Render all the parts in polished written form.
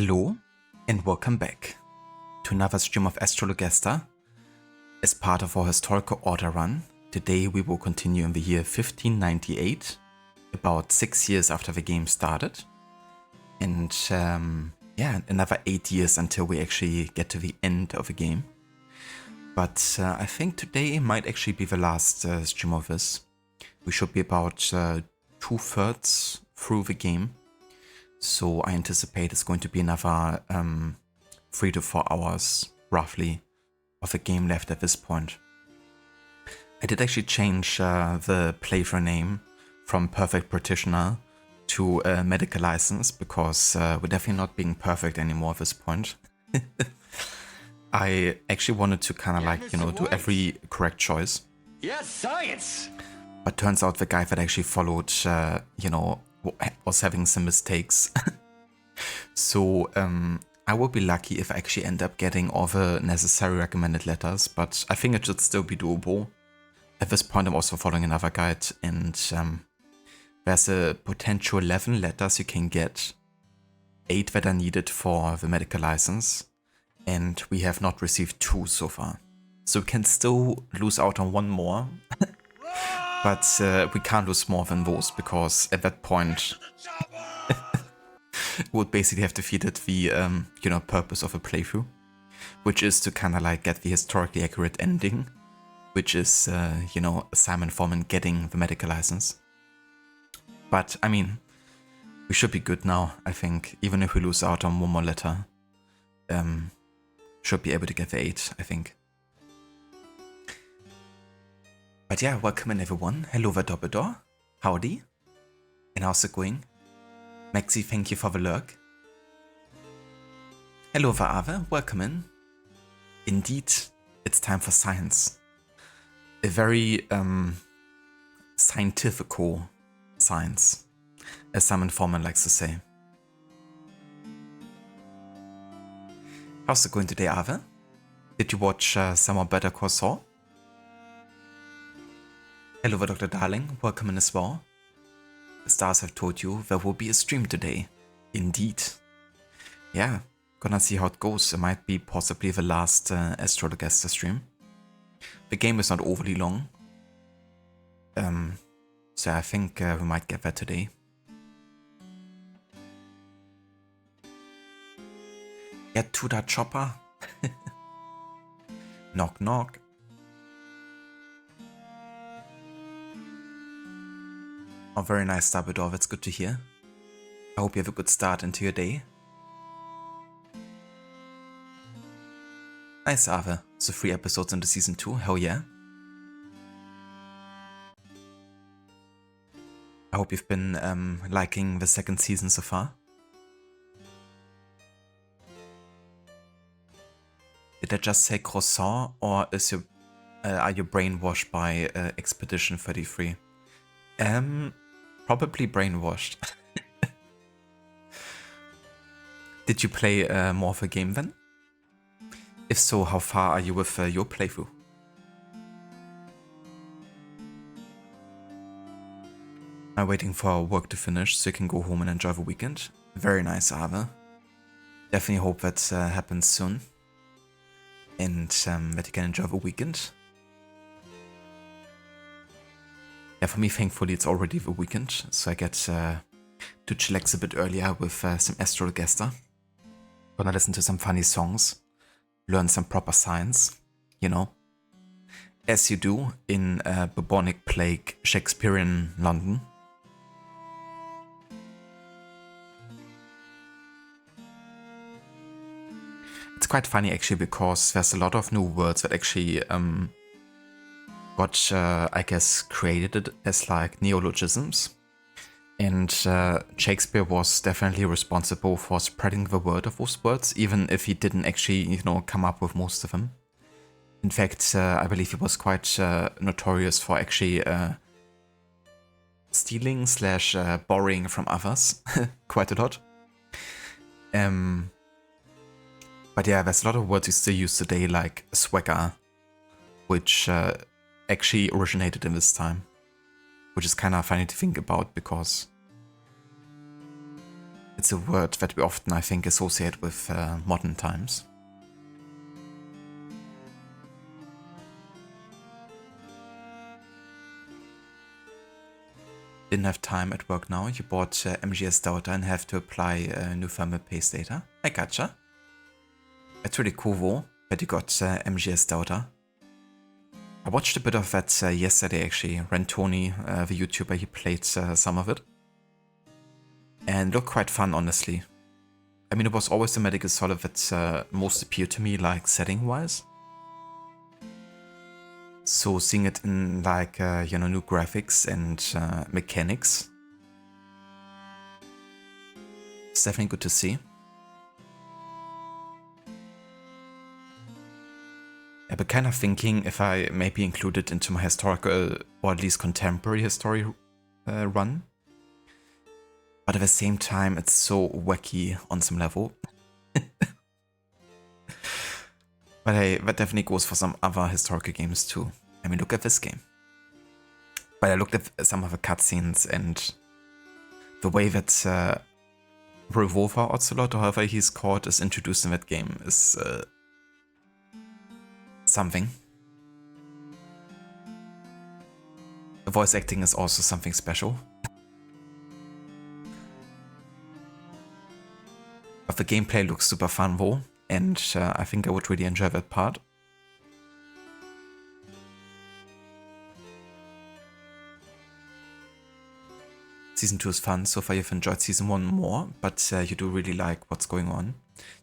Hello and welcome back to another stream of Astrologaster. As part of our historical order run, today we will continue in the year 1598, about 6 years after the game started. And another 8 years until we actually get to the end of the game. But I think today might actually be the last stream of this. We should be about 2/3 through the game. So I anticipate it's going to be another 3 to 4 hours, roughly, of the game left at this point. I did actually change the playthrough name from Perfect Practitioner to Medical License, because we're definitely not being perfect anymore at this point. I actually wanted to kind of do every correct choice. Yes, science! But turns out the guy that actually followed, was having some mistakes. So I will be lucky if I actually end up getting all the necessary recommended letters, but I think it should still be doable. At this point I'm also following another guide, and there's a potential 11 letters you can get, 8 that are needed for the medical license, and we have not received 2 so far. So we can still lose out on 1 more. But we can't lose more than those, because at that point we would basically have defeated the purpose of a playthrough, which is to kind of like get the historically accurate ending, which is Simon Foreman getting the medical license. But I mean, we should be good now. I think even if we lose out on 1 more letter, should be able to get the 8, I think. But yeah, welcome in everyone. Hello there, Doppeldoor. Howdy. And how's it going? Maxi, thank you for the lurk. Hello there, Ave. Welcome in. Indeed, it's time for science. A very scientifical science, as Simon Foreman likes to say. How's it going today, Ave? Did you watch some more Better Call Saul? Hello there, Dr. Darling, welcome in as well. The stars have told you there will be a stream today. Indeed. Yeah, gonna see how it goes. It might be possibly the last Astrologaster stream. The game is not overly long. So I think we might get that today. Get to that chopper. Knock knock. Oh, very nice, Dumbledore. That's good to hear. I hope you have a good start into your day. Nice, Ave. So 3 episodes into Season 2. Hell yeah. I hope you've been liking the 2nd season so far. Did I just say croissant, or are you brainwashed by Expedition 33? Probably brainwashed. Did you play more of a game then? If so, how far are you with your playthrough? I'm waiting for work to finish so you can go home and enjoy the weekend. Very nice, Ave. Definitely hope that happens soon. And that you can enjoy the weekend. Yeah, for me, thankfully, it's already the weekend, so I get to chillax a bit earlier with some Astrologaster. Gonna listen to some funny songs, learn some proper science, as you do in bubonic plague Shakespearean London. It's quite funny actually, because there's a lot of new words that actually got, I guess, created as like neologisms. And Shakespeare was definitely responsible for spreading the word of those words, even if he didn't actually, come up with most of them. In fact, I believe he was quite notorious for actually stealing / borrowing from others quite a lot. But yeah, there's a lot of words we still use today, like swagger, which actually originated in this time, which is kind of funny to think about, because it's a word that we often, I think, associate with modern times. Didn't have time at work now. You bought MGS data and have to apply new thermal paste data. I gotcha. It's really cool though that you got MGS data. I watched a bit of that yesterday actually. Rentoni, the YouTuber, he played some of it. And looked quite fun, honestly. I mean, it was always the Metal Gear Solid that most appealed to me, like setting-wise. So seeing it in like, you know, new graphics and mechanics, it's definitely good to see. I've been kind of thinking if I maybe include it into my historical, or at least contemporary history run. But at the same time, it's so wacky on some level. But hey, that definitely goes for some other historical games too. I mean, look at this game. But I looked at some of the cutscenes and the way that Revolver Ocelot, or however he's called, is introduced in that game is something. The voice acting is also something special. But the gameplay looks super fun though, and I think I would really enjoy that part. Season 2 is fun, so far you've enjoyed Season 1 more, but you do really like what's going on.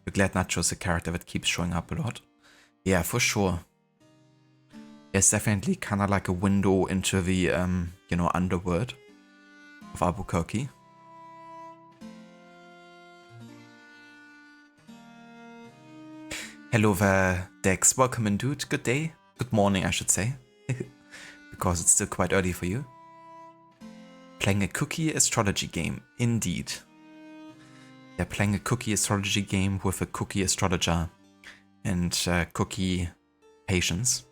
You're glad Nacho is a character that keeps showing up a lot. Yeah, for sure. It's definitely kind of like a window into the, you know, underworld of Albuquerque. Hello there, Dex. Welcome in, dude. Good day. Good morning, I should say. Because it's still quite early for you. Playing a cookie astrology game. Indeed. Yeah, playing a cookie astrology game with a cookie astrologer and cookie patience.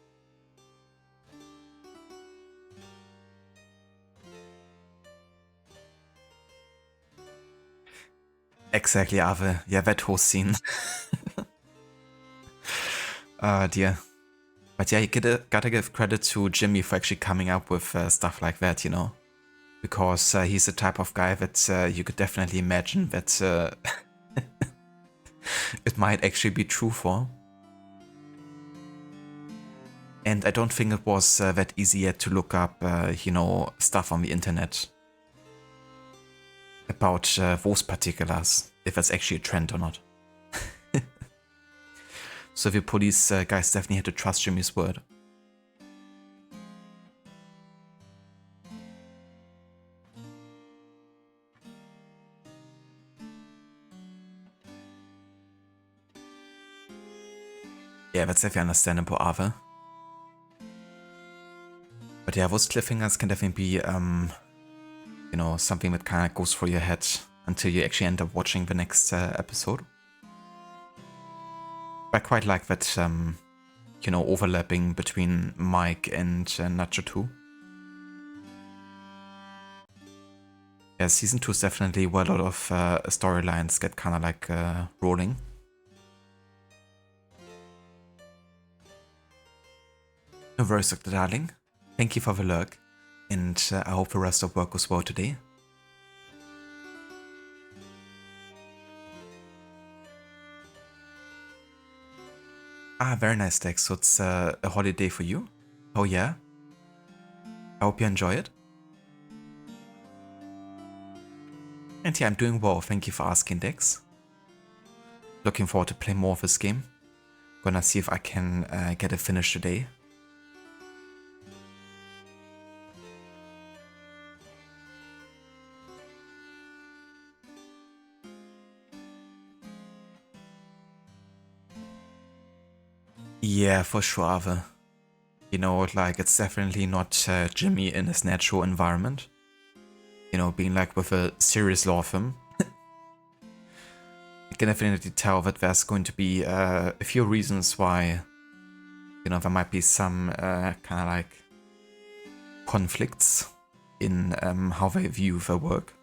Exactly, Ave. Yeah, that whole scene. Dear. But yeah, you gotta give credit to Jimmy for actually coming up with stuff like that, you know? Because he's the type of guy that you could definitely imagine that it might actually be true for. And I don't think it was that easy yet to look up, you know, stuff on the internet about those particulars, if that's actually a trend or not. So the police guys definitely had to trust Jimmy's word. Yeah, that's definitely understandable, Ave. But yeah, those cliffhangers can definitely be, you know, something that kind of goes through your head until you actually end up watching the next episode. I quite like that, you know, overlapping between Mike and Nacho 2. Yeah, Season 2 is definitely where a lot of storylines get kind of like rolling. No worries, Dr. Darling. Thank you for the lurk, and I hope the rest of work goes well today. Ah, very nice, Dex. So it's a holiday for you? Oh yeah? I hope you enjoy it. And yeah, I'm doing well. Thank you for asking, Dex. Looking forward to play more of this game. Gonna see if I can get it finished today. Yeah, for sure, Ave. You know, like, it's definitely not Jimmy in his natural environment. You know, being like with a serious law firm. I can definitely tell that there's going to be a few reasons why, you know, there might be some kind of like conflicts in how they view their work.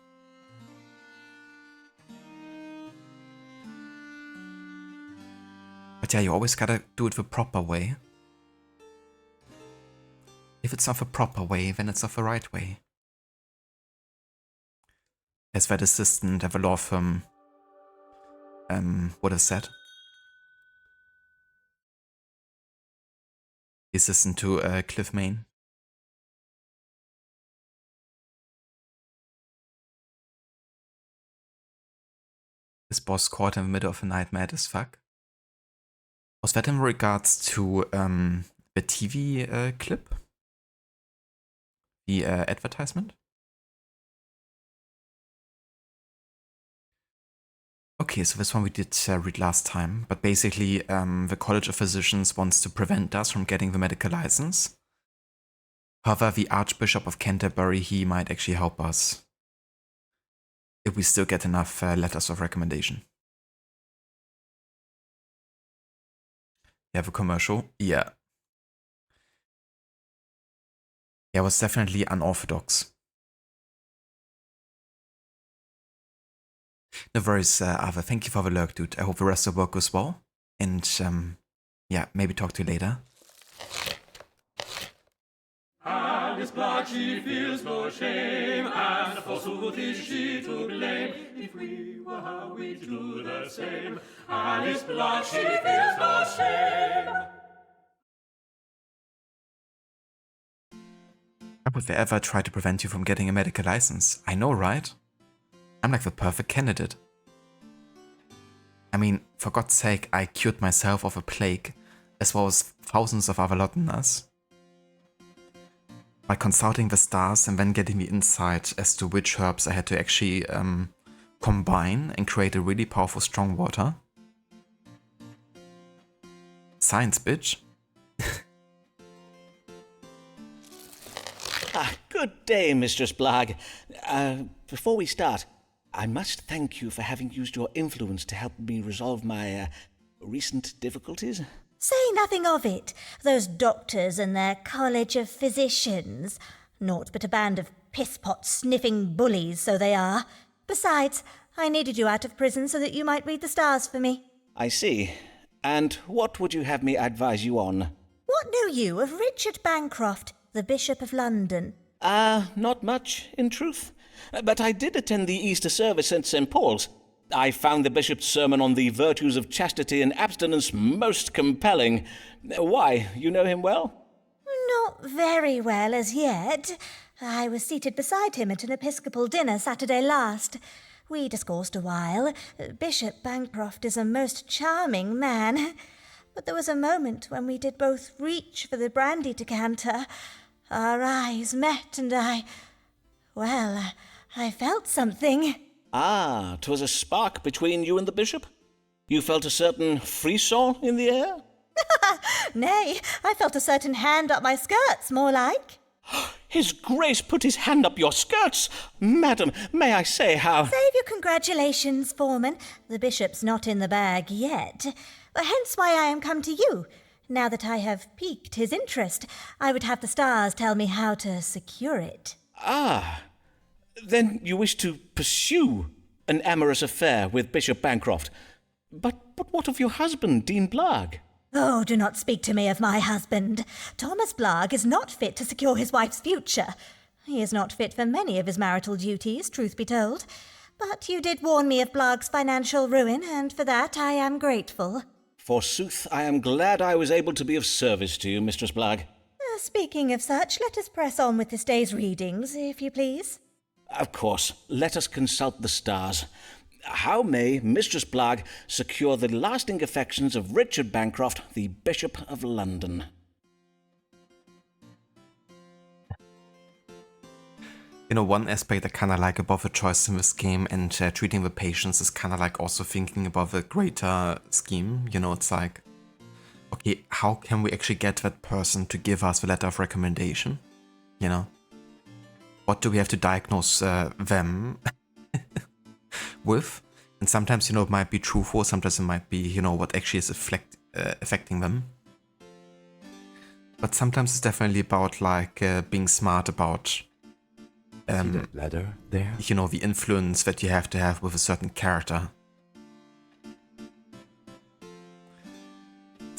But yeah, you always gotta do it the proper way. If it's not the proper way, then it's not the right way. As that assistant at the law firm would have said. The assistant to Cliff Main. His boss caught in the middle of the night, mad as fuck. Was that in regards to the TV clip? The advertisement? Okay, so this one we did read last time, but basically the College of Physicians wants to prevent us from getting the medical license. However, the Archbishop of Canterbury, he might actually help us if we still get enough letters of recommendation. You have a commercial? Yeah. Yeah, it was definitely unorthodox. No worries, Arthur. Thank you for the lurk, dude. I hope the rest of the work goes well. And, yeah, maybe talk to you later. Alice Black, she feels no shame, and forsooth is she to blame. If we were her, we'd do the same. Alice Black, she feels no shame. How would they ever try to prevent you from getting a medical license? I know, right? I'm like the perfect candidate. I mean, for God's sake, I cured myself of a plague, as well as thousands of other Londoners. By consulting the stars and then getting the insight as to which herbs I had to actually combine and create a really powerful strong water. Science, bitch. Good day, Mistress Blagg. Before we start, I must thank you for having used your influence to help me resolve my recent difficulties. Say nothing of it. Those doctors and their College of Physicians. Naught but a band of pisspot sniffing bullies, so they are. Besides, I needed you out of prison so that you might read the stars for me. I see. And what would you have me advise you on? What know you of Richard Bancroft, the Bishop of London? Not much, in truth. But I did attend the Easter service at St. Paul's. I found the bishop's sermon on the virtues of chastity and abstinence most compelling. Why, you know him well? Not very well as yet. I was seated beside him at an Episcopal dinner Saturday last. We discoursed a while. Bishop Bancroft is a most charming man. But there was a moment when we did both reach for the brandy decanter. Our eyes met and I felt something. 'Twas a spark between you and the bishop? You felt a certain frisson in the air? Nay, I felt a certain hand up my skirts, more like. His Grace put his hand up your skirts! Madam, may I say how— Save your congratulations, Foreman. The bishop's not in the bag yet. Hence why I am come to you. Now that I have piqued his interest, I would have the stars tell me how to secure it. Then you wish to pursue an amorous affair with Bishop Bancroft. But what of your husband, Dean Blagg? Oh, do not speak to me of my husband. Thomas Blagg is not fit to secure his wife's future. He is not fit for many of his marital duties, truth be told. But you did warn me of Blagg's financial ruin, and for that I am grateful. Forsooth, I am glad I was able to be of service to you, Mistress Blagg. Speaking of such, let us press on with this day's readings, if you please. Of course. Let us consult the stars. How may Mistress Blagg secure the lasting affections of Richard Bancroft, the Bishop of London? You know, one aspect I kind of like about the choice in this game and treating the patients is kind of like also thinking about the greater scheme. You know, it's like, okay, how can we actually get that person to give us the letter of recommendation? You know, what do we have to diagnose them with? And sometimes, you know, it might be truthful, sometimes it might be, you know, what actually is affecting them. But sometimes it's definitely about like being smart about See that ladder there? you know, the influence that you have to have with a certain character.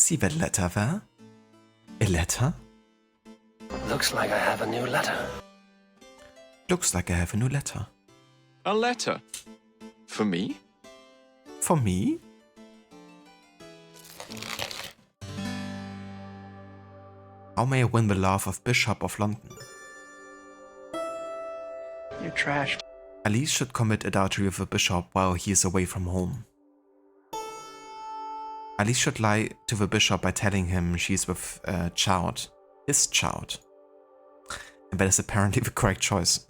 see that letter there? A letter? Looks like I have a new letter. Looks like I have a new letter. A letter? For me? For me? How may I win the love of Bishop of London? You're trash. Alice should commit adultery with the bishop while he is away from home. Alice should lie to the bishop by telling him she's with a child. His child. And that is apparently the correct choice.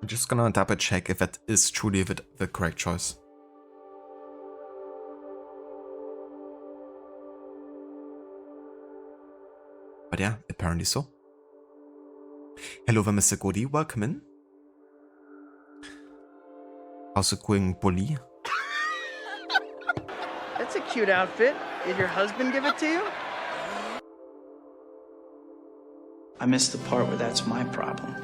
I'm just gonna double check if that is truly the correct choice. But yeah, apparently so. Hello there, Mr. Goody, welcome in. How's it going, bully? That's a cute outfit. Did your husband give it to you? I missed the part where that's my problem.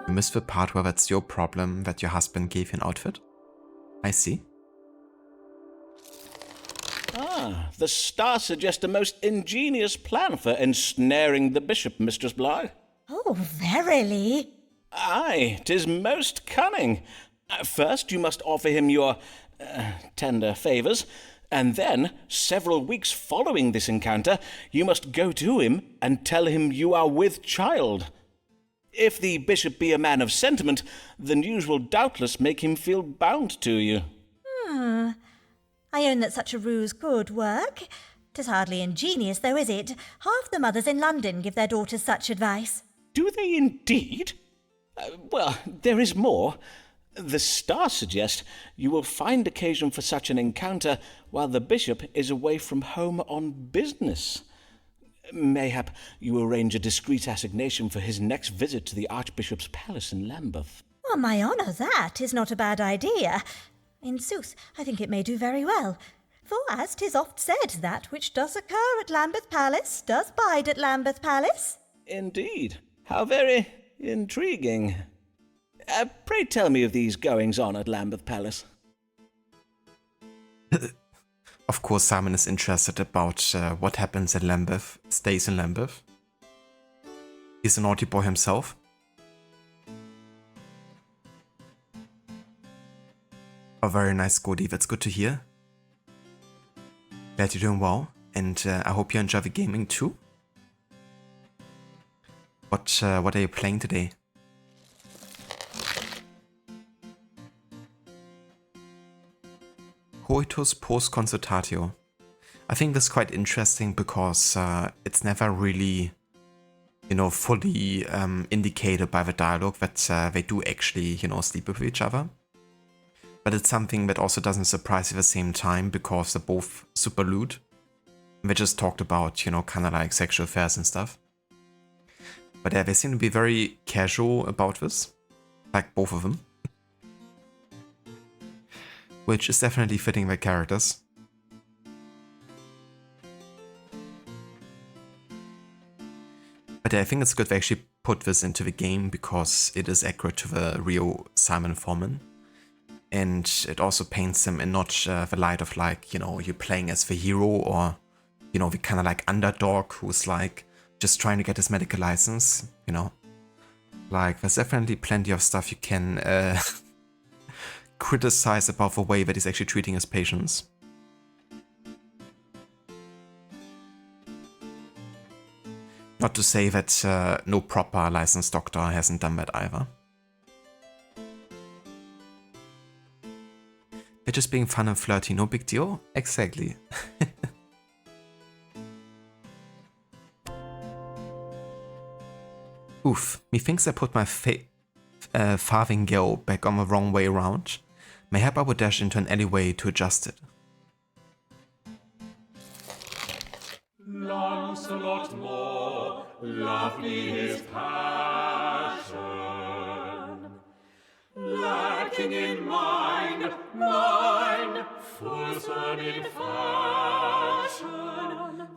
You missed the part where that's your problem that your husband gave you an outfit? I see. Ah, the stars suggest a most ingenious plan for ensnaring the bishop, Mistress Bligh. Oh, verily? Aye, 'tis most cunning. First, you must offer him your tender favours, and then, several weeks following this encounter, you must go to him and tell him you are with child. If the bishop be a man of sentiment, the news will doubtless make him feel bound to you. I own that such a ruse could work. 'Tis hardly ingenious, though, is it? Half the mothers in London give their daughters such advice. Do they indeed? Well, there is more. The stars suggest you will find occasion for such an encounter while the bishop is away from home on business. Mayhap you arrange a discreet assignation for his next visit to the Archbishop's palace in Lambeth. On my honour, that is not a bad idea. In sooth, I think it may do very well. For as 'tis oft said, that which does occur at Lambeth Palace does bide at Lambeth Palace. Indeed. How very intriguing. Pray tell me of these goings-on at Lambeth Palace. Of course, Simon is interested about what happens in Lambeth, stays in Lambeth. He's a naughty boy himself. Oh, very nice, Goody. That's good to hear. Glad you're doing well, and I hope you enjoy the gaming too. What are you playing today? Coitus post consultatio. I think that's quite interesting because it's never really, fully indicated by the dialogue that they do actually, sleep with each other. But it's something that also doesn't surprise you at the same time because they're both super lewd. They just talked about, kind of like sexual affairs and stuff. But yeah, they seem to be very casual about this. Like both of them. Which is definitely fitting their characters. But yeah, I think it's good they actually put this into the game because it is accurate to the real Simon Foreman. And it also paints him in not the light of like, you're playing as the hero or, the kind of like underdog who's like just trying to get his medical license, Like, there's definitely plenty of stuff you can criticize about the way that he's actually treating his patients. Not to say that no proper licensed doctor hasn't done that either. They're just being fun and flirty, no big deal? Exactly. Oof, methinks I put my farthingale back on the wrong way around. Mayhap I would dash into an alleyway to adjust it. Lancelot more, lovely his passion, lacking in mind, fulsome in fashion,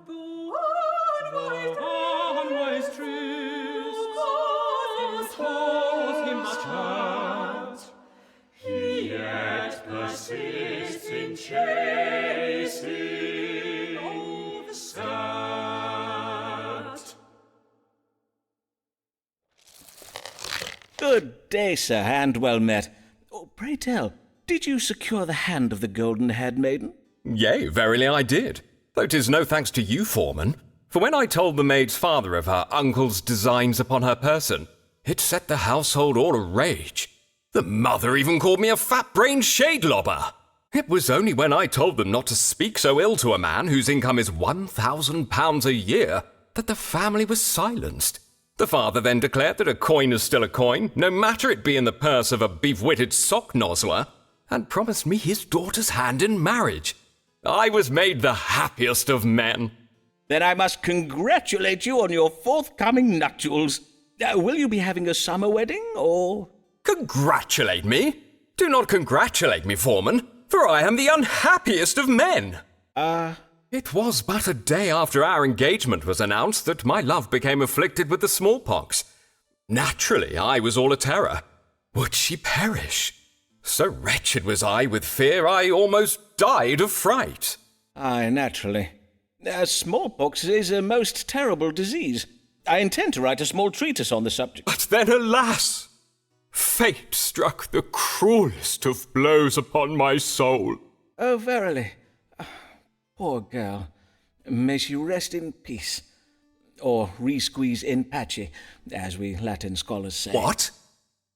in chasing of scat. Good day, sir, and well met. Oh, pray tell, did you secure the hand of the golden-haired maiden? Yea, verily I did, though 'tis no thanks to you, foreman. For when I told the maid's father of her uncle's designs upon her person, it set the household all a-rage. The mother even called me a fat-brained shade-lobber. It was only when I told them not to speak so ill to a man whose income is £1,000 a year that the family was silenced. The father then declared that a coin is still a coin, no matter it be in the purse of a beef-witted sock-nozzler, and promised me his daughter's hand in marriage. I was made the happiest of men. Then I must congratulate you on your forthcoming nuptials. Will you be having a summer wedding, or...? Congratulate me? Do not congratulate me, foreman, for I am the unhappiest of men. It was but a day after our engagement was announced that my love became afflicted with the smallpox. Naturally, I was all a terror. Would she perish? So wretched was I with fear, I almost died of fright. Aye, naturally. Smallpox is a most terrible disease. I intend to write a small treatise on the subject. But then, alas! Fate struck the cruelest of blows upon my soul. Oh, verily. Poor girl. May she rest in peace. Or re-squeeze in pace, as we Latin scholars say. What?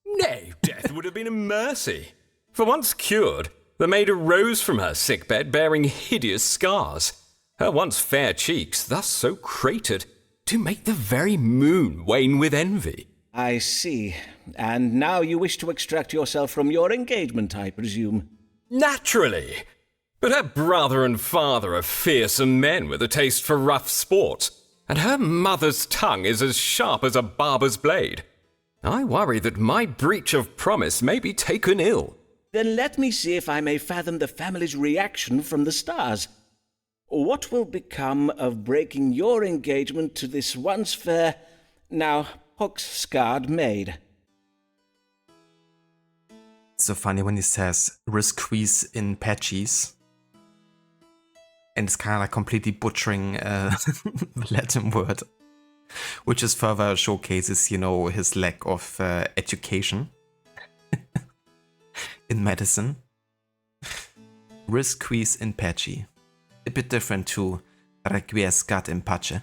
Nay, death would have been a mercy. For once cured, the maid arose from her sickbed bearing hideous scars. Her once fair cheeks, thus so cratered, to make the very moon wane with envy. I see. And now you wish to extract yourself from your engagement, I presume. Naturally. But her brother and father are fearsome men with a taste for rough sport, and her mother's tongue is as sharp as a barber's blade. I worry that my breach of promise may be taken ill. Then let me see if I may fathom the family's reaction from the stars. What will become of breaking your engagement to this once fair, now pox-scarred maid? It's so funny when he says "risqueeze in patches," and it's kind of like completely butchering the Latin word, which just further showcases, you know, his lack of education in medicine. Risqueeze in patchy. A bit different to requiescat in pace.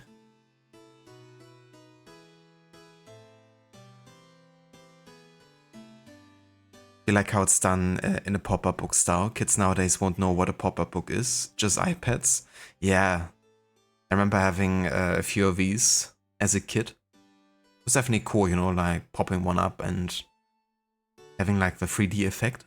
I like how it's done in a pop-up book style. Kids nowadays won't know what a pop-up book is, just iPads. Yeah, I remember having a few of these as a kid. It was definitely cool, you know, like popping one up and having like the 3D effect.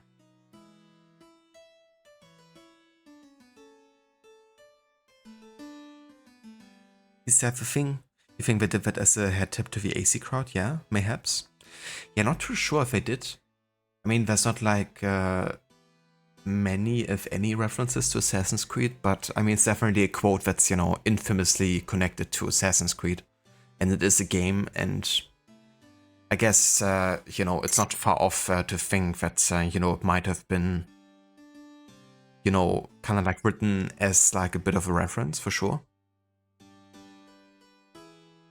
Is that the thing? You think they did that as a head tip to the AC crowd? Yeah, mayhaps. Yeah, not too sure if they did. I mean, there's not like many, if any, references to Assassin's Creed, but I mean, it's definitely a quote that's, you know, infamously connected to Assassin's Creed. And it is a game, and I guess, you know, it's not far off to think that, you know, it might have been, you know, kind of like written as like a bit of a reference, for sure.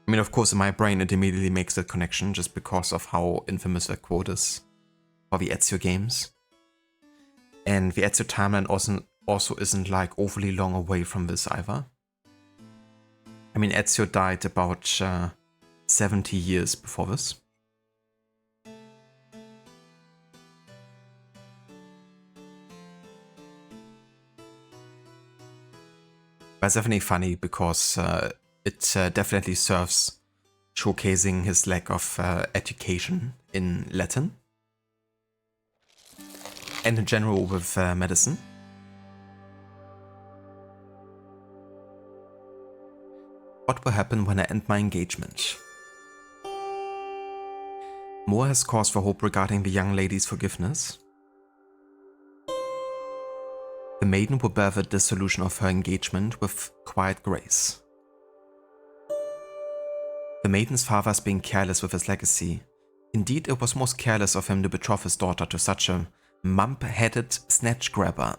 I mean, of course, in my brain, it immediately makes that connection just because of how infamous that quote is for the Ezio games. And the Ezio timeline also isn't like overly long away from this either. I mean, Ezio died about 70 years before this. But it's definitely funny because it definitely serves showcasing his lack of education in Latin and in general with medicine. What will happen when I end my engagement? More has cause for hope regarding the young lady's forgiveness. The maiden will bear the dissolution of her engagement with quiet grace. The maiden's father is being careless with his legacy. Indeed, it was most careless of him to betroth his daughter to such a mump-headed snatch-grabber.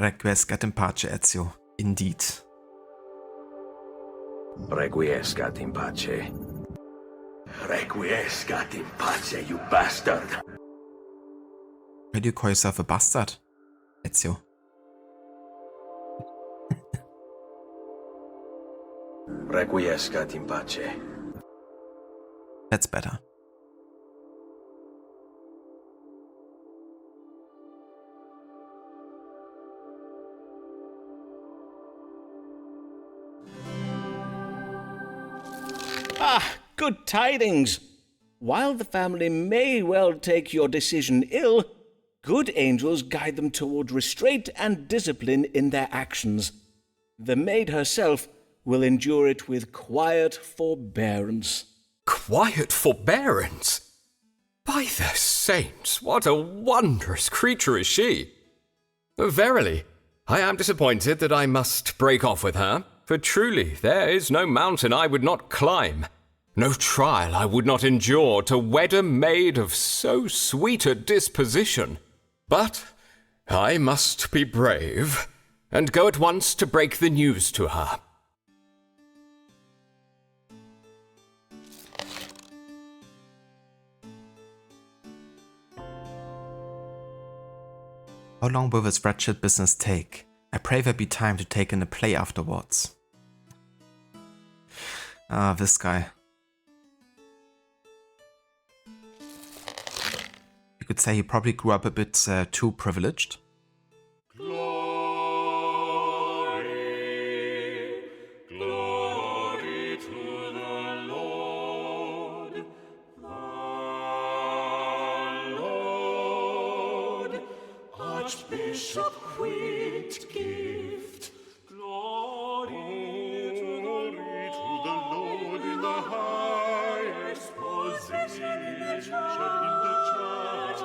Requiescat in pace, Ezio. Indeed. Requiescat in pace. Requiescat in pace, you bastard. Why do you call yourself a bastard, Ezio? Requiescat in pace. That's better. Ah, good tidings! While the family may well take your decision ill, good angels guide them toward restraint and discipline in their actions. The maid herself will endure it with quiet forbearance. Quiet forbearance? By the saints, what a wondrous creature is she! Verily, I am disappointed that I must break off with her, for truly there is no mountain I would not climb, no trial I would not endure to wed a maid of so sweet a disposition. But I must be brave, and go at once to break the news to her. How long will this wretched business take? I pray there be time to take in a play afterwards. Ah, this guy. You could say he probably grew up a bit too privileged. Glory, glory to the Lord. The Lord, Archbishop Whitgift. Glory to the Lord in the highest position in the church,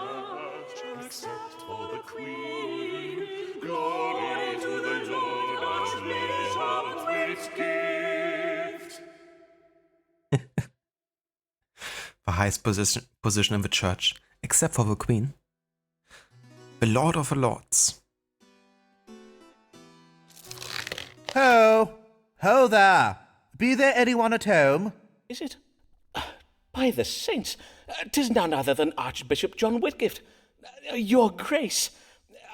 except for the Queen. Glory to the Lord, Archbishop Whitgift. The highest position in the church, except for the Queen. The Lord of the Lords. Ho! Ho there! Be there anyone at home? Is it? By the saints, 'tis none other than Archbishop John Whitgift. Your Grace,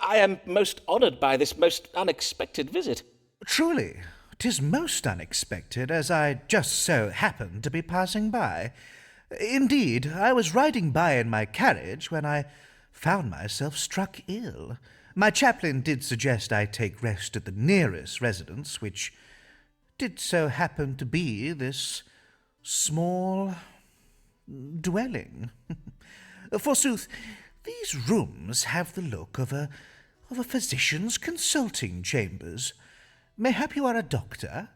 I am most honoured by this most unexpected visit. Truly, 'tis most unexpected, as I just so happened to be passing by. Indeed, I was riding by in my carriage when I found myself struck ill. My chaplain did suggest I take rest at the nearest residence, which did so happen to be this small dwelling. Forsooth, these rooms have the look of a physician's consulting chambers. Mayhap you are a doctor?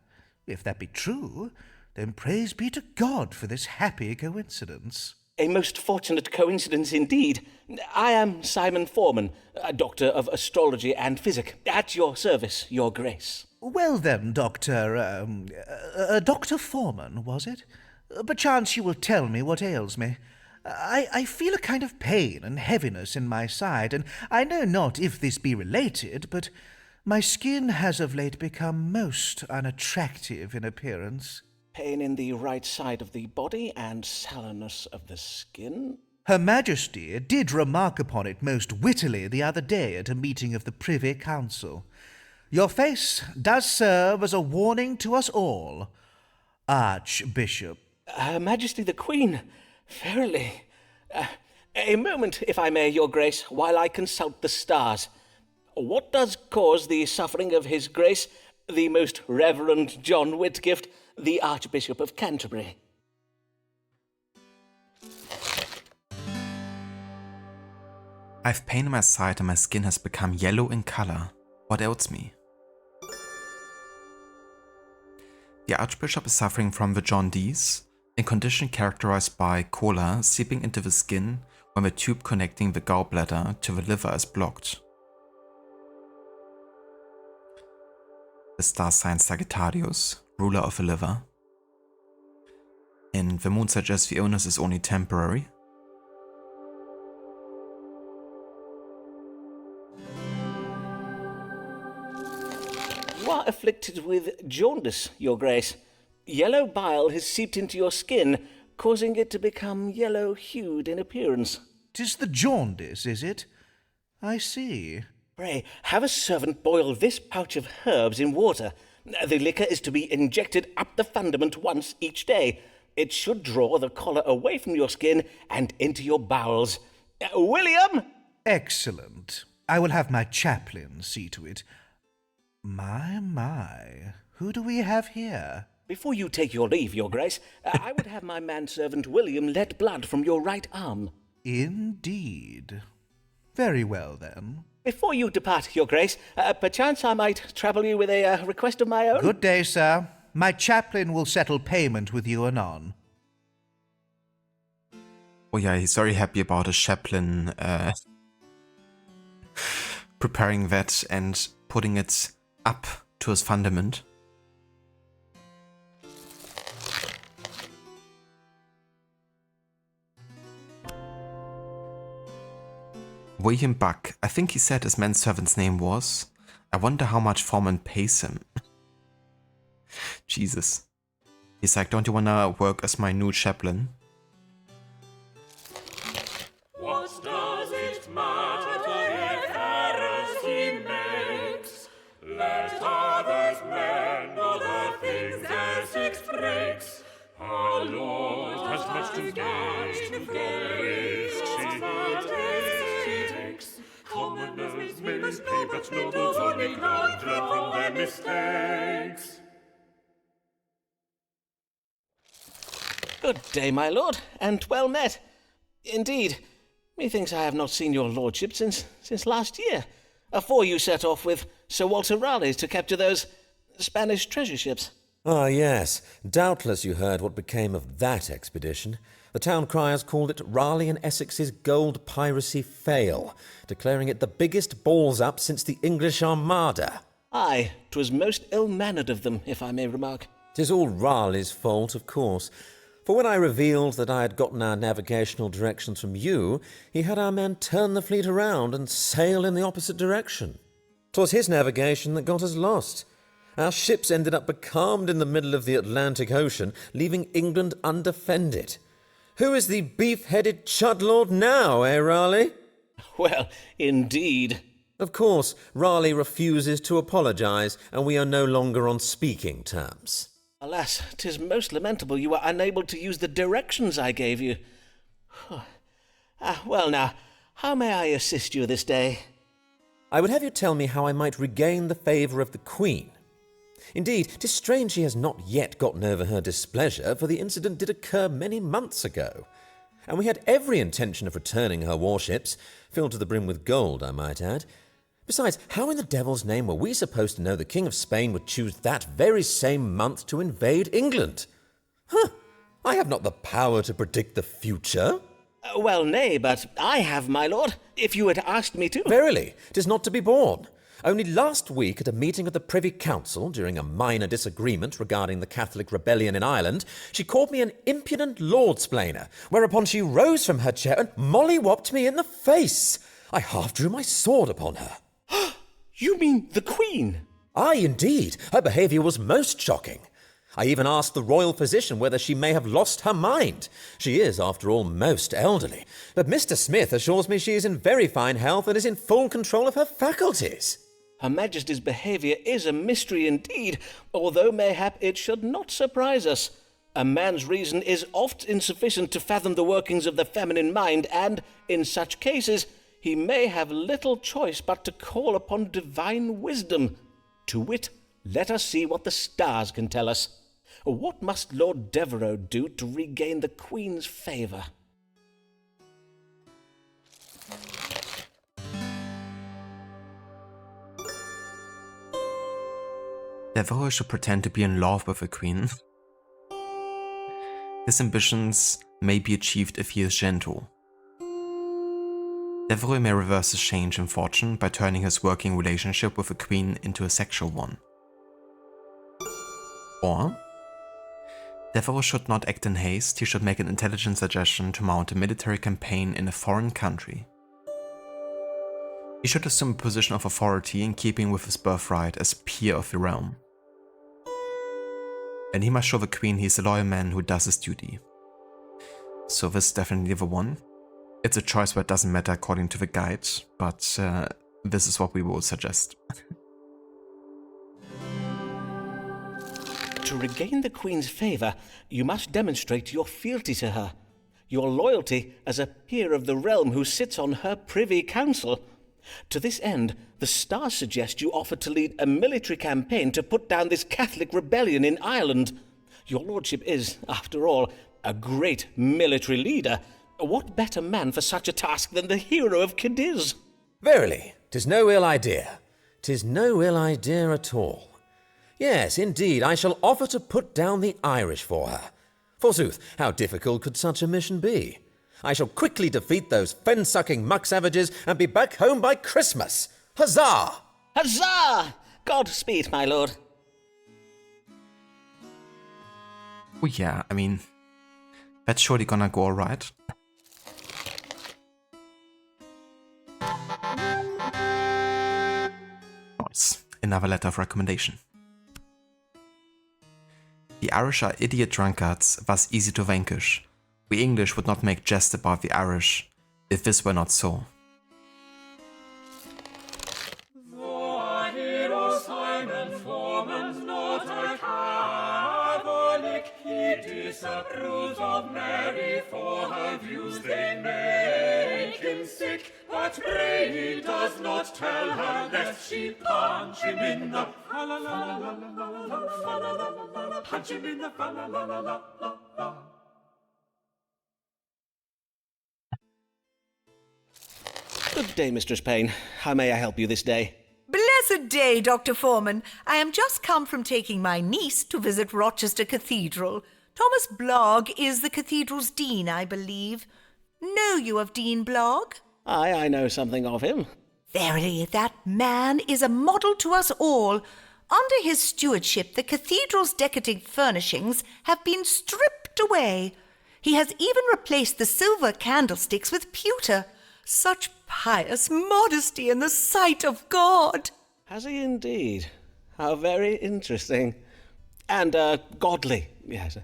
If that be true, then praise be to God for this happy coincidence. A most fortunate coincidence indeed. I am Simon Foreman, a doctor of astrology and physic. At your service, Your Grace. Well then, Dr. Dr. Foreman, was it? Perchance you will tell me what ails me. I feel a kind of pain and heaviness in my side, and I know not if this be related, but my skin has of late become most unattractive in appearance. Pain in the right side of the body and sallowness of the skin? Her Majesty did remark upon it most wittily the other day at a meeting of the Privy Council. Your face does serve as a warning to us all, Archbishop. Her Majesty the Queen, verily. A moment, if I may, Your Grace, while I consult the stars. What does cause the suffering of His Grace, the Most Reverend John Whitgift, the Archbishop of Canterbury? I've pain in my side and my skin has become yellow in color. What ails me? The Archbishop is suffering from the jaundice, a condition characterized by choler seeping into the skin when the tube connecting the gallbladder to the liver is blocked. The star sign Sagittarius, ruler of the liver. And the moon suggests the illness is only temporary. afflicted with jaundice, Your Grace. Yellow bile has seeped into your skin, causing it to become yellow-hued in appearance. 'Tis the jaundice, is it? I see. Pray, have a servant boil this pouch of herbs in water. The liquor is to be injected up the fundament once each day. It should draw the collar away from your skin and into your bowels. William! Excellent. I will have my chaplain see to it. My, who do we have here? Before you take your leave, Your Grace, I would have my manservant William let blood from your right arm. Indeed. Very well, then. Before you depart, Your Grace, perchance I might trouble you with a request of my own? Good day, sir. My chaplain will settle payment with you anon. Oh yeah, he's very happy about his chaplain preparing that and putting it up to his fundament. William Buck, I think he said his manservant's name was. I wonder how much Foreman pays him. Jesus. He's like, don't you wanna work as my new chaplain? What does it matter if errors he makes? Let others mend other things Essex breaks. Our Lord has much to gain from the risks he takes. Commoners may pay, but nobles only learn from their mistakes. Good day, my lord, and well met. Indeed, methinks I have not seen your lordship since last year, afore you set off with Sir Walter Raleigh to capture those Spanish treasure ships. Ah, yes. Doubtless you heard what became of that expedition. The town criers called it Raleigh and Essex's gold piracy fail, declaring it the biggest balls-up since the English Armada. Aye, 'twas most ill-mannered of them, if I may remark. 'Tis all Raleigh's fault, of course. For when I revealed that I had gotten our navigational directions from you, he had our men turn the fleet around and sail in the opposite direction. 'Twas his navigation that got us lost. Our ships ended up becalmed in the middle of the Atlantic Ocean, leaving England undefended. Who is the beef-headed chudlord now, eh, Raleigh? Well, indeed. Of course, Raleigh refuses to apologise, and we are no longer on speaking terms. Alas, 'tis most lamentable you were unable to use the directions I gave you. Well now, how may I assist you this day? I would have you tell me how I might regain the favour of the Queen. Indeed, 'tis strange she has not yet gotten over her displeasure, for the incident did occur many months ago. And we had every intention of returning her warships, filled to the brim with gold, I might add. Besides, how in the devil's name were we supposed to know the King of Spain would choose that very same month to invade England? I have not the power to predict the future. Well, nay, but I have, my lord, if you had asked me to. Verily, 'tis not to be borne. Only last week at a meeting of the Privy Council, during a minor disagreement regarding the Catholic rebellion in Ireland, she called me an impudent lord-splainer, whereupon she rose from her chair and molly-whopped me in the face. I half drew my sword upon her. You mean the Queen? Aye, indeed. Her behaviour was most shocking. I even asked the royal physician whether she may have lost her mind. She is, after all, most elderly. But Mr. Smith assures me she is in very fine health and is in full control of her faculties. Her Majesty's behaviour is a mystery indeed, although mayhap it should not surprise us. A man's reason is oft insufficient to fathom the workings of the feminine mind, and, in such cases, he may have little choice but to call upon divine wisdom. To wit, let us see what the stars can tell us. What must Lord Devereux do to regain the Queen's favour? Devereux should pretend to be in love with the Queen. His ambitions may be achieved if he is gentle. Devereux may reverse his change in fortune by turning his working relationship with the Queen into a sexual one. Or, Devereux should not act in haste, he should make an intelligent suggestion to mount a military campaign in a foreign country. He should assume a position of authority in keeping with his birthright as peer of the realm. And he must show the queen he's a loyal man who does his duty. So this is definitely the one. It's a choice where it doesn't matter according to the guide, but this is what we will suggest. To regain the Queen's favour, you must demonstrate your fealty to her, your loyalty as a peer of the realm who sits on her privy council. To this end, the stars suggest you offer to lead a military campaign to put down this Catholic rebellion in Ireland. Your lordship is, after all, a great military leader. What better man for such a task than the hero of Cadiz? Verily, 'tis no ill idea. 'Tis no ill idea at all. Yes, indeed, I shall offer to put down the Irish for her. Forsooth, how difficult could such a mission be? I shall quickly defeat those fen-sucking muck-savages and be back home by Christmas. Huzzah! Huzzah! Godspeed, my lord. Oh yeah, I mean, that's surely gonna go alright. Nice. Another letter of recommendation. The Irish are idiot drunkards, thus easy to vanquish. We English would not make jest about the Irish if this were not so. Though our hero Simon Foreman's not a Catholic, he disapproves of Mary for her views, they make him sick. But pray he does not tell her, lest she punch him in the punch him in the Good day, Mistress Payne. How may I help you this day? Blessed day, Dr. Foreman. I am just come from taking my niece to visit Rochester Cathedral. Thomas Blogg is the cathedral's dean, I believe. Know you of Dean Blogg? Aye, I know something of him. Verily, that man is a model to us all. Under his stewardship, the cathedral's decadent furnishings have been stripped away. He has even replaced the silver candlesticks with pewter. Such pious modesty in the sight of God. Has he indeed? How very interesting. And, godly, yes.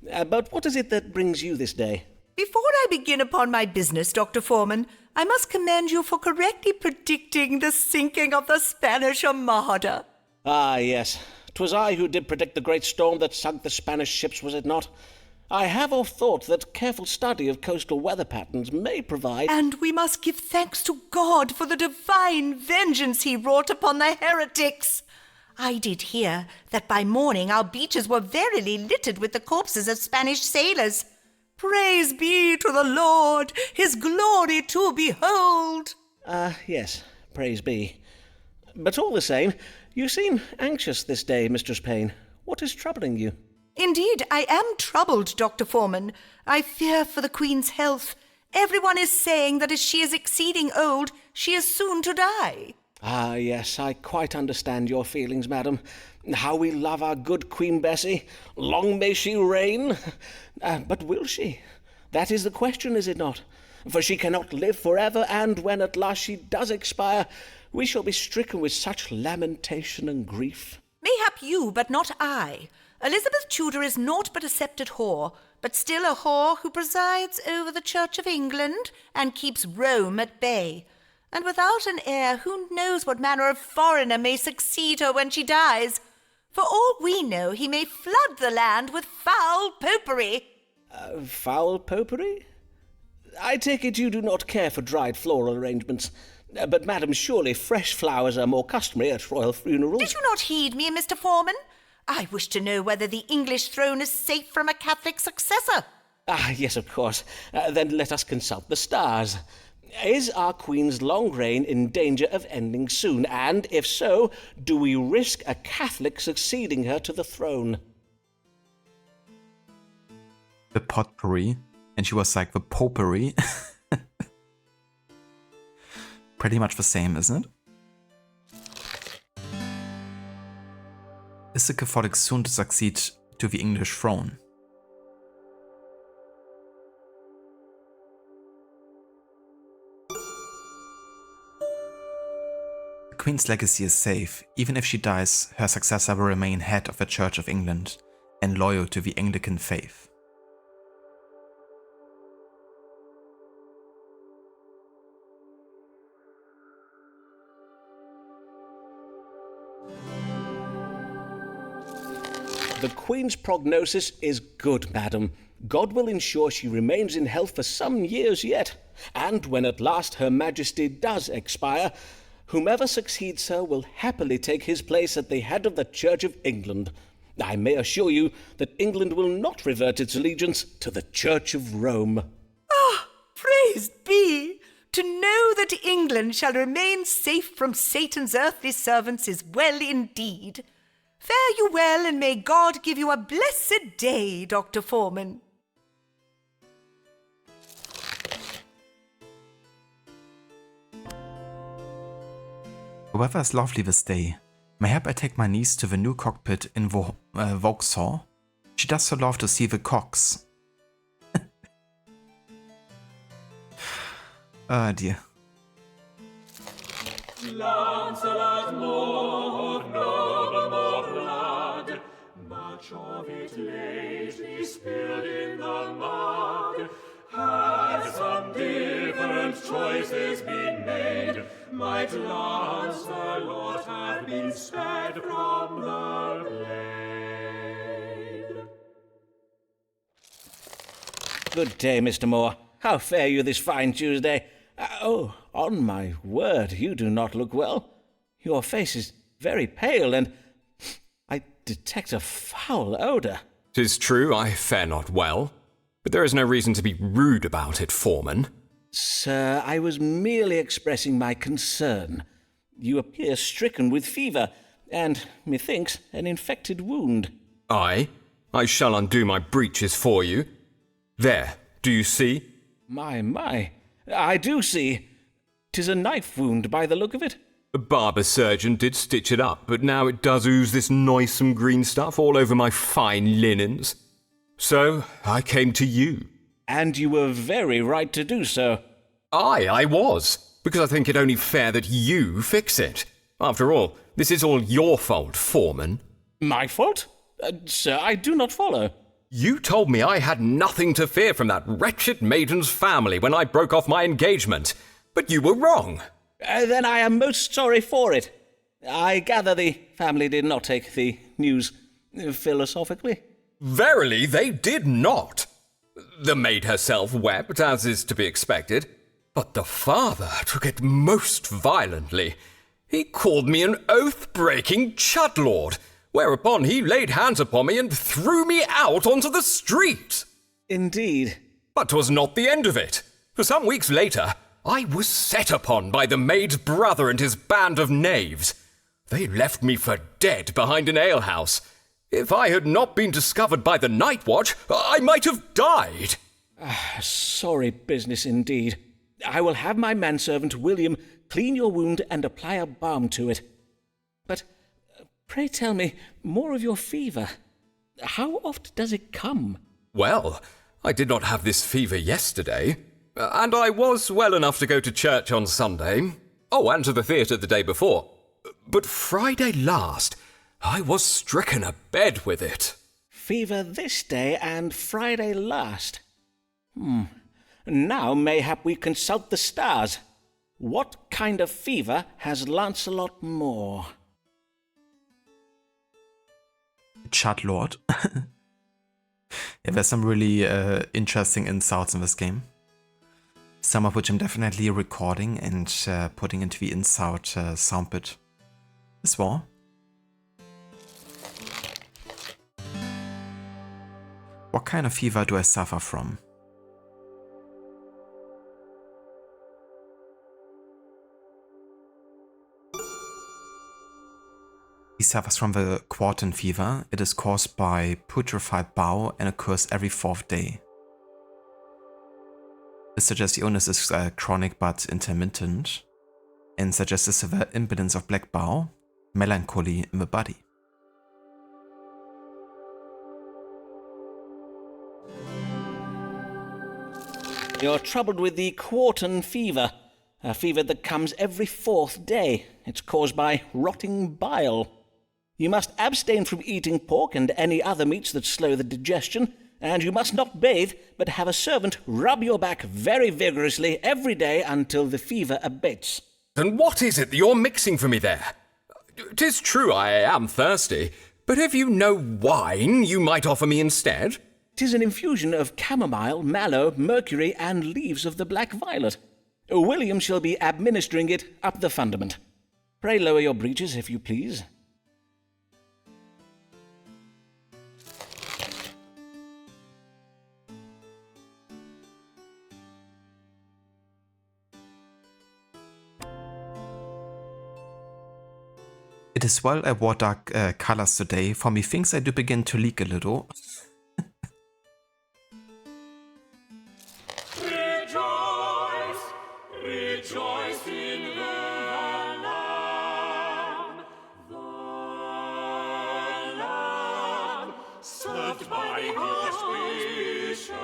But what is it that brings you this day? Before I begin upon my business, Dr. Foreman, I must commend you for correctly predicting the sinking of the Spanish Armada. Ah, yes. 'Twas I who did predict the great storm that sunk the Spanish ships, was it not? I have oft thought that careful study of coastal weather patterns may provide... And we must give thanks to God for the divine vengeance he wrought upon the heretics. I did hear that by morning our beaches were verily littered with the corpses of Spanish sailors. Praise be to the Lord, his glory to behold. Yes, praise be. But all the same, you seem anxious this day, Mistress Payne. What is troubling you? Indeed, I am troubled, Dr. Foreman. I fear for the Queen's health. Everyone is saying that as she is exceeding old, she is soon to die. Ah, yes, I quite understand your feelings, madam. How we love our good Queen Bessie. Long may she reign. But will she? That is the question, is it not? For she cannot live forever, and when at last she does expire, we shall be stricken with such lamentation and grief. Mayhap you, but not I. Elizabeth Tudor is naught but a sceptred whore, but still a whore who presides over the Church of England and keeps Rome at bay. And without an heir, who knows what manner of foreigner may succeed her when she dies? For all we know, he may flood the land with foul popery. Foul popery? I take it you do not care for dried floral arrangements. But, madam, surely fresh flowers are more customary at royal funerals. Did you not heed me, Mr. Foreman? I wish to know whether the English throne is safe from a Catholic successor. Ah, yes, of course. Then let us consult the stars. Is our Queen's long reign in danger of ending soon? And if so, do we risk a Catholic succeeding her to the throne? The potpourri, and she was like the popery. Pretty much the same, isn't it? Is the Catholic soon to succeed to the English throne? Queen's legacy is safe. Even if she dies, her successor will remain head of the Church of England and loyal to the Anglican faith. The Queen's prognosis is good, madam. God will ensure she remains in health for some years yet, and when at last Her Majesty does expire, whomever succeeds her will happily take his place at the head of the Church of England. I may assure you that England will not revert its allegiance to the Church of Rome. Ah, praised be! To know that England shall remain safe from Satan's earthly servants is well indeed. Fare you well, and may God give you a blessed day, Dr. Foreman. The weather is lovely this day. Mayhap I take my niece to the new cockpit in Vauxhall? She does so love to see the cocks. Ah, dear. Lancelot more noble, more blood, much of it lately spilled in the mud. Had some different choices been made, might Lancelot have been spared from the blade. Good day, Mr. Moore. How fare you this fine Tuesday? Oh, on my word, you do not look well. Your face is very pale, and I detect a foul odour. 'Tis true, I fare not well, but there is no reason to be rude about it, Foreman. Sir, I was merely expressing my concern. You appear stricken with fever, and, methinks, an infected wound. Aye, I shall undo my breeches for you. There, do you see? My, I do see. 'Tis a knife wound by the look of it. The barber surgeon did stitch it up, but now it does ooze this noisome green stuff all over my fine linens. So I came to you. And you were very right to do so. Aye, I was, because I think it only fair that you fix it. After all, this is all your fault, Foreman. My fault? Sir, I do not follow. You told me I had nothing to fear from that wretched maiden's family when I broke off my engagement, but you were wrong. Then I am most sorry for it. I gather the family did not take the news philosophically. Verily, they did not. The maid herself wept, as is to be expected, but the father took it most violently. He called me an oath-breaking chudlord, whereupon he laid hands upon me and threw me out onto the street. Indeed. But 'twas not the end of it. For some weeks later, I was set upon by the maid's brother and his band of knaves. They left me for dead behind an alehouse. If I had not been discovered by the night watch, I might have died. Sorry business indeed. I will have my manservant William clean your wound and apply a balm to it. But pray tell me more of your fever. How oft does it come? Well, I did not have this fever yesterday, and I was well enough to go to church on Sunday. Oh, and to the theatre the day before. But Friday last, I was stricken abed with it. Fever this day and Friday last. Now mayhap we consult the stars. What kind of fever has Lancelot Moore? Chudlord. Yeah, there's some really interesting insults in this game. Some of which I'm definitely recording and putting into the insult soundbit as well. What kind of fever do I suffer from? He suffers from the quartan fever. It is caused by putrefied bowel and occurs every 4th day. This suggests the illness is chronic but intermittent, and suggests a severe imbalance of black bowel, melancholy in the body. You're troubled with the quartan fever. A fever that comes every 4th day. It's caused by rotting bile. You must abstain from eating pork and any other meats that slow the digestion, and you must not bathe, but have a servant rub your back very vigorously every day until the fever abates. Then what is it that you're mixing for me there? 'Tis true I am thirsty, but have you no wine you might offer me instead? 'Tis an infusion of chamomile, mallow, mercury, and leaves of the black violet. William shall be administering it up the fundament. Pray lower your breeches, if you please. It is well I wore dark colors today, for methinks I do begin to leak a little. Rejoice, rejoice in the Lamb, served by the Archbishop,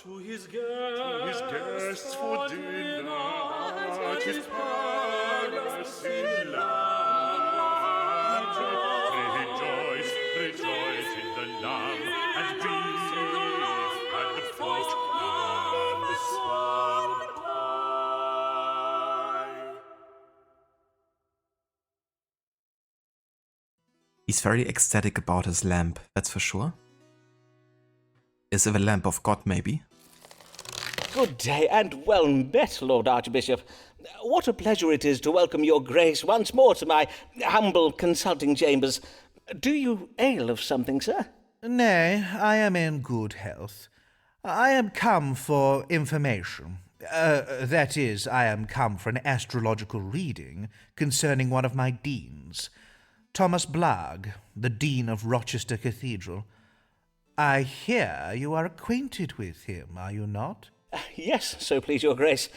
to his guests for dinner, at his palace in love. Rejoice, rejoice in the Lamb, and beef, and the fruit, and the swan pie. He's very ecstatic about his lamp, that's for sure. Is it the lamp of God, maybe? Good day, and well met, Lord Archbishop. What a pleasure it is to welcome your grace once more to my humble consulting chambers. Do you ail of something, sir? Nay, I am in good health. I am come for information. That is, I am come for an astrological reading concerning one of my deans, Thomas Blagg, the Dean of Rochester Cathedral. I hear you are acquainted with him, are you not? Yes, so please your grace.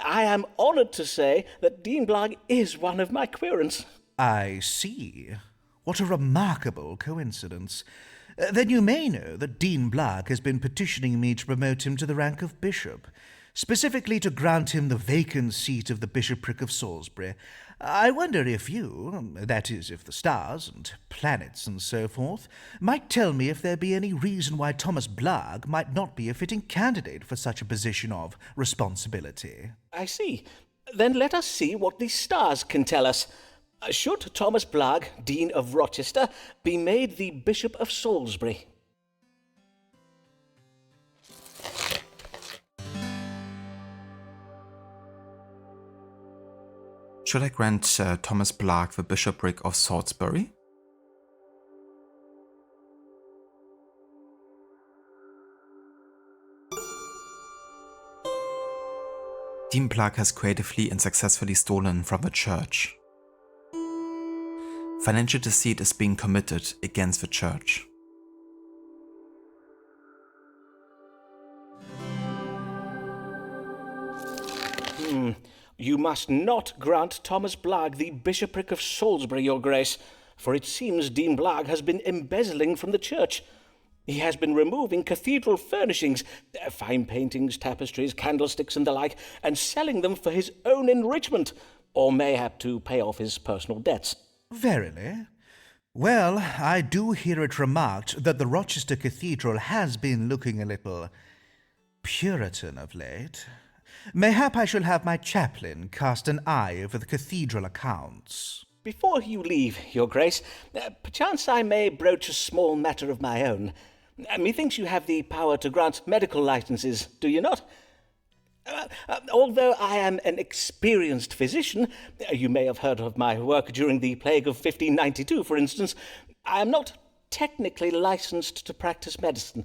I am honoured to say that Dean Blagg is one of my querents. I see. What a remarkable coincidence. Then you may know that Dean Blagg has been petitioning me to promote him to the rank of bishop, specifically to grant him the vacant seat of the bishopric of Salisbury. I wonder if you, that is, if the stars and planets and so forth, might tell me if there be any reason why Thomas Blagg might not be a fitting candidate for such a position of responsibility. I see. Then let us see what the stars can tell us. Should Thomas Blagg, Dean of Rochester, be made the Bishop of Salisbury? Should I grant Thomas Blagg the bishopric of Salisbury? Dean Blagg has creatively and successfully stolen from the church. Financial deceit is being committed against the church. You must not grant Thomas Blagg the bishopric of Salisbury, your grace, for it seems Dean Blagg has been embezzling from the church. He has been removing cathedral furnishings, fine paintings, tapestries, candlesticks and the like, and selling them for his own enrichment, or mayhap to pay off his personal debts. Verily? Well, I do hear it remarked that the Rochester Cathedral has been looking a little Puritan of late. Mayhap I shall have my chaplain cast an eye over the cathedral accounts. Before you leave, your grace, perchance I may broach a small matter of my own. Methinks you have the power to grant medical licenses, do you not? Although I am an experienced physician, you may have heard of my work during the plague of 1592, for instance, I am not technically licensed to practice medicine.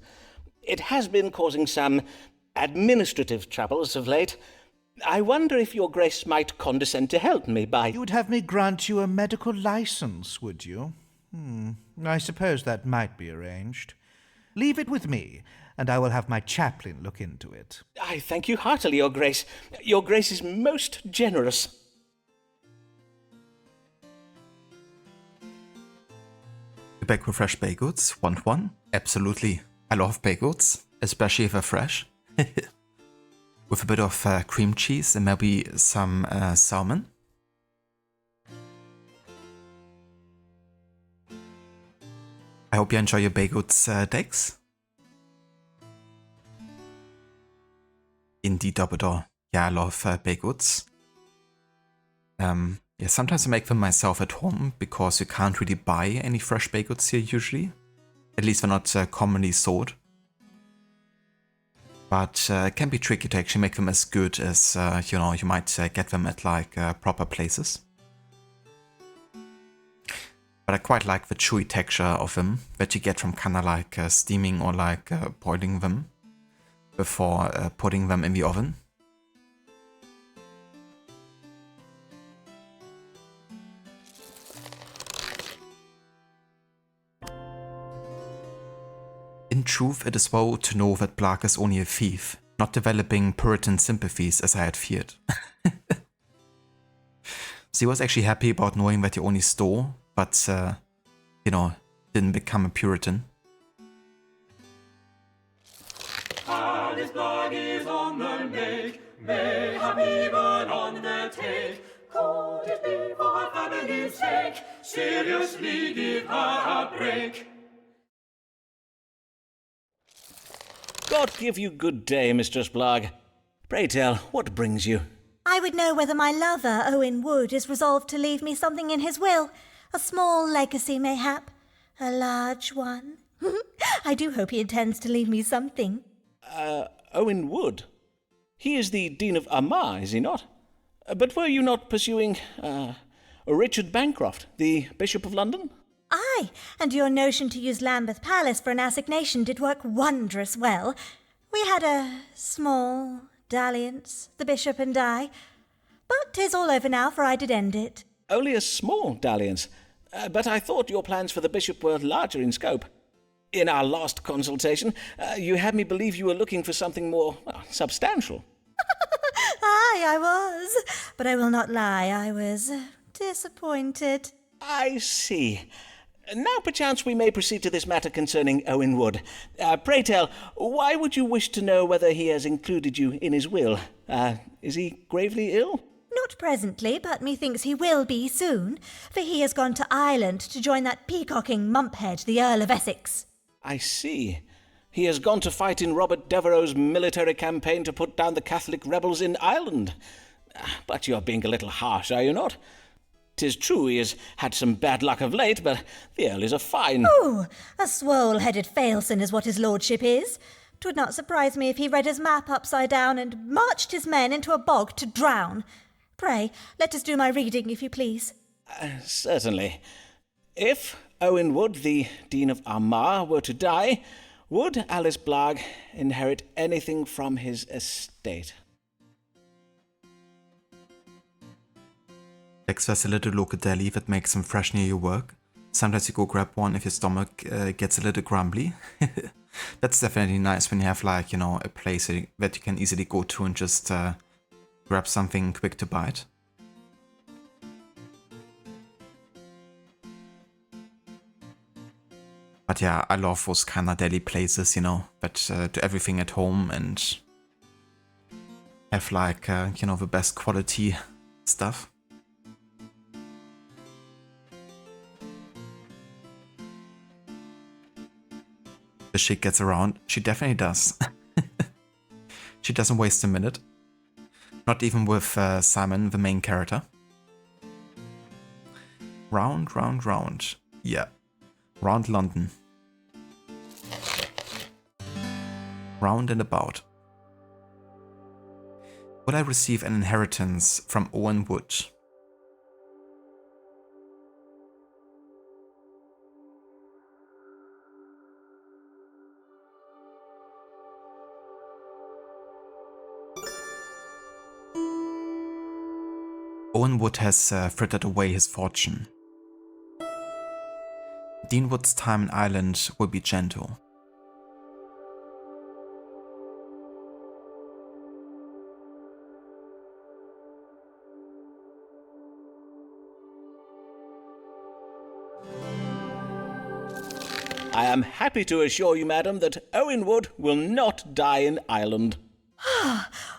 It has been causing some administrative troubles of late. I wonder if your grace might condescend to help me by... You would have me grant you a medical license, would you? I suppose that might be arranged. Leave it with me, and I will have my chaplain look into it. I thank you heartily, your grace. Your grace is most generous. You back with fresh baked goods? Want one? Absolutely. I love baked goods, especially if they're fresh. with a bit of cream cheese and maybe some salmon. I hope you enjoy your baked goods, Dex. Indeed, Dumbledore. Yeah, I love baked goods. Yeah, sometimes I make them myself at home because you can't really buy any fresh baked goods here usually. At least they're not commonly sold. But it can be tricky to actually make them as good as, you know, you might get them at like proper places. But I quite like the chewy texture of them that you get from kind of like steaming or like boiling them before putting them in the oven. In truth, it is well to know that Blarg is only a thief, not developing Puritan sympathies as I had feared. So he was actually happy about knowing that he only stole, but, you know, didn't become a Puritan. Alice Blarg is on the make, mayhap even on the take. Could it be for her family's sake? Seriously give her a break. God give you good day, Mistress Blarg. Pray tell, what brings you? I would know whether my lover, Owen Wood, is resolved to leave me something in his will. A small legacy, mayhap. A large one. I do hope he intends to leave me something. Owen Wood? He is the Dean of Armagh, is he not? But were you not pursuing, Richard Bancroft, the Bishop of London? Aye, and your notion to use Lambeth Palace for an assignation did work wondrous well. We had a small dalliance, the bishop and I. But 'tis all over now, for I did end it. Only a small dalliance. But I thought your plans for the bishop were larger in scope. In our last consultation, you had me believe you were looking for something more substantial. Aye, I was. But I will not lie, I was disappointed. I see. Now perchance we may proceed to this matter concerning Owen Wood. Pray tell, why would you wish to know whether he has included you in his will? Is he gravely ill? Not presently, but methinks he will be soon, for he has gone to Ireland to join that peacocking mumphead, the Earl of Essex. I see. He has gone to fight in Robert Devereux's military campaign to put down the Catholic rebels in Ireland. But you're being a little harsh, are you not? 'Tis true he has had some bad luck of late, but the Earl is a fine... Oh, a swole-headed failson is what his lordship is. 'Twould not surprise me if he read his map upside down and marched his men into a bog to drown. Pray, let us do my reading, if you please. Certainly. If Owen Wood, the Dean of Armagh, were to die, would Alice Blarg inherit anything from his estate? Dex, there's a little local deli that makes them fresh near your work. Sometimes you go grab one if your stomach gets a little grumbly. That's definitely nice when you have, like, you know, a place that you can easily go to and just grab something quick to bite. But yeah, I love those kind of deli places, you know, that do everything at home and have, like, you know, the best quality stuff. The shit gets around. She definitely does. She doesn't waste a minute. Not even with Simon, the main character. Round, round, round. Yeah. Round London. Round and about. Will I receive an inheritance from Owen Wood? Owen Wood has frittered away his fortune. Dean Wood's time in Ireland will be gentle. I am happy to assure you, madam, that Owen Wood will not die in Ireland.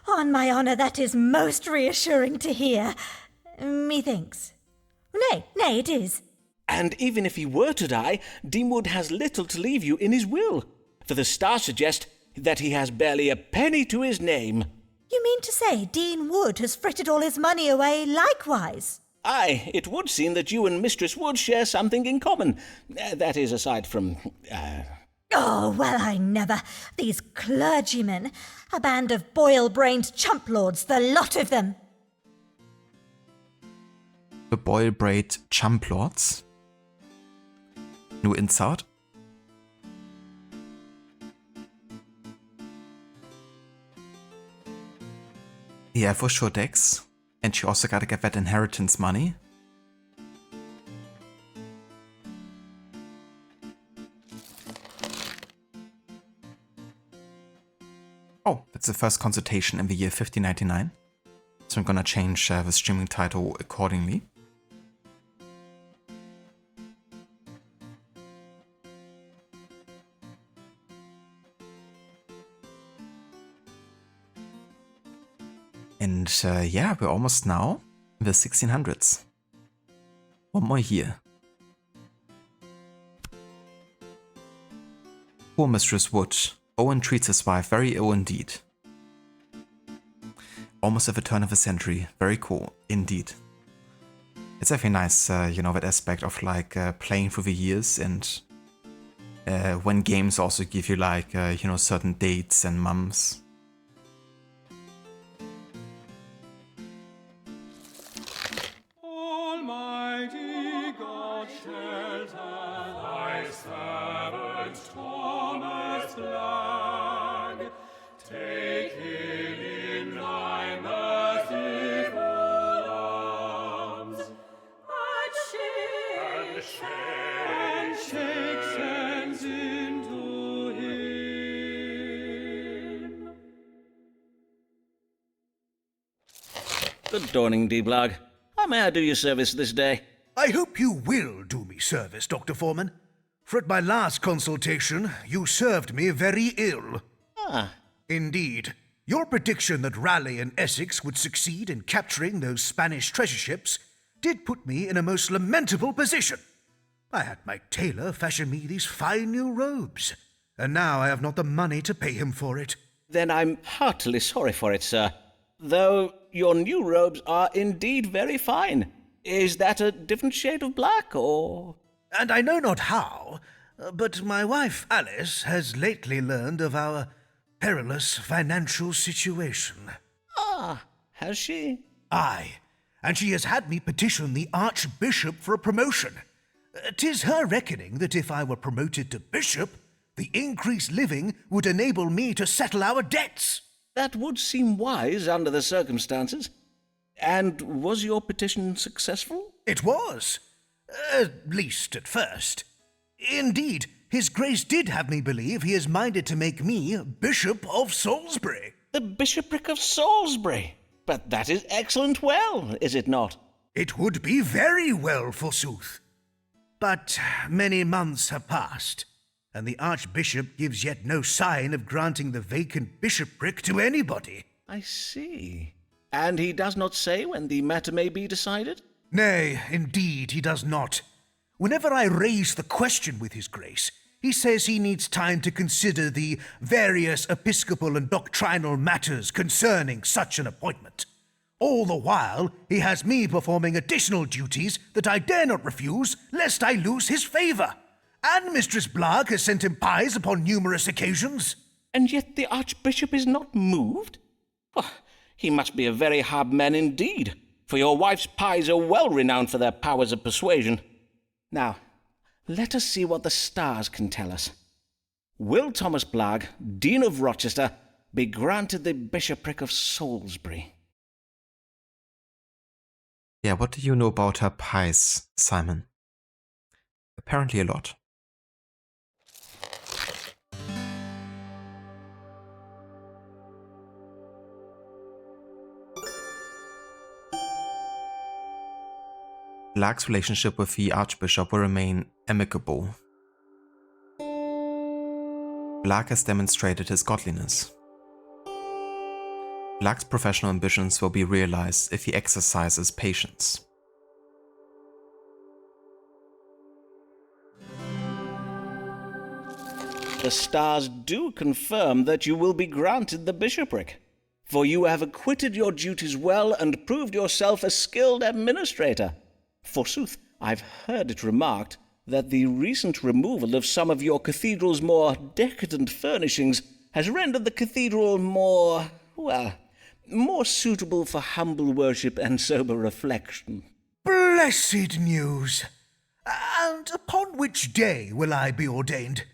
On my honour, that is most reassuring to hear. Methinks. Nay, it is. And even if he were to die, Deanwood has little to leave you in his will, for the stars suggest that he has barely a penny to his name. You mean to say Dean Wood has frittered all his money away likewise? Aye, it would seem that you and Mistress Wood share something in common. That is, aside from... Oh, well, I never. These clergymen. A band of boil-brained chump-lords, the lot of them. The boil-braid chump-lords? New insult? Yeah, for sure, Dex. And you also gotta get that inheritance money. Oh, that's the first consultation in the year 1599. So I'm gonna change the streaming title accordingly. And yeah, we're almost now in the 1600s. One more year. Poor Mistress Wood. Owen treats his wife very ill indeed. Almost at the turn of the century. Very cool, indeed. It's definitely nice, you know, that aspect of like playing through the years, and when games also give you like, you know, certain dates and months. Almighty God, shelter thy servant Thomas Black. Take him in thy merciful arms, and shake sense into him. Good dawning, D-Blog. How may I do you service this day? I hope you will do me service, Dr. Foreman. For at my last consultation, you served me very ill. Ah. Indeed. Your prediction that Raleigh and Essex would succeed in capturing those Spanish treasure ships did put me in a most lamentable position. I had my tailor fashion me these fine new robes, and now I have not the money to pay him for it. Then I'm heartily sorry for it, sir. Though your new robes are indeed very fine. Is that a different shade of black, or...? And I know not how, but my wife Alice has lately learned of our perilous financial situation. Ah, has she? Aye, and she has had me petition the Archbishop for a promotion. 'Tis her reckoning that if I were promoted to bishop, the increased living would enable me to settle our debts. That would seem wise under the circumstances. And was your petition successful? It was. At least at first. Indeed, His Grace did have me believe he is minded to make me Bishop of Salisbury. The Bishopric of Salisbury? But that is excellent well, is it not? It would be very well, forsooth. But many months have passed, and the Archbishop gives yet no sign of granting the vacant bishopric to anybody. I see. And he does not say when the matter may be decided? Nay, indeed he does not. Whenever I raise the question with His Grace, he says he needs time to consider the various episcopal and doctrinal matters concerning such an appointment. All the while, he has me performing additional duties that I dare not refuse, lest I lose his favour. And Mistress Blarg has sent him pies upon numerous occasions. And yet the Archbishop is not moved? Oh, he must be a very hard man indeed, for your wife's pies are well renowned for their powers of persuasion. Now, let us see what the stars can tell us. Will Thomas Blarg, Dean of Rochester, be granted the Bishopric of Salisbury? Yeah, what do you know about her pies, Simon? Apparently a lot. Blarg's relationship with the Archbishop will remain amicable. Blarg has demonstrated his godliness. Black's professional ambitions will be realized if he exercises patience. The stars do confirm that you will be granted the bishopric, for you have acquitted your duties well and proved yourself a skilled administrator. Forsooth, I've heard it remarked that the recent removal of some of your cathedral's more decadent furnishings has rendered the cathedral more suitable for humble worship and sober reflection. Blessed news! And upon which day will I be ordained?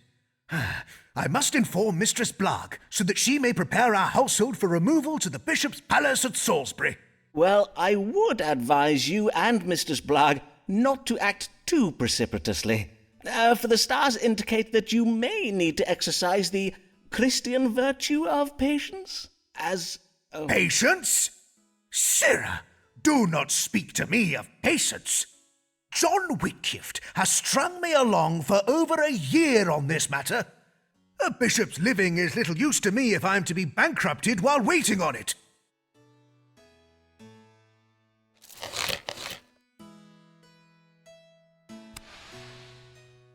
I must inform Mistress Blarg, so that she may prepare our household for removal to the Bishop's Palace at Salisbury. Well, I would advise you and Mistress Blarg not to act too precipitously, for the stars indicate that you may need to exercise the Christian virtue of patience, as... Patience? Sirrah, do not speak to me of patience. John Whitgift has strung me along for over a year on this matter. A bishop's living is little use to me if I'm to be bankrupted while waiting on it.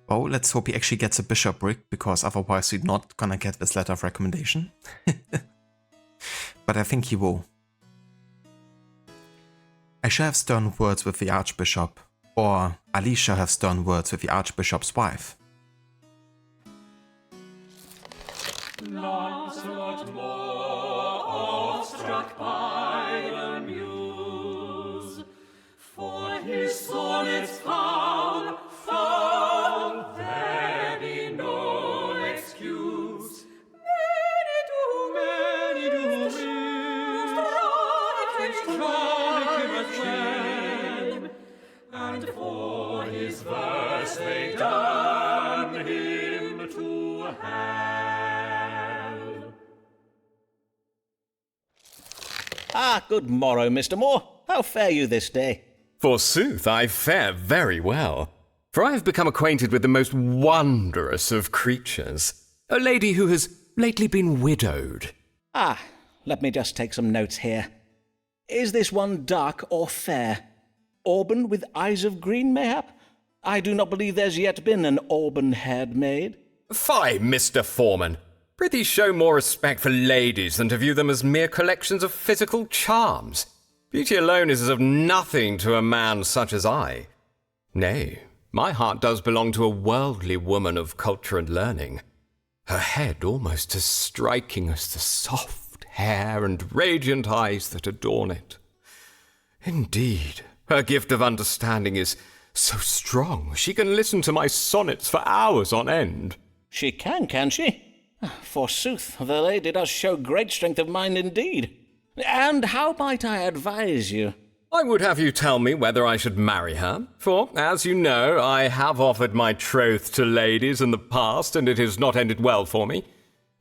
Well, let's hope he actually gets a bishopric, because otherwise we're not gonna get this letter of recommendation. But I think he will. I shall have stern words with the Archbishop, or Ali shall have stern words with the Archbishop's wife. Lancelot more awe-struck by the muse, for his sonnets found there be no excuse. Many do strike him as well, and for his verse they damn him to hell. Ah, good morrow, Mr. Moore. How fare you this day? Forsooth, I fare very well, for I have become acquainted with the most wondrous of creatures, a lady who has lately been widowed. Ah, let me just take some notes here. Is this one dark or fair? Auburn with eyes of green, mayhap? I do not believe there's yet been an auburn-haired maid. Fie, Mr. Foreman. Prithee show more respect for ladies than to view them as mere collections of physical charms. Beauty alone is of nothing to a man such as I. Nay, my heart does belong to a worldly woman of culture and learning, her head almost as striking as the soft hair and radiant eyes that adorn it. Indeed, her gift of understanding is so strong she can listen to my sonnets for hours on end. She can she? Forsooth, the lady does show great strength of mind indeed. And how might I advise you? I would have you tell me whether I should marry her, for, as you know, I have offered my troth to ladies in the past, and it has not ended well for me.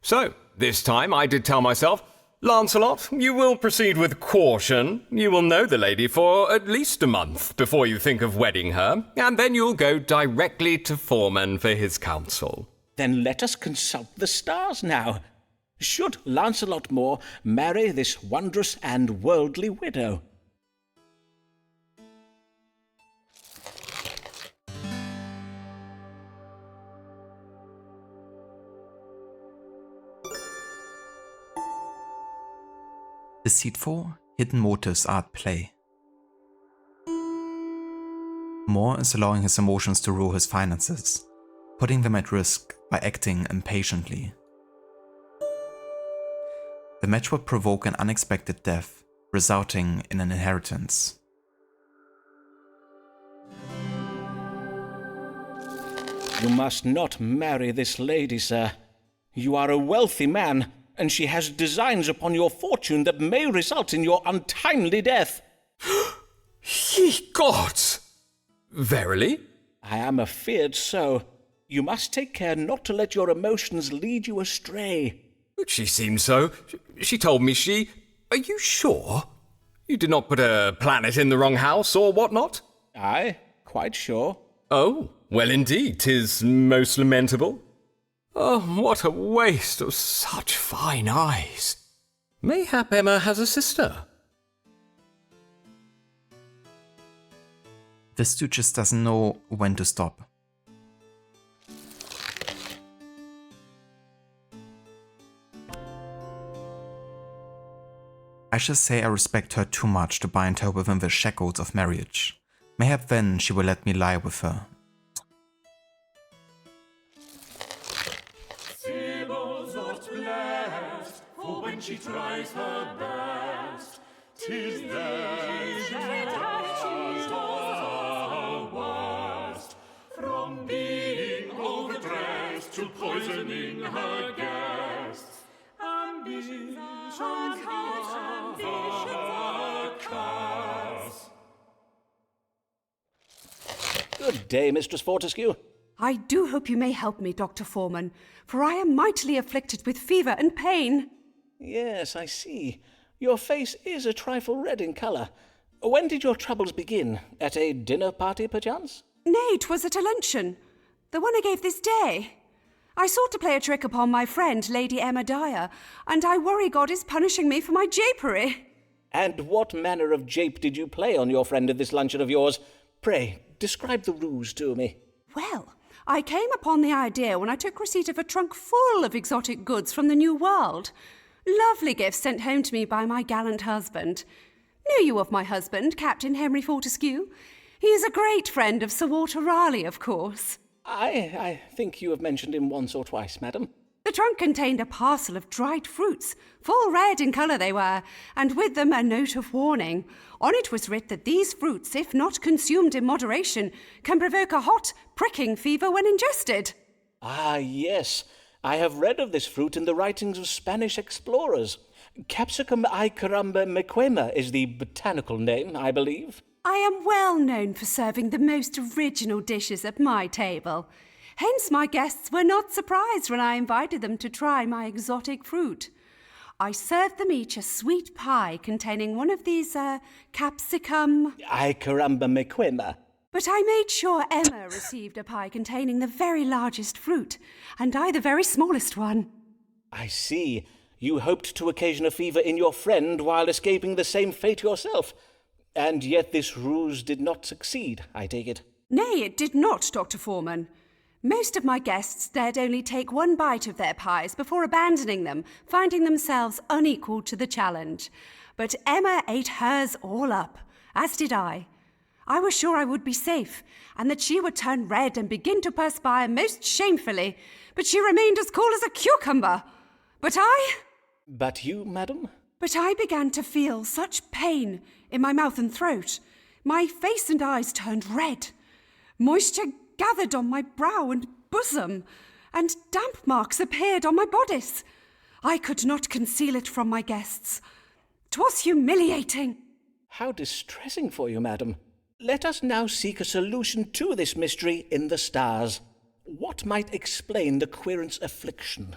So, this time I did tell myself, Lancelot, you will proceed with caution. You will know the lady for at least a month before you think of wedding her, and then you'll go directly to Foreman for his counsel. Then let us consult the stars now. Should Lancelot Moore marry this wondrous and worldly widow? Deceitful, hidden motives are at play. Moore is allowing his emotions to rule his finances, putting them at risk by acting impatiently. The match would provoke an unexpected death, resulting in an inheritance. You must not marry this lady, sir. You are a wealthy man, and she has designs upon your fortune that may result in your untimely death. Ye gods! Verily? I am afeard so. You must take care not to let your emotions lead you astray. She seemed so. She told me she... Are you sure? You did not put a planet in the wrong house or what not? Aye, quite sure. Oh, well indeed, 'tis most lamentable. Oh, what a waste of such fine eyes. Mayhap Emma has a sister. This dude just doesn't know when to stop. I should say I respect her too much to bind her within the shackles of marriage. Mayhap then she will let me lie with her. Sybil's not blessed, for when she tries her best, 'tis then she does her worst. From being overdressed to poisoning her guests, ambitions are her curse. Good day, Mistress Fortescue. I do hope you may help me, Dr. Foreman, for I am mightily afflicted with fever and pain. Yes, I see. Your face is a trifle red in colour. When did your troubles begin? At a dinner party, perchance? Nay, 'twas at a luncheon, the one I gave this day. I sought to play a trick upon my friend, Lady Emma Dyer, and I worry God is punishing me for my japery. And what manner of jape did you play on your friend at this luncheon of yours? Pray, describe the ruse to me. Well, I came upon the idea when I took receipt of a trunk full of exotic goods from the New World. Lovely gifts sent home to me by my gallant husband. Know you of my husband, Captain Henry Fortescue? He is a great friend of Sir Walter Raleigh, of course. I think you have mentioned him once or twice, madam. The trunk contained a parcel of dried fruits, full red in colour they were, and with them a note of warning. On it was writ that these fruits, if not consumed in moderation, can provoke a hot, pricking fever when ingested. Ah, yes. I have read of this fruit in the writings of Spanish explorers. Capsicum Icaramba mequema is the botanical name, I believe. I am well known for serving the most original dishes at my table. Hence my guests were not surprised when I invited them to try my exotic fruit. I served them each a sweet pie containing one of these, capsicum... Icaramba mequema. But I made sure Emma received a pie containing the very largest fruit, and I the very smallest one. I see. You hoped to occasion a fever in your friend while escaping the same fate yourself. And yet this ruse did not succeed, I take it. Nay, it did not, Dr. Foreman. Most of my guests dared only take one bite of their pies before abandoning them, finding themselves unequal to the challenge. But Emma ate hers all up, as did I. I was sure I would be safe, and that she would turn red and begin to perspire most shamefully, but she remained as cool as a cucumber. But you, madam? But I began to feel such pain in my mouth and throat. My face and eyes turned red. Moisture gathered on my brow and bosom, and damp marks appeared on my bodice. I could not conceal it from my guests. 'Twas humiliating. How distressing for you, madam. Let us now seek a solution to this mystery in the stars. What might explain the querent's affliction?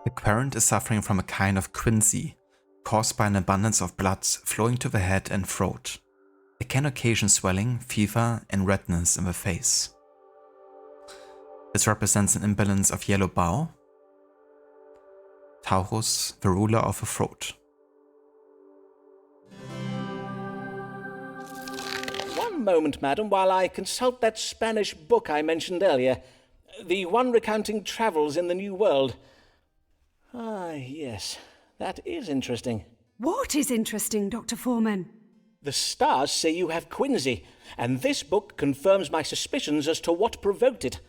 The querent is suffering from a kind of quinsy, caused by an abundance of blood flowing to the head and throat. It can occasion swelling, fever, and redness in the face. This represents an imbalance of yellow bile, Taurus, the ruler of the throat. One moment, madam, while I consult that Spanish book I mentioned earlier, the one recounting travels in the New World. Ah, yes, that is interesting. What is interesting, Dr. Foreman? The stars say you have quinsy, and this book confirms my suspicions as to what provoked it.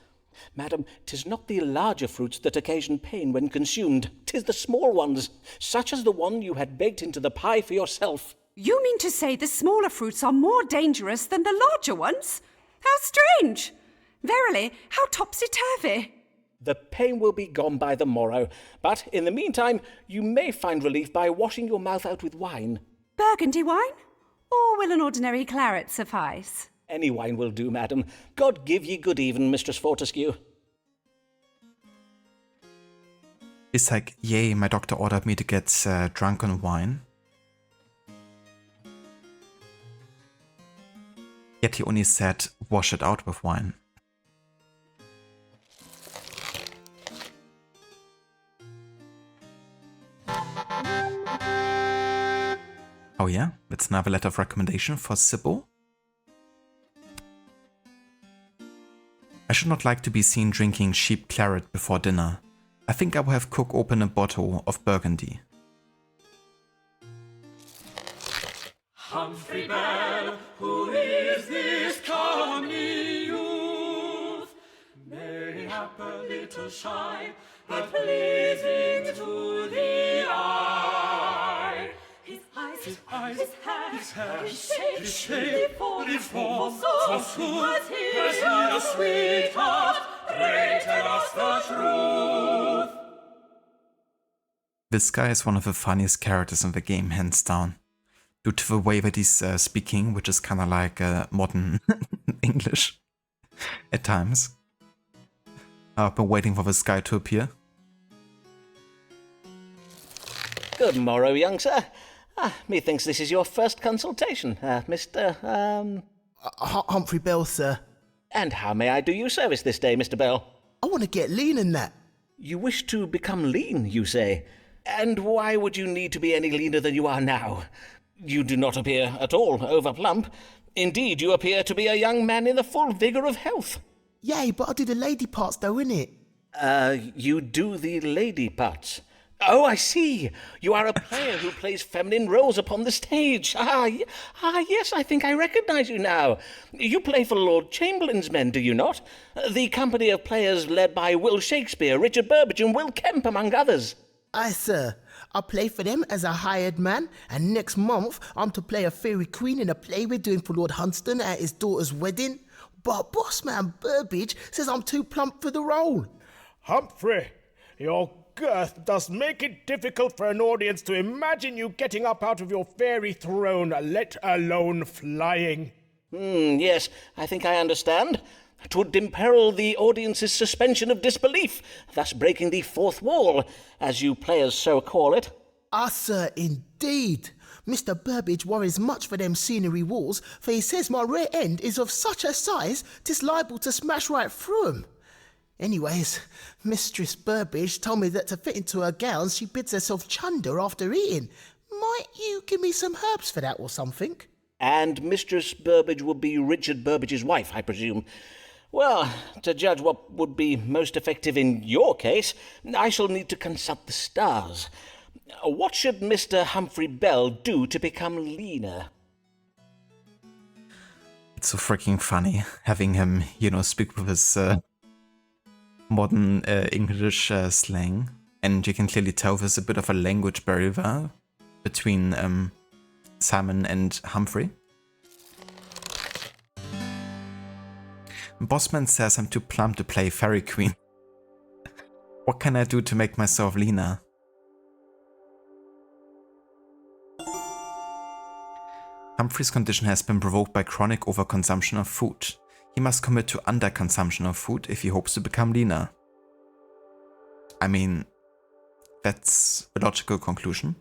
Madam, 'tis not the larger fruits that occasion pain when consumed. 'Tis the small ones, such as the one you had baked into the pie for yourself. You mean to say the smaller fruits are more dangerous than the larger ones? How strange! Verily, how topsy-turvy! The pain will be gone by the morrow, but in the meantime you may find relief by washing your mouth out with wine. Burgundy wine? Or will an ordinary claret suffice? Any wine will do, madam. God give ye good even, Mistress Fortescue. It's like, yay, my doctor ordered me to get drunk on wine. Yet he only said, wash it out with wine. Oh yeah, that's another letter of recommendation for Sybil. I should not like to be seen drinking cheap claret before dinner. I think I will have Cook open a bottle of Burgundy. Humphrey Bell, who is this coming youth? Mayhap a little shy, but pleasing to the eye. His eyes, his hair, his shape, his form, forsooth, has he a sweetheart? Pray tell us the truth. This guy is one of the funniest characters in the game, hands down. Due to the way that he's speaking, which is kind of like modern English at times. I've been waiting for this guy to appear. Good morrow, young sir. Methinks this is your first consultation, Mr. Humphrey Bell, sir. And how may I do you service this day, Mr. Bell? I want to get lean in that. You wish to become lean, you say? And why would you need to be any leaner than you are now? You do not appear at all overplump. Indeed, you appear to be a young man in the full vigour of health. Yay, but I do the lady parts though, innit? You do the lady parts. Oh, I see. You are a player who plays feminine roles upon the stage. Yes, I think I recognise you now. You play for Lord Chamberlain's men, do you not? The company of players led by Will Shakespeare, Richard Burbage and Will Kemp, among others. Aye, sir. I play for them as a hired man, and next month I'm to play a fairy queen in a play we're doing for Lord Hunston at his daughter's wedding. But bossman Burbage says I'm too plump for the role. Humphrey, your girth does make it difficult for an audience to imagine you getting up out of your fairy throne, let alone flying. Yes, I think I understand. 'Twould imperil the audience's suspension of disbelief, thus breaking the fourth wall, as you players so call it. Ah, sir, indeed. Mr. Burbage worries much for them scenery walls, for he says my rear end is of such a size 'tis liable to smash right through 'em. Anyways, Mistress Burbage told me that to fit into her gowns she bids herself chunder after eating. Might you give me some herbs for that or something? And Mistress Burbage would be Richard Burbage's wife, I presume. Well, to judge what would be most effective in your case, I shall need to consult the stars. What should Mr. Humphrey Bell do to become leaner? It's so freaking funny having him, speak with his modern English slang. And you can clearly tell there's a bit of a language barrier between Simon and Humphrey. Bossman says I'm too plump to play Fairy Queen. What can I do to make myself leaner? Humphrey's condition has been provoked by chronic overconsumption of food. He must commit to underconsumption of food if he hopes to become leaner. I mean, that's a logical conclusion.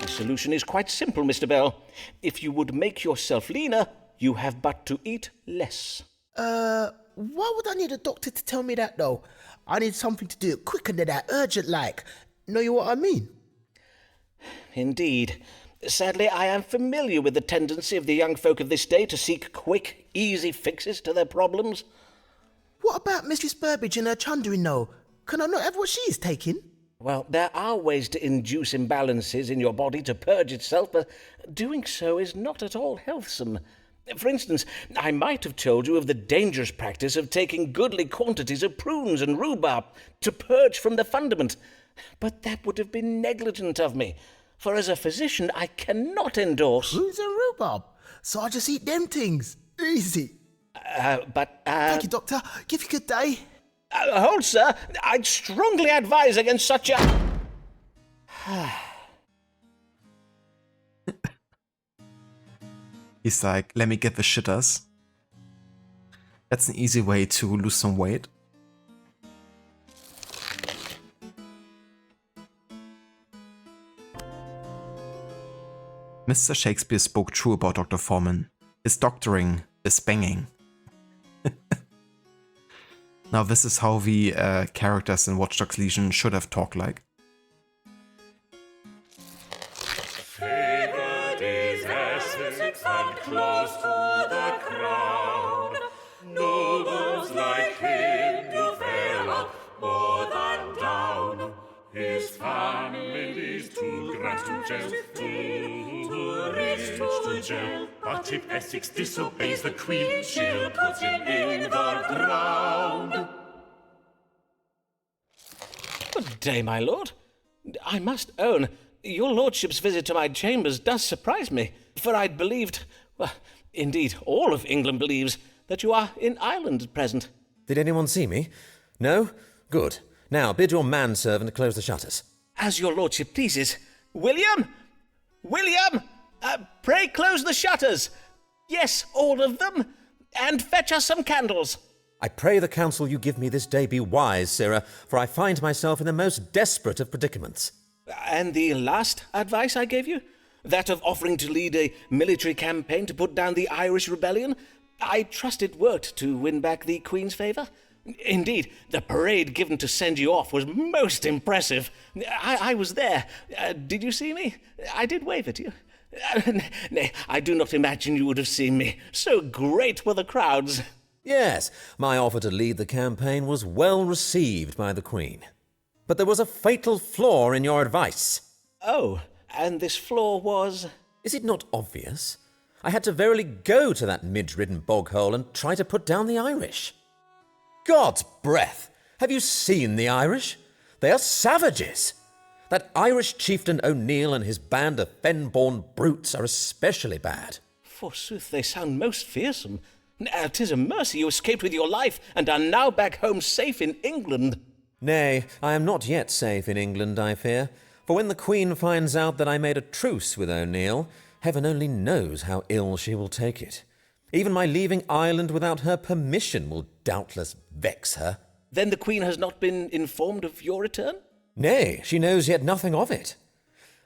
The solution is quite simple, Mr. Bell. If you would make yourself leaner, you have but to eat less. Why would I need a doctor to tell me that, though? I need something to do it quicker than that, urgent-like. Know you what I mean? Indeed. Sadly, I am familiar with the tendency of the young folk of this day to seek quick, easy fixes to their problems. What about Mrs. Burbage and her chundering, though? Can I not have what she is taking? Well, there are ways to induce imbalances in your body to purge itself, but doing so is not at all healthsome. For instance, I might have told you of the dangerous practice of taking goodly quantities of prunes and rhubarb to purge from the fundament, but that would have been negligent of me, for as a physician I cannot endorse... Prunes and rhubarb? So I just eat them things? Easy. Thank you, Doctor. Give you a good day. Hold, sir. I'd strongly advise against such a... He's like, let me get the shitters. That's an easy way to lose some weight. Mr. Shakespeare spoke true about Dr. Foreman. His doctoring is banging. Now this is how the characters in Watch Dogs Legion should have talked like. Favored is Essex and close to the crown. Nobles like him do fare up more than down. His family's too grand to jail, too rich to jail. But if Essex disobeys the Queen, she'll put him in the ground. Good day, my lord. I must own, your lordship's visit to my chambers does surprise me, for I'd believed, well, indeed all of England believes, that you are in Ireland at present. Did anyone see me? No? Good. Now, bid your manservant close the shutters. As your lordship pleases. William! William! Pray close the shutters. Yes, all of them. And fetch us some candles. I pray the counsel you give me this day be wise, sirrah, for I find myself in the most desperate of predicaments. And the last advice I gave you? That of offering to lead a military campaign to put down the Irish rebellion? I trust it worked to win back the Queen's favour. Indeed, the parade given to send you off was most impressive. I was there. Did you see me? I did wave at you. Nay, I do not imagine you would have seen me. So great were the crowds. Yes, my offer to lead the campaign was well received by the Queen. But there was a fatal flaw in your advice. Oh, and this flaw was? Is it not obvious? I had to verily go to that midge-ridden bog-hole and try to put down the Irish. God's breath! Have you seen the Irish? They are savages. That Irish chieftain O'Neill and his band of fen-born brutes are especially bad. Forsooth, they sound most fearsome. 'Tis a mercy you escaped with your life and are now back home safe in England. Nay, I am not yet safe in England, I fear. For when the Queen finds out that I made a truce with O'Neill, heaven only knows how ill she will take it. Even my leaving Ireland without her permission will doubtless vex her. Then the Queen has not been informed of your return? Nay, she knows yet nothing of it.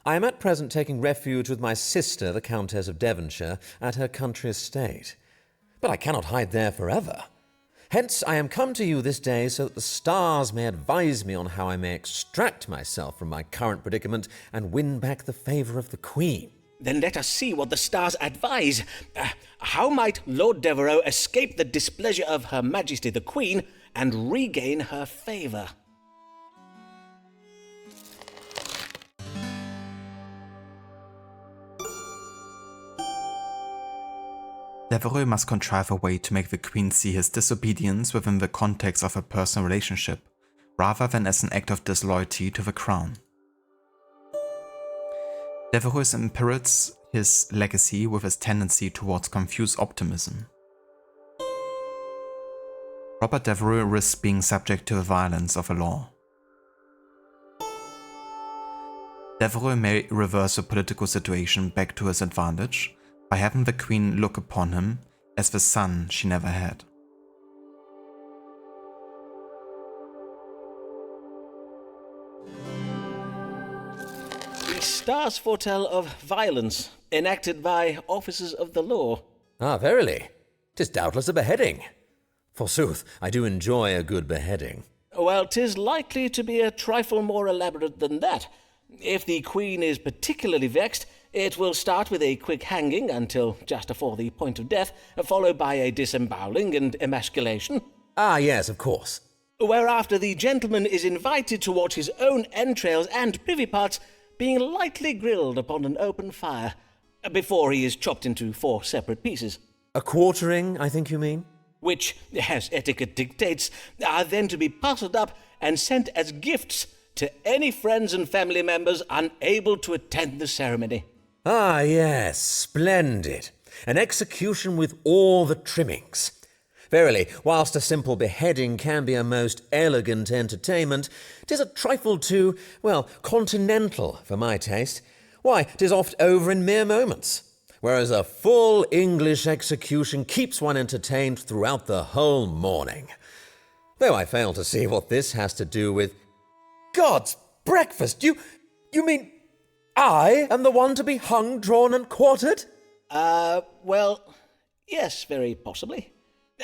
I am at present taking refuge with my sister, the Countess of Devonshire, at her country estate. But I cannot hide there forever. Hence I am come to you this day so that the stars may advise me on how I may extract myself from my current predicament and win back the favour of the Queen. Then let us see what the stars advise. How might Lord Devereux escape the displeasure of Her Majesty the Queen and regain her favour? Devereux must contrive a way to make the Queen see his disobedience within the context of a personal relationship, rather than as an act of disloyalty to the crown. Devereux imperils his legacy with his tendency towards confused optimism. Robert Devereux risks being subject to the violence of the law. Devereux may reverse the political situation back to his advantage by having the Queen look upon him as the son she never had. The stars foretell of violence enacted by officers of the law. Ah, verily. 'Tis doubtless a beheading. Forsooth, I do enjoy a good beheading. Well, 'tis likely to be a trifle more elaborate than that. If the Queen is particularly vexed, it will start with a quick hanging until just afore the point of death, followed by a disemboweling and emasculation. Ah, yes, of course. Whereafter the gentleman is invited to watch his own entrails and privy parts being lightly grilled upon an open fire, before he is chopped into 4 separate pieces. A quartering, I think you mean? Which, as etiquette dictates, are then to be parcelled up and sent as gifts to any friends and family members unable to attend the ceremony. Ah, yes, splendid. An execution with all the trimmings. Verily, whilst a simple beheading can be a most elegant entertainment, 'tis a trifle too, well, continental for my taste. Why, 'tis oft over in mere moments, whereas a full English execution keeps one entertained throughout the whole morning. Though I fail to see what this has to do with... God's breakfast! You mean... I am the one to be hung, drawn, and quartered? Well, yes, very possibly.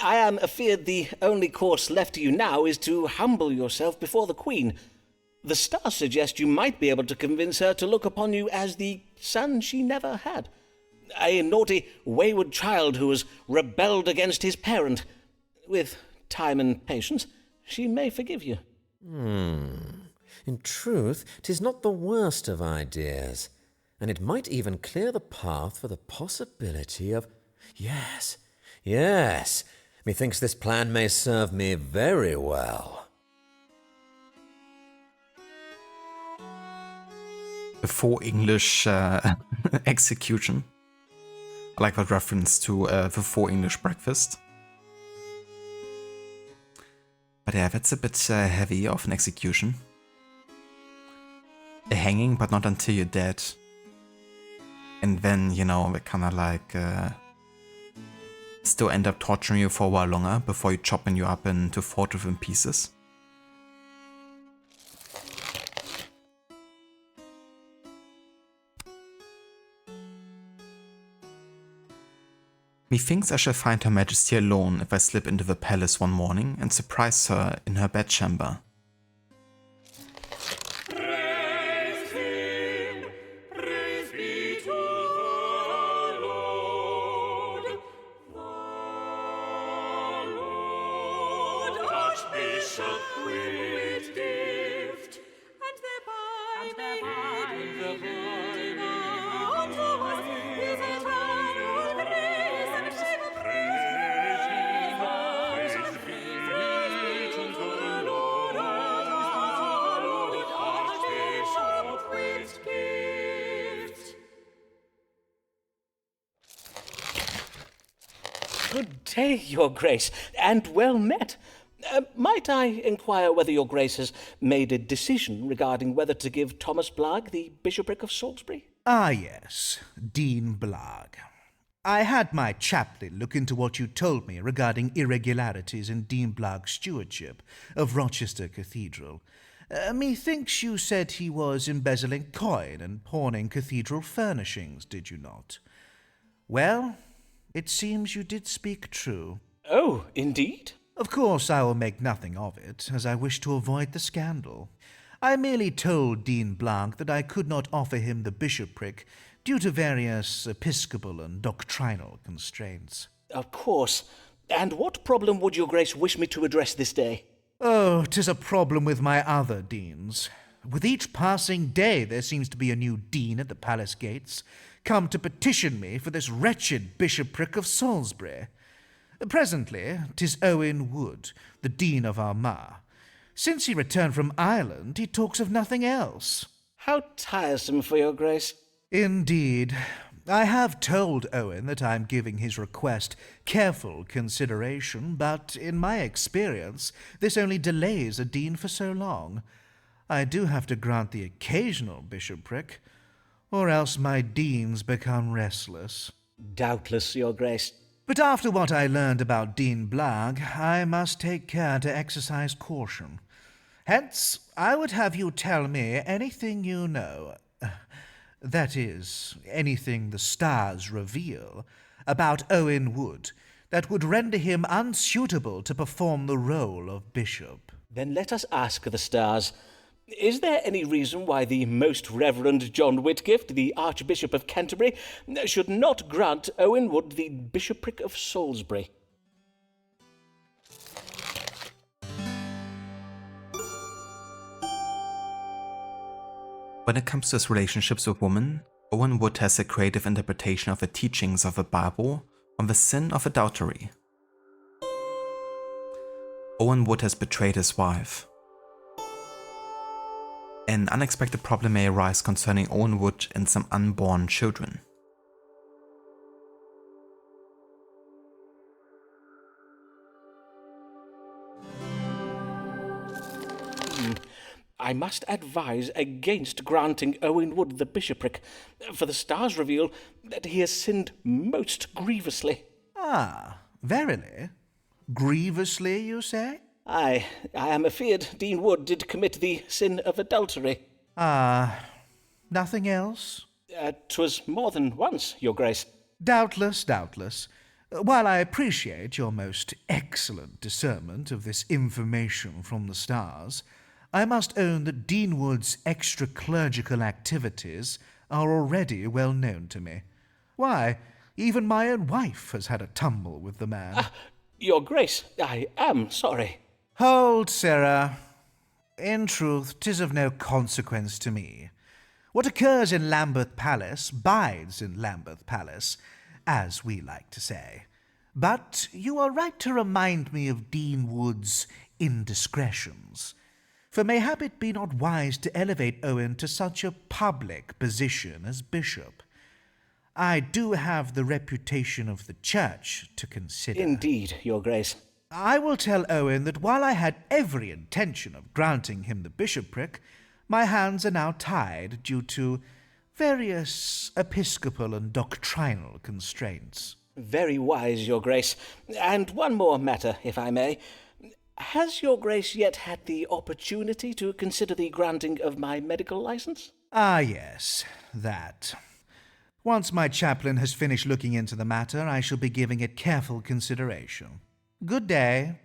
I am afeard the only course left to you now is to humble yourself before the Queen. The stars suggest you might be able to convince her to look upon you as the son she never had. A naughty, wayward child who has rebelled against his parent. With time and patience, she may forgive you. In truth, 'tis not the worst of ideas, and it might even clear the path for the possibility of... Yes, methinks this plan may serve me very well. Before English execution. I like that reference to the 4 English breakfast. But yeah, that's a bit heavy of an execution. A hanging, but not until you're dead. And then, you know, they kind of like still end up torturing you for a while longer before you chopping you up into 4 different pieces. Methinks I shall find Her Majesty alone if I slip into the palace one morning and surprise her in her bedchamber. Praise him, praise be to the Lord. The Lord, Archbishop with gift, and thereby made the void unto us his eternal grace and favor. Praise be to the Lord, Archbishop with gift. Good day, Your Grace, and well met. Might I inquire whether Your Grace has made a decision regarding whether to give Thomas Blagg the bishopric of Salisbury? Ah, yes, Dean Blagg. I had my chaplain look into what you told me regarding irregularities in Dean Blagg's stewardship of Rochester Cathedral. Methinks you said he was embezzling coin and pawning cathedral furnishings, did you not? Well, it seems you did speak true. Oh, indeed? Of course, I will make nothing of it, as I wish to avoid the scandal. I merely told Dean Blagg that I could not offer him the bishopric due to various episcopal and doctrinal constraints. Of course. And what problem would Your Grace wish me to address this day? Oh, 'tis a problem with my other deans. With each passing day there seems to be a new dean at the palace gates, come to petition me for this wretched bishopric of Salisbury. Presently, 'tis Owen Wood, the Dean of Armagh. Since he returned from Ireland, he talks of nothing else. How tiresome for Your Grace. Indeed. I have told Owen that I am giving his request careful consideration, but in my experience, this only delays a dean for so long. I do have to grant the occasional bishopric, or else my deans become restless. Doubtless, Your Grace. But after what I learned about Dean Blagg, I must take care to exercise caution. Hence, I would have you tell me anything you know, that is, anything the stars reveal, about Owen Wood, that would render him unsuitable to perform the role of bishop. Then let us ask the stars. Is there any reason why the Most Reverend John Whitgift, the Archbishop of Canterbury, should not grant Owen Wood the bishopric of Salisbury? When it comes to his relationships with women, Owen Wood has a creative interpretation of the teachings of the Bible on the sin of adultery. Owen Wood has betrayed his wife. An unexpected problem may arise concerning Owen Wood and some unborn children. I must advise against granting Owen Wood the bishopric, for the stars reveal that he has sinned most grievously. Ah, verily? Grievously, you say? I am afeard Dean Wood did commit the sin of adultery. Ah, Nothing else? 'Twas more than once, Your Grace. Doubtless, doubtless. While I appreciate your most excellent discernment of this information from the stars, I must own that Deanwood's extra-clerical activities are already well known to me. Why, even my own wife has had a tumble with the man. Your Grace, I am sorry. Hold, Sarah. In truth, 'tis of no consequence to me. What occurs in Lambeth Palace bides in Lambeth Palace, as we like to say. But you are right to remind me of Dean Wood's indiscretions, for mayhap it be not wise to elevate Owen to such a public position as bishop. I do have the reputation of the church to consider. Indeed, Your Grace. I will tell Owen that while I had every intention of granting him the bishopric, my hands are now tied due to various episcopal and doctrinal constraints. Very wise, Your Grace. And one more matter, if I may. Has Your Grace yet had the opportunity to consider the granting of my medical license? Ah, yes, that. Once my chaplain has finished looking into the matter, I shall be giving it careful consideration. Good day.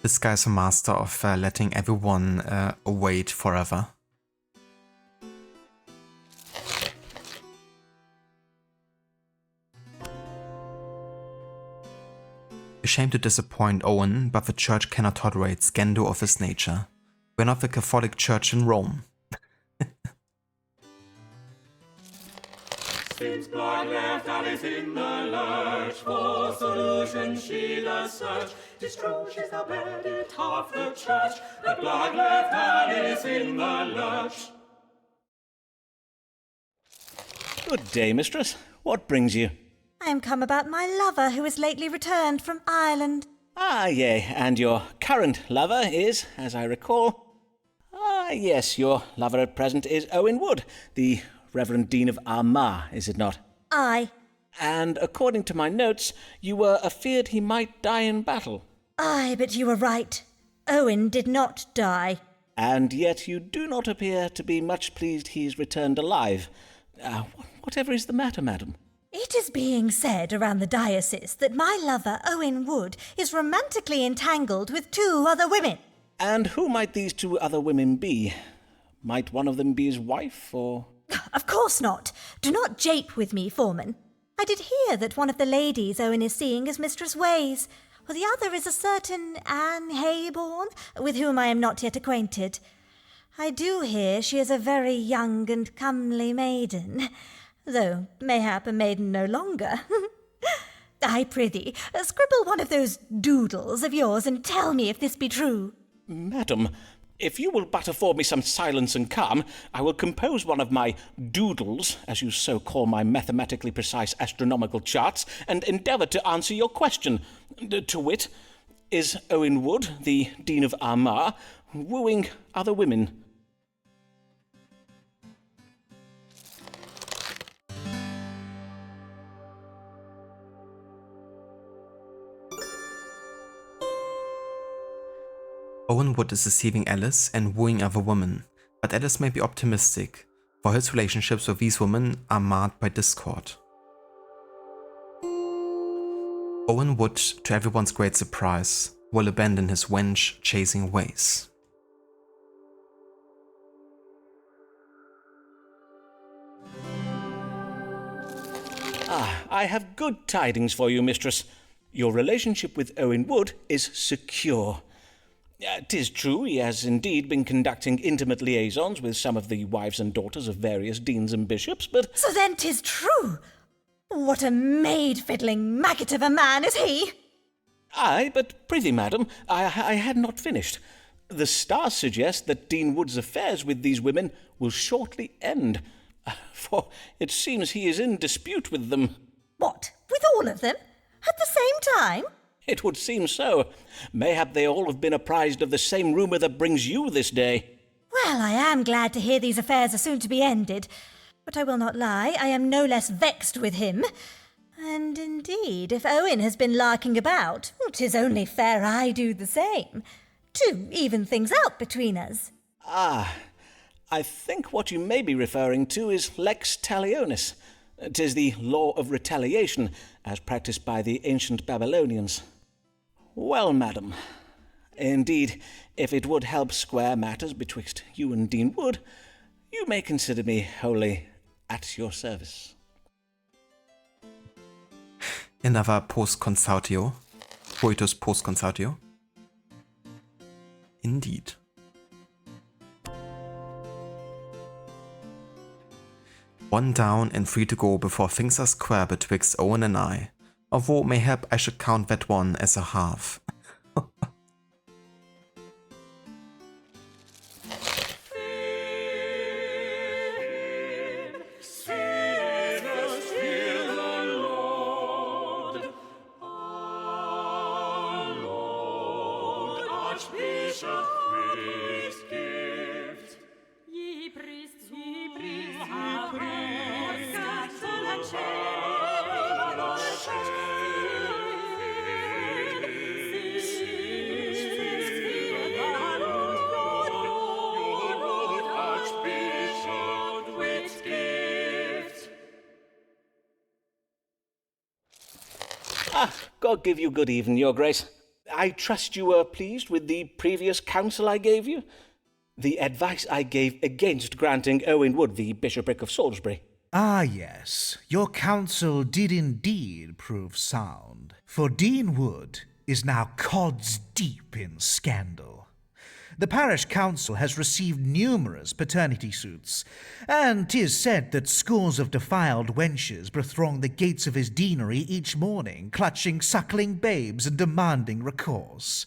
This guy's a master of letting everyone wait forever. Ashamed to disappoint Owen, but the church cannot tolerate scandal of this nature. We're not the Catholic Church in Rome. Since blood left Alice in the lurch, for solution she does search. 'Tis true she's the bedded half the church, but blood left Alice in the lurch. Good day, mistress. What brings you? I am come about my lover who is lately returned from Ireland. Ah, yea, and your current lover is, as I recall... Ah, yes, your lover at present is Owen Wood, the Reverend Dean of Armagh, is it not? Aye. And according to my notes, you were afeard he might die in battle. Aye, but you were right. Owen did not die. And yet you do not appear to be much pleased he is returned alive. Whatever is the matter, madam? It is being said around the diocese that my lover, Owen Wood, is romantically entangled with 2 other women. And who might these 2 other women be? Might one of them be his wife, or...? Of course not. Do not jape with me, Foreman. I did hear that one of the ladies Owen is seeing is Mistress Ways, while the other is a certain Anne Hayborn, with whom I am not yet acquainted. I do hear she is a very young and comely maiden, though mayhap a maiden no longer. I prithee, scribble one of those doodles of yours and tell me if this be true. Madam, if you will but afford me some silence and calm, I will compose one of my doodles, as you so call my mathematically precise astronomical charts, and endeavour to answer your question. To wit, is Owen Wood, the Dean of Armagh, wooing other women? Owen Wood is deceiving Alice and wooing other women, but Alice may be optimistic, for his relationships with these women are marred by discord. Owen Wood, to everyone's great surprise, will abandon his wench-chasing ways. I have good tidings for you, mistress. Your relationship with Owen Wood is secure. 'Tis true he has indeed been conducting intimate liaisons with some of the wives and daughters of various deans and bishops, but... So then 'tis true! What a maid-fiddling maggot of a man is he! Aye, but prithee, madam, I had not finished. The stars suggest that Dean Wood's affairs with these women will shortly end, for it seems he is in dispute with them. What, with all of them? At the same time? It would seem so. Mayhap they all have been apprised of the same rumour that brings you this day. Well, I am glad to hear these affairs are soon to be ended. But I will not lie, I am no less vexed with him. And indeed, if Owen has been larking about, 'tis only fair I do the same, to even things out between us. Ah, I think what you may be referring to is lex talionis. 'Tis the law of retaliation, as practised by the ancient Babylonians. Well, madam, indeed, if it would help square matters betwixt you and Dean Wood, you may consider me wholly at your service. Another post-consultio. Coitus post-consultio. Indeed. One down and 3 to go before things are square betwixt Owen and I. Although mayhap I should count that one as a half. God give you good even, your grace. I trust you were pleased with the previous counsel I gave you? The advice I gave against granting Owen Wood the bishopric of Salisbury. Ah, yes, your counsel did indeed prove sound, for Dean Wood is now cods deep in scandal. The parish council has received numerous paternity suits, and 'tis said that scores of defiled wenches bethrong the gates of his deanery each morning, clutching suckling babes and demanding recourse.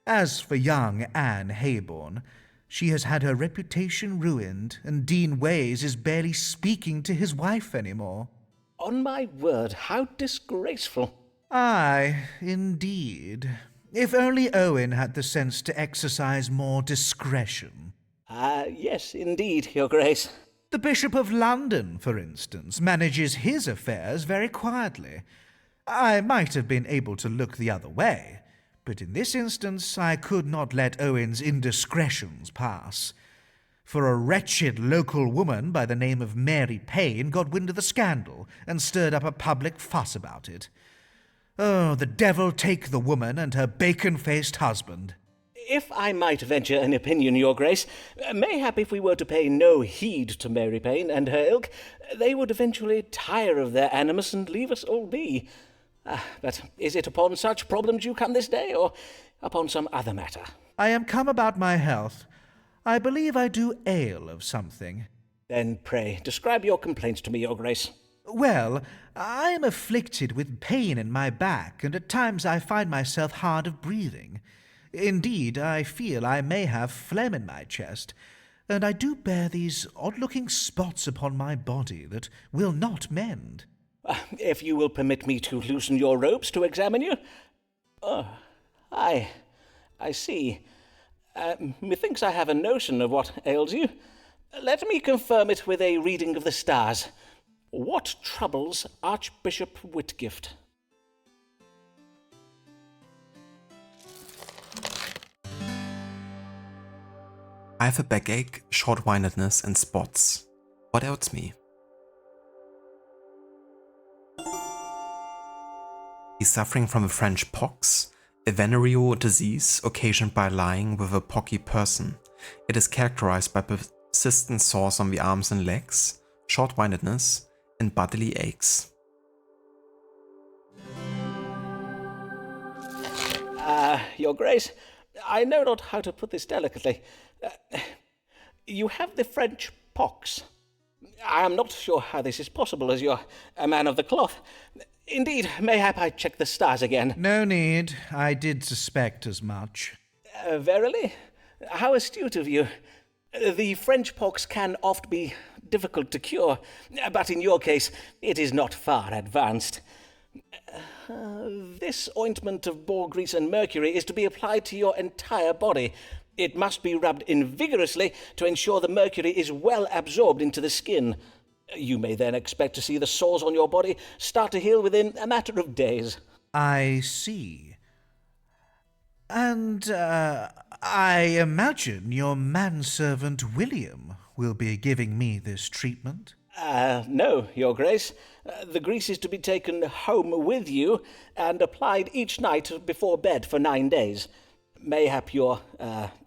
As for young Anne Hayborn, she has had her reputation ruined, and Dean Ways is barely speaking to his wife anymore. On my word, how disgraceful. Aye, indeed. If only Owen had the sense to exercise more discretion. Yes, indeed, your grace. The Bishop of London, for instance, manages his affairs very quietly. I might have been able to look the other way, but in this instance I could not let Owen's indiscretions pass. For a wretched local woman by the name of Mary Payne got wind of the scandal and stirred up a public fuss about it. Oh, the devil take the woman and her bacon-faced husband. If I might venture an opinion, your grace, mayhap if we were to pay no heed to Mary Payne and her ilk, they would eventually tire of their animus and leave us all be. But is it upon such problems you come this day, or upon some other matter? I am come about my health. I believe I do ail of something. Then pray, describe your complaints to me, your grace. Well, I am afflicted with pain in my back, and at times I find myself hard of breathing. Indeed, I feel I may have phlegm in my chest, and I do bear these odd-looking spots upon my body that will not mend. If you will permit me to loosen your robes to examine you? I see. Methinks I have a notion of what ails you. Let me confirm it with a reading of the stars. What troubles Archbishop Whitgift? I have a backache, short-windedness and spots. What ails me? He's suffering from a French pox, a venereal disease occasioned by lying with a pocky person. It is characterized by persistent sores on the arms and legs, short-windedness, and bodily aches. Your Grace, I know not how to put this delicately. You have the French pox. I am not sure how this is possible, as you're a man of the cloth. Indeed, mayhap I check the stars again. No need. I did suspect as much. Verily? How astute of you. The French pox can oft be difficult to cure, but in your case it is not far advanced. This ointment of boar grease and mercury is to be applied to your entire body. It must be rubbed in vigorously to ensure the mercury is well absorbed into the skin. You may then expect to see the sores on your body start to heal within a matter of days. I see. And, I imagine your manservant William will be giving me this treatment? No, Your Grace. The grease is to be taken home with you and applied each night before bed for 9 days. Mayhap your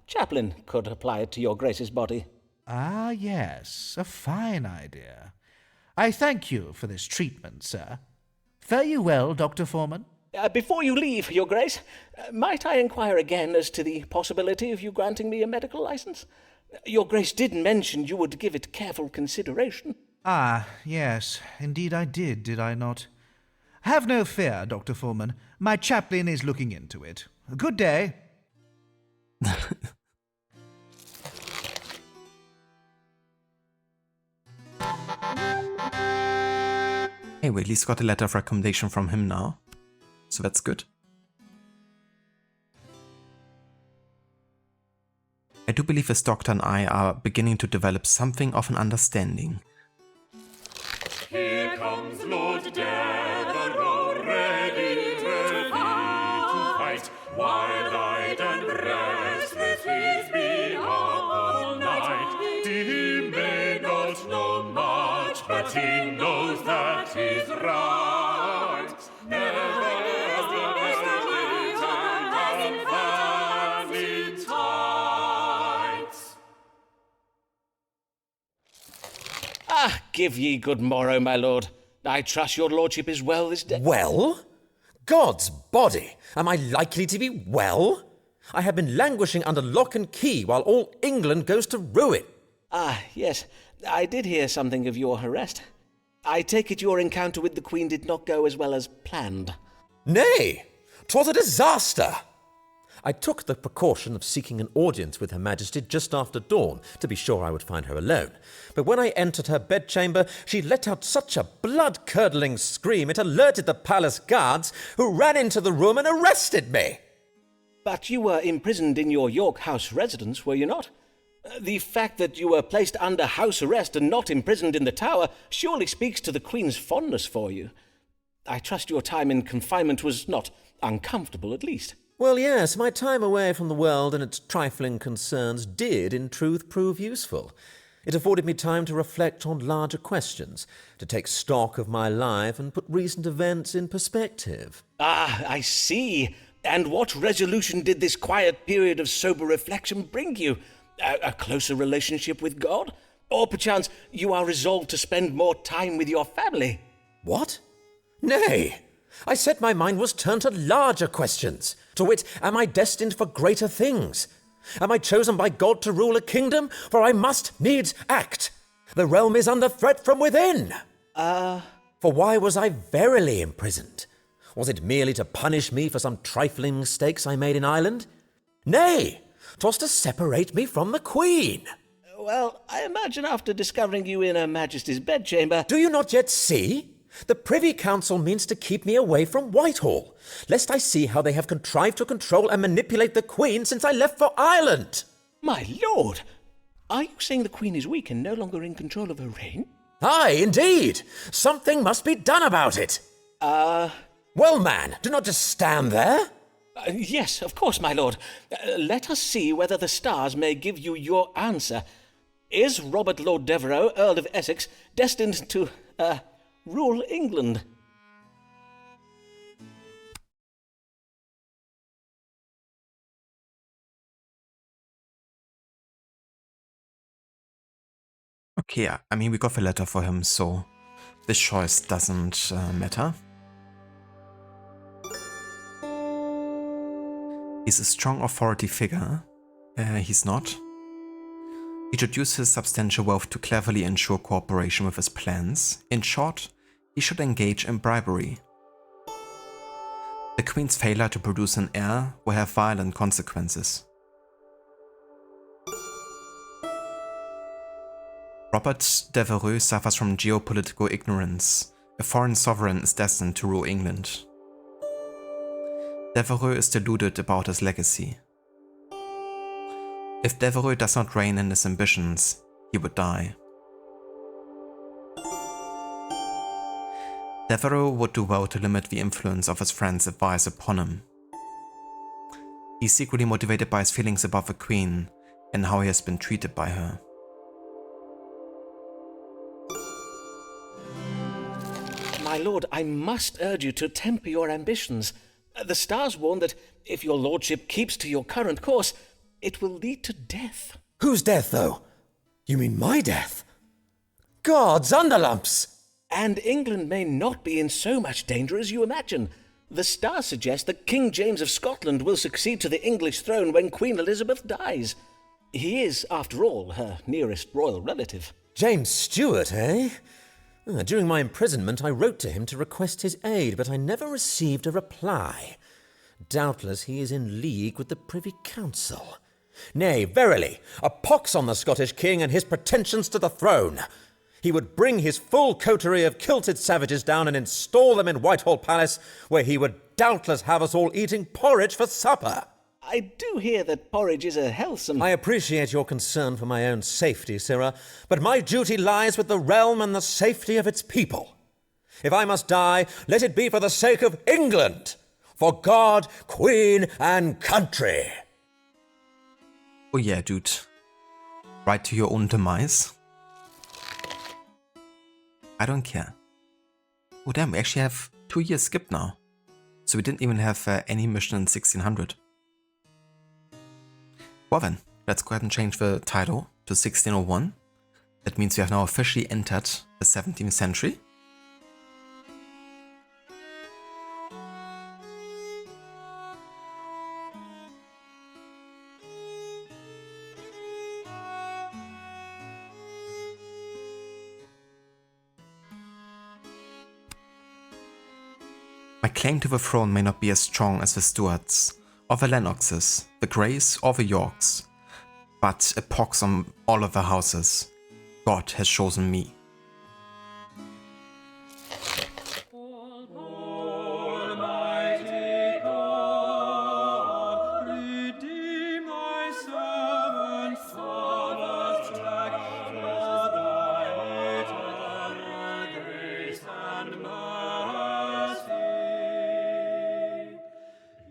chaplain could apply it to Your Grace's body. Ah, yes, a fine idea. I thank you for this treatment, sir. Fare you well, Dr. Foreman. Before you leave, Your Grace, might I inquire again as to the possibility of you granting me a medical license? Your Grace did mention you would give it careful consideration. Ah, yes, indeed I did I not? Have no fear, Dr. Foreman. My chaplain is looking into it. Good day. Hey, we at least got a letter of recommendation from him now. So that's good. I do believe his doctor and I are beginning to develop something of an understanding. Here comes Lord Devereux, ready to fight, wide-eyed and restless, he's been up all night. He may not know much, but he knows that he's right. Ah, give ye good morrow, my lord. I trust your lordship is well this day. Well? God's body! Am I likely to be well? I have been languishing under lock and key while all England goes to ruin. Ah, yes. I did hear something of your arrest. I take it your encounter with the Queen did not go as well as planned. Nay, 'twas a disaster. I took the precaution of seeking an audience with Her Majesty just after dawn, to be sure I would find her alone. But when I entered her bedchamber, she let out such a blood-curdling scream it alerted the palace guards, who ran into the room and arrested me. But you were imprisoned in your York House residence, were you not? The fact that you were placed under house arrest and not imprisoned in the Tower surely speaks to the Queen's fondness for you. I trust your time in confinement was not uncomfortable, at least. Well, yes, my time away from the world and its trifling concerns did, in truth, prove useful. It afforded me time to reflect on larger questions, to take stock of my life and put recent events in perspective. Ah, I see. And what resolution did this quiet period of sober reflection bring you? A closer relationship with God? Or perchance you are resolved to spend more time with your family? What? Nay, I said my mind was turned to larger questions. To wit, am I destined for greater things? Am I chosen by God to rule a kingdom? For I must needs act. The realm is under threat from within. For why was I verily imprisoned? Was it merely to punish me for some trifling mistakes I made in Ireland? Nay, 'twas to separate me from the Queen. Well, I imagine after discovering you in Her Majesty's bedchamber... Do you not yet see? The Privy Council means to keep me away from Whitehall, lest I see how they have contrived to control and manipulate the Queen since I left for Ireland. My lord! Are you saying the Queen is weak and no longer in control of her reign? Aye, indeed. Something must be done about it. Well, man, do not just stand there. Yes, of course, my lord. Let us see whether the stars may give you your answer. Is Robert Lord Devereux, Earl of Essex, destined to, rule England? Okay, I mean, we got the letter for him, so this choice doesn't matter. He's a strong authority figure. He's not. He should use his substantial wealth to cleverly ensure cooperation with his plans. In short, he should engage in bribery. The Queen's failure to produce an heir will have violent consequences. Robert Devereux suffers from geopolitical ignorance. A foreign sovereign is destined to rule England. Devereux is deluded about his legacy. If Devereux does not rein in his ambitions, he would die. Devereux would do well to limit the influence of his friend's advice upon him. He's secretly motivated by his feelings about the Queen and how he has been treated by her. My lord, I must urge you to temper your ambitions. The stars warn that if your lordship keeps to your current course, it will lead to death. Whose death, though? You mean my death? God's underlumps! And England may not be in so much danger as you imagine. The stars suggest that King James of Scotland will succeed to the English throne when Queen Elizabeth dies. He is, after all, her nearest royal relative. James Stuart, eh? During my imprisonment, I wrote to him to request his aid, but I never received a reply. Doubtless he is in league with the Privy Council. Nay, verily, a pox on the Scottish king and his pretensions to the throne. He would bring his full coterie of kilted savages down and install them in Whitehall Palace, where he would doubtless have us all eating porridge for supper. I do hear that porridge is a healthsome... I appreciate your concern for my own safety, Sirrah, but my duty lies with the realm and the safety of its people. If I must die, let it be for the sake of England, for God, Queen, and country. Oh yeah, dude. Right to your own demise. I don't care. Oh damn, we actually have 2 years skipped now. So we didn't even have any mission in 1600. Well then, let's go ahead and change the title to 1601. That means we have now officially entered the 17th century. My claim to the throne may not be as strong as the Stuarts, or the Lennoxes, the Greys, or the Yorks, but a pox on all of the houses. God has chosen me. Almighty God, redeem thy servant from the strangers, thy eternal grace and mercy.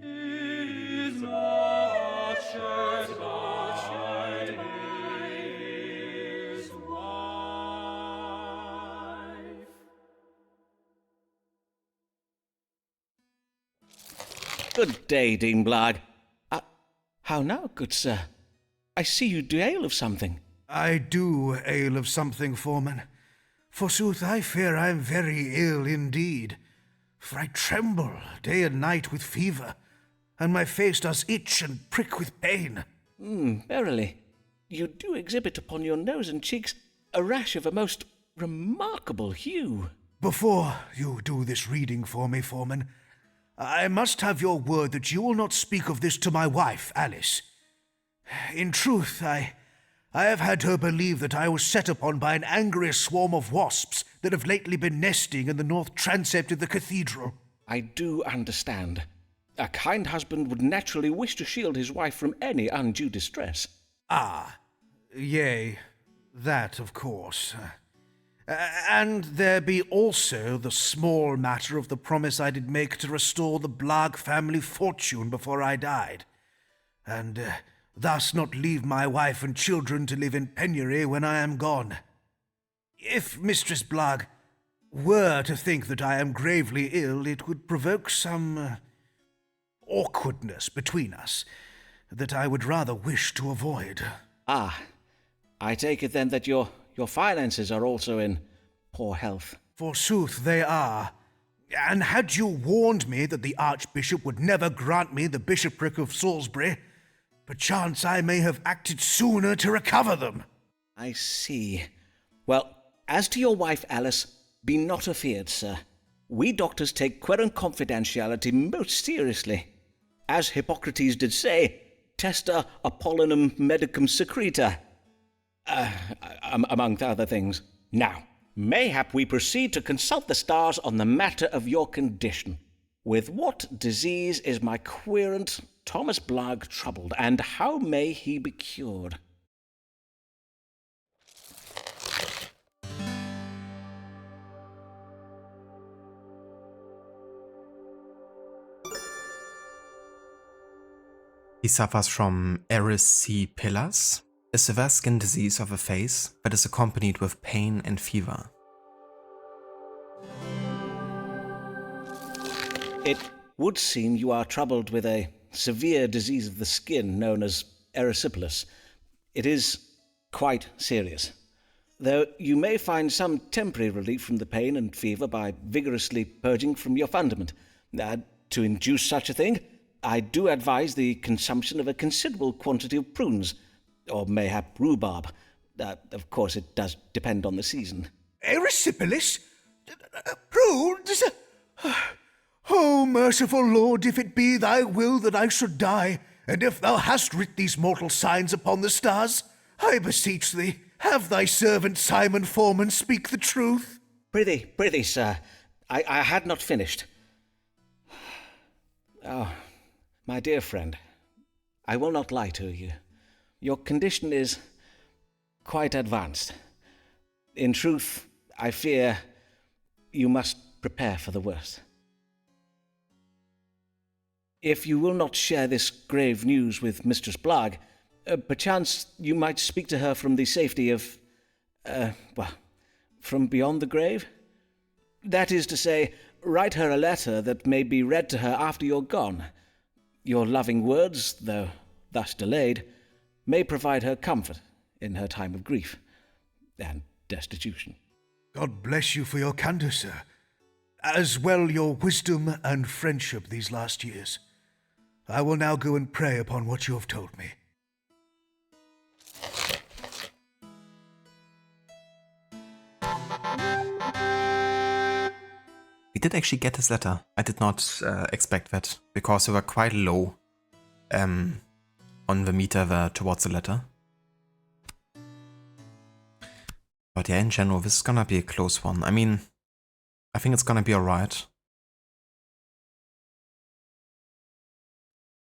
Is not shed by his wife. Good day, Dean Blag. How now, good sir? I see you do ale of something. I do ale of something, Foreman. Forsooth, I fear I am very ill indeed, for I tremble day and night with fever, and my face does itch and prick with pain. Verily, you do exhibit upon your nose and cheeks a rash of a most remarkable hue. Before you do this reading for me, Foreman, I must have your word that you will not speak of this to my wife, Alice. In truth, I have had her believe that I was set upon by an angry swarm of wasps that have lately been nesting in the north transept of the cathedral. I do understand. A kind husband would naturally wish to shield his wife from any undue distress. Ah, yea, that of course. And there be also the small matter of the promise I did make to restore the Blag family fortune before I died, and thus not leave my wife and children to live in penury when I am gone. If Mistress Blag were to think that I am gravely ill, it would provoke some awkwardness between us that I would rather wish to avoid. Ah, I take it then that your finances are also in poor health. Forsooth they are. And had you warned me that the Archbishop would never grant me the bishopric of Salisbury, perchance I may have acted sooner to recover them. I see. Well, as to your wife, Alice, be not afeard, sir. We doctors take querent confidentiality most seriously. As Hippocrates did say, testa Apollinum medicum secreta. Among other things. Now, mayhap we proceed to consult the stars on the matter of your condition. With what disease is my querent Thomas Blag troubled, and how may he be cured? He suffers from erysipelas, a severe skin disease of the face that is accompanied with pain and fever. It would seem you are troubled with a severe disease of the skin known as erysipelas. It is quite serious, though you may find some temporary relief from the pain and fever by vigorously purging from your fundament. To induce such a thing, I do advise the consumption of a considerable quantity of prunes, or mayhap rhubarb. Of course, it does depend on the season. Erysipelas? Prunes? O merciful Lord, if it be thy will that I should die, and if thou hast writ these mortal signs upon the stars, I beseech thee, have thy servant Simon Foreman speak the truth. Prithee, sir, I had not finished. Oh, my dear friend, I will not lie to you. Your condition is quite advanced. In truth, I fear you must prepare for the worst. If you will not share this grave news with Mistress Blagg, perchance you might speak to her from the safety of, from beyond the grave? That is to say, write her a letter that may be read to her after you're gone. Your loving words, though thus delayed, may provide her comfort in her time of grief and destitution. God bless you for your candour, sir, as well your wisdom and friendship these last years. I will now go and pray upon what you have told me. We did actually get his letter. I did not expect that, because we were quite low on the meter towards the letter. But yeah, in general, this is gonna be a close one. I mean, I think it's gonna be alright.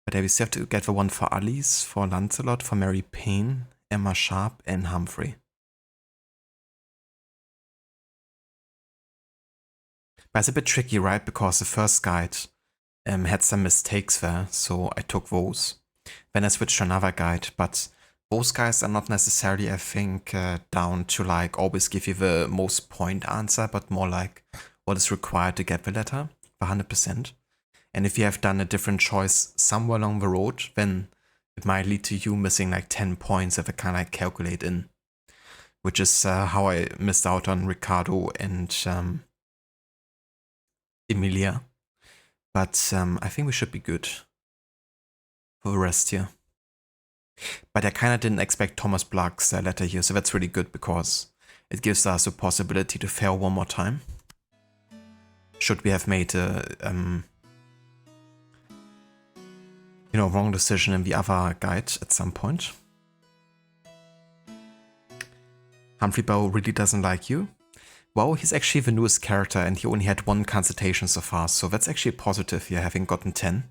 But yeah, we still have to get the one for Alice, for Lancelot, for Mary Payne, Emma Sharp, and Humphrey. But it's a bit tricky, right? Because the first guide had some mistakes there, so I took those. Then I switched to another guide, but those guys are not necessarily, I think, down to like always give you the most point answer, but more like what is required to get the letter for 100%. And if you have done a different choice somewhere along the road, then it might lead to you missing like 10 points that I kind of like calculate in. Which is how I missed out on Ricardo and Emilia. But I think we should be good for the rest here. But I kind of didn't expect Thomas Black's letter here, so that's really good because it gives us a possibility to fail one more time. Should we have made a wrong decision in the other guide at some point. Humphrey Bow really doesn't like you. Well, he's actually the newest character and he only had 1 consultation so far, so that's actually positive here, having gotten 10.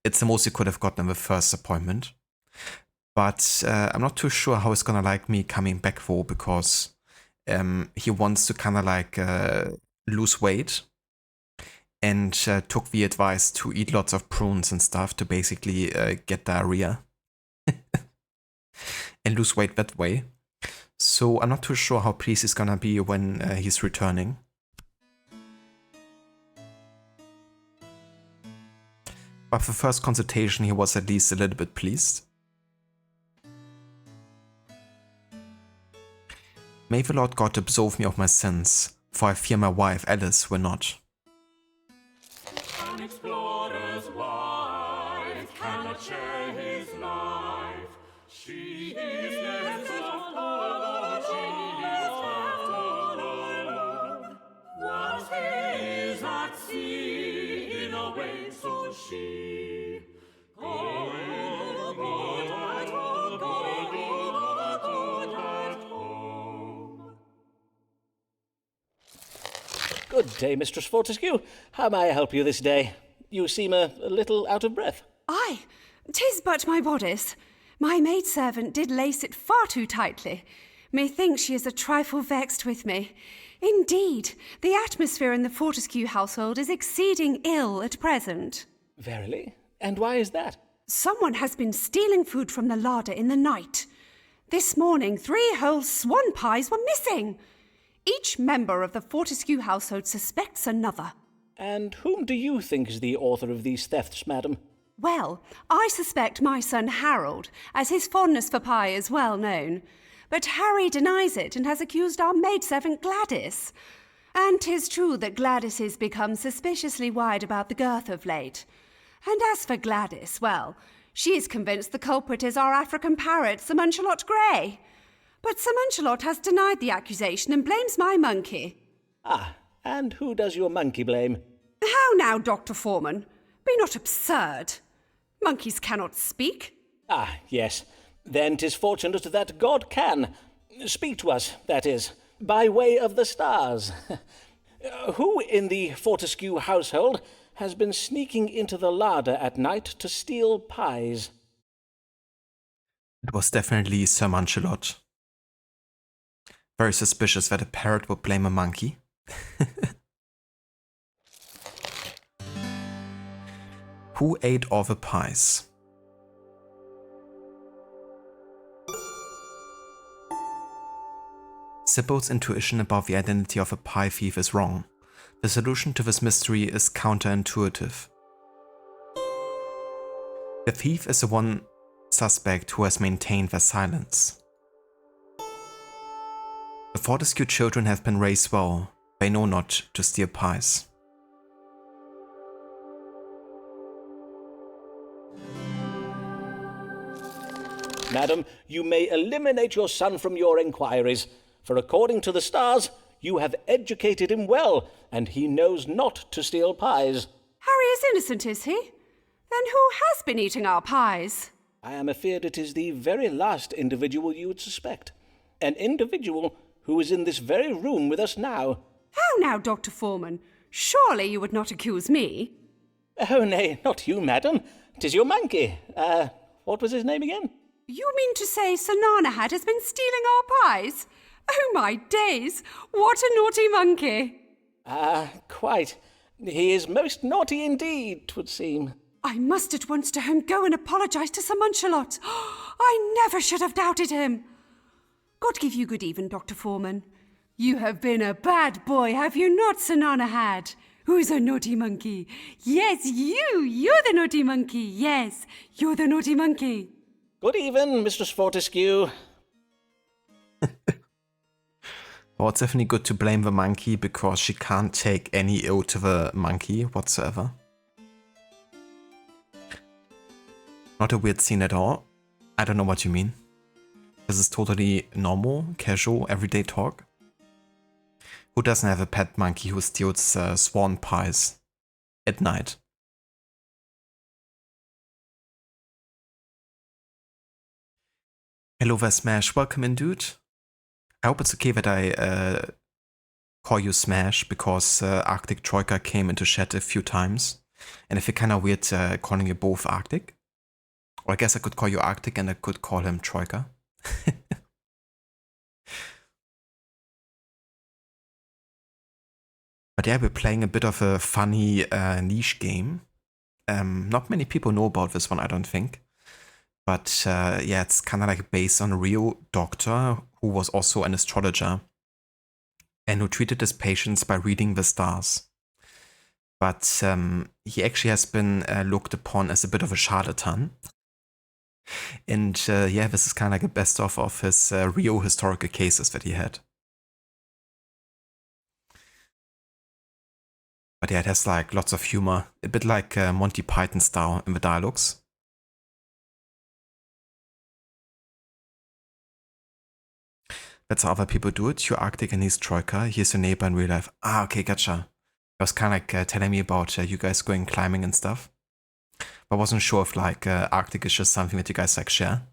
It's the most he could have gotten in the first appointment. But I'm not too sure how he's gonna like me coming back though, because he wants to kind of like lose weight. And took the advice to eat lots of prunes and stuff to basically get diarrhea and lose weight that way. So I'm not too sure how pleased he's gonna be when he's returning. But for the first consultation he was at least a little bit pleased. May the Lord God absolve me of my sins, for I fear my wife Alice will not. An explorer's wife cannot share his life. She is left alone, she is left alone. Whilst he is at sea, in a way so she. Good at home. Good day, Mistress Fortescue. How may I help you this day? You seem a little out of breath. Aye, 'tis but my bodice. My maidservant did lace it far too tightly. Methinks she is a trifle vexed with me. Indeed, the atmosphere in the Fortescue household is exceeding ill at present. Verily? And why is that? Someone has been stealing food from the larder in the night. This morning, 3 whole swan pies were missing. Each member of the Fortescue household suspects another. And whom do you think is the author of these thefts, madam? Well, I suspect my son Harold, as his fondness for pie is well known. But Harry denies it and has accused our maidservant Gladys. And 'tis true that Gladys has become suspiciously wide about the girth of late. And as for Gladys, well, she is convinced the culprit is our African parrot, Sir Muncelot Grey. But Sir Muncelot has denied the accusation and blames my monkey. Ah, and who does your monkey blame? How now, Dr. Foreman? Be not absurd. Monkeys cannot speak. Ah, yes. Then 'tis fortunate that God can. Speak to us, that is, by way of the stars. Who in the Fortescue household has been sneaking into the larder at night to steal pies? It was definitely Sir Muncelot. Very suspicious that a parrot would blame a monkey. Who ate all the pies? Sybil's intuition about the identity of a pie thief is wrong. The solution to this mystery is counterintuitive. The thief is the one suspect who has maintained their silence. The Fortescue children have been raised well. They know not to steal pies. Madam, you may eliminate your son from your inquiries, for according to the stars, you have educated him well, and he knows not to steal pies. Harry is innocent, is he? Then who has been eating our pies? I am afeard it is the very last individual you would suspect. An individual who is in this very room with us now. How now, Dr. Foreman? Surely you would not accuse me? Oh, nay, not you, madam. 'Tis your monkey. What was his name again? You mean to say Sir Nanahad has been stealing our pies? Oh, my days! What a naughty monkey! Quite. He is most naughty indeed, 'twould seem. I must at once to home go and apologise to Sir Muncelot. I never should have doubted him. God give you good even, Dr. Foreman. You have been a bad boy, have you not, Sir Nanahad? Who's a naughty monkey? Yes, you're the naughty monkey. Yes, you're the naughty monkey. Good even, Mistress Fortescue. Well, it's definitely good to blame the monkey because she can't take any ill to the monkey whatsoever. Not a weird scene at all. I don't know what you mean. This is totally normal, casual, everyday talk. Who doesn't have a pet monkey who steals swan pies at night? Hello there, Smash. Welcome in, dude. I hope it's okay that I call you Smash because Arctic Troika came into chat a few times. And I feel kind of weird calling you both Arctic. Or I guess I could call you Arctic and I could call him Troika. But yeah, we're playing a bit of a funny niche game. Not many people know about this one, I don't think. But yeah, it's kind of like based on a real doctor who was also an astrologer and who treated his patients by reading the stars. But he actually has been looked upon as a bit of a charlatan. And yeah, this is kind of like a best of his real historical cases that he had. But yeah, it has like lots of humor, a bit like Monty Python style in the dialogues. That's how other people do it. You're Arctic and he's Troika. He's your neighbor in real life. Ah, okay, gotcha. I was kind of like telling me about you guys going climbing and stuff. But I wasn't sure if like Arctic is just something that you guys like share.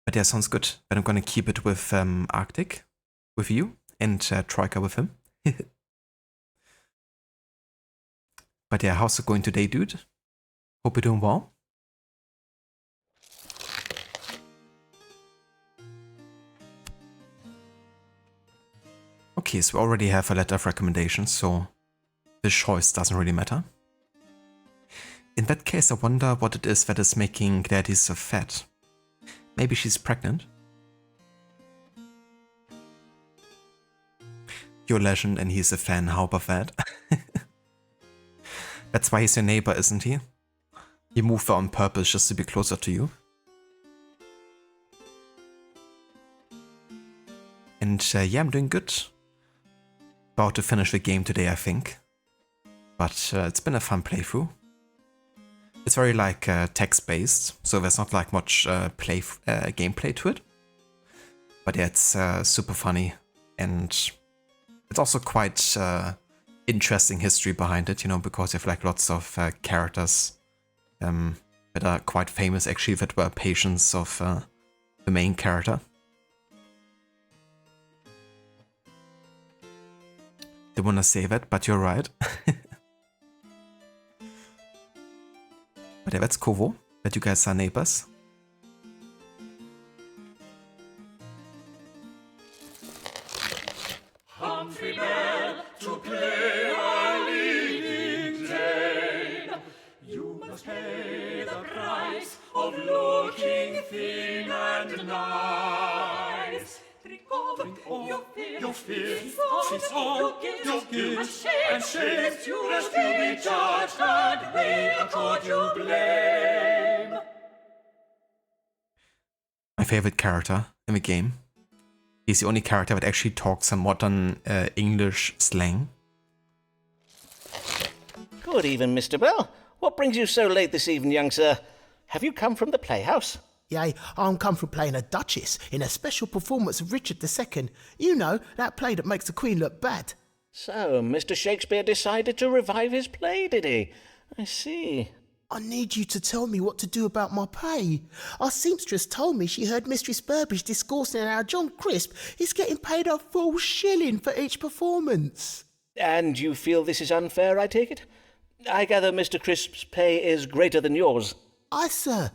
But yeah, sounds good. But I'm gonna keep it with Arctic, with you, and Troika with him. But yeah, how's it going today, dude? Hope you're doing well. Okay, so we already have a letter of recommendation, so this choice doesn't really matter. In that case, I wonder what it is that is making Gladys so fat. Maybe she's pregnant? You're a legend and he's a fan, how about that? That's why he's your neighbor, isn't he? He moved there on purpose just to be closer to you. And yeah, I'm doing good. About to finish the game today, I think. But it's been a fun playthrough. It's very like text-based, so there's not like much gameplay to it. But yeah, it's super funny, and it's also quite interesting history behind it, you know, because you have like lots of characters that are quite famous actually, that were patients of the main character. Don't wanna say that, but you're right. But yeah, that's cool that you guys are neighbors. Humphrey Bell to play a leading Jane. You must pay the price of looking thin and nice. Drink all your fears, since all your guilt and shame you be judged and we accord you blame. My favorite character in the game. He's the only character that actually talks some modern English slang. Good evening, Mr. Bell. What brings you so late this evening, young sir? Have you come from the playhouse? Yay, I'm come from playing a Duchess in a special performance of Richard II. You know, that play that makes the Queen look bad. So, Mr. Shakespeare decided to revive his play, did he? I see. I need you to tell me what to do about my pay. Our seamstress told me she heard Mistress Burbage discoursing how John Crisp is getting paid a full shilling for each performance. And you feel this is unfair, I take it? I gather Mr. Crisp's pay is greater than yours. Aye, sir.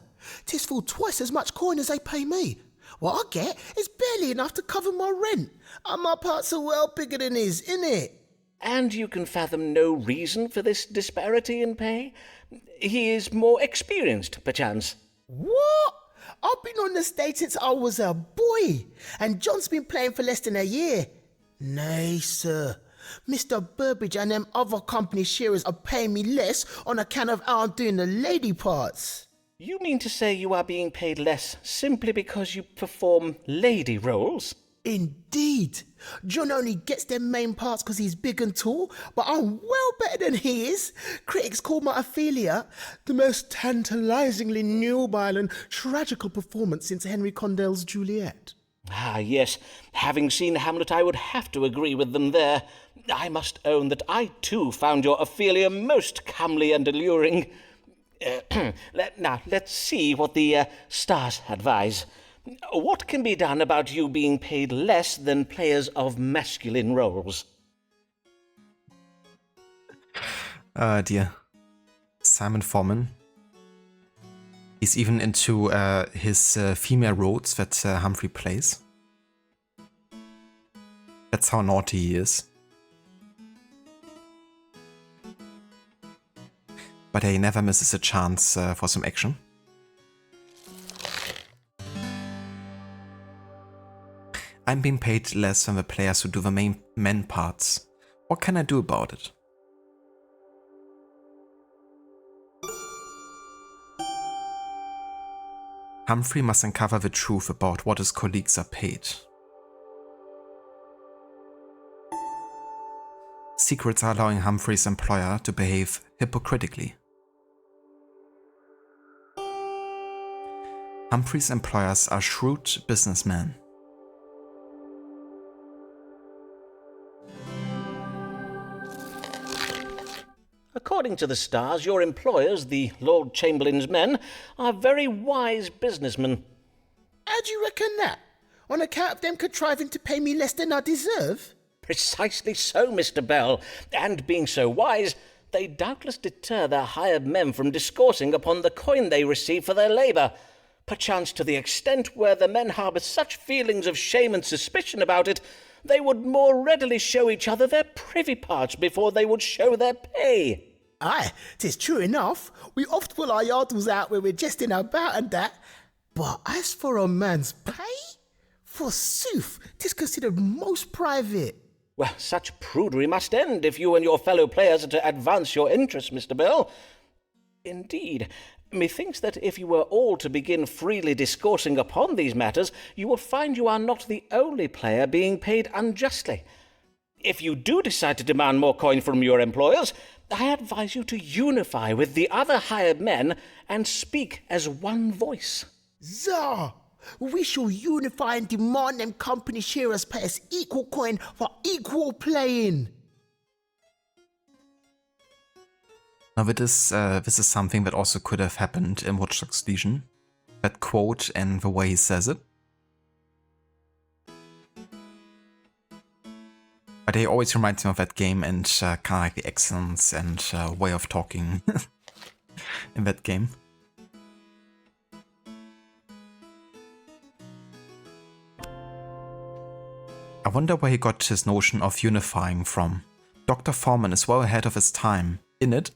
'Tis full twice as much coin as they pay me. What I get is barely enough to cover my rent, and my parts are well bigger than his, innit? And you can fathom no reason for this disparity in pay? He is more experienced, perchance. What? I've been on the stage since I was a boy, and John's been playing for less than a year. Nay, sir. Mr. Burbage and them other company sharers are paying me less on account of how I'm doing the lady parts. You mean to say you are being paid less simply because you perform lady roles? Indeed. John only gets them main parts because he's big and tall, but I'm well better than he is. Critics call my Ophelia the most tantalisingly nubile and tragical performance since Henry Condell's Juliet. Ah, yes. Having seen Hamlet, I would have to agree with them there. I must own that I, too, found your Ophelia most comely and alluring. Now, let's see what the stars advise. What can be done about you being paid less than players of masculine roles? Dear. Simon Foreman. He's even into his female roles that Humphrey plays. That's how naughty he is. But he never misses a chance for some action. I'm being paid less than the players who do the main men parts. What can I do about it? Humphrey must uncover the truth about what his colleagues are paid. Secrets are allowing Humphrey's employer to behave hypocritically. Humphrey's employers are shrewd businessmen. According to the stars, your employers, the Lord Chamberlain's men, are very wise businessmen. How do you reckon that? On account of them contriving to pay me less than I deserve? Precisely so, Mr. Bell. And being so wise, they doubtless deter their hired men from discoursing upon the coin they receive for their labour, perchance to the extent where the men harbour such feelings of shame and suspicion about it, they would more readily show each other their privy parts before they would show their pay. Aye, 'tis true enough. We oft pull our yardles out when we're jesting about and that. But as for a man's pay, forsooth, 'tis considered most private. Well, such prudery must end if you and your fellow players are to advance your interests, Mr. Bell. Indeed, methinks that if you were all to begin freely discoursing upon these matters, you will find you are not the only player being paid unjustly. If you do decide to demand more coin from your employers, I advise you to unify with the other hired men and speak as one voice. Zah! We shall unify and demand them company sharers pay us equal coin for equal playing. Now this is something that also could have happened in Watch Dogs Legion. That quote and the way he says it. But he always reminds me of that game and kind of like the accents and way of talking in that game. I wonder where he got his notion of unifying from. Dr. Foreman is well ahead of his time. In it.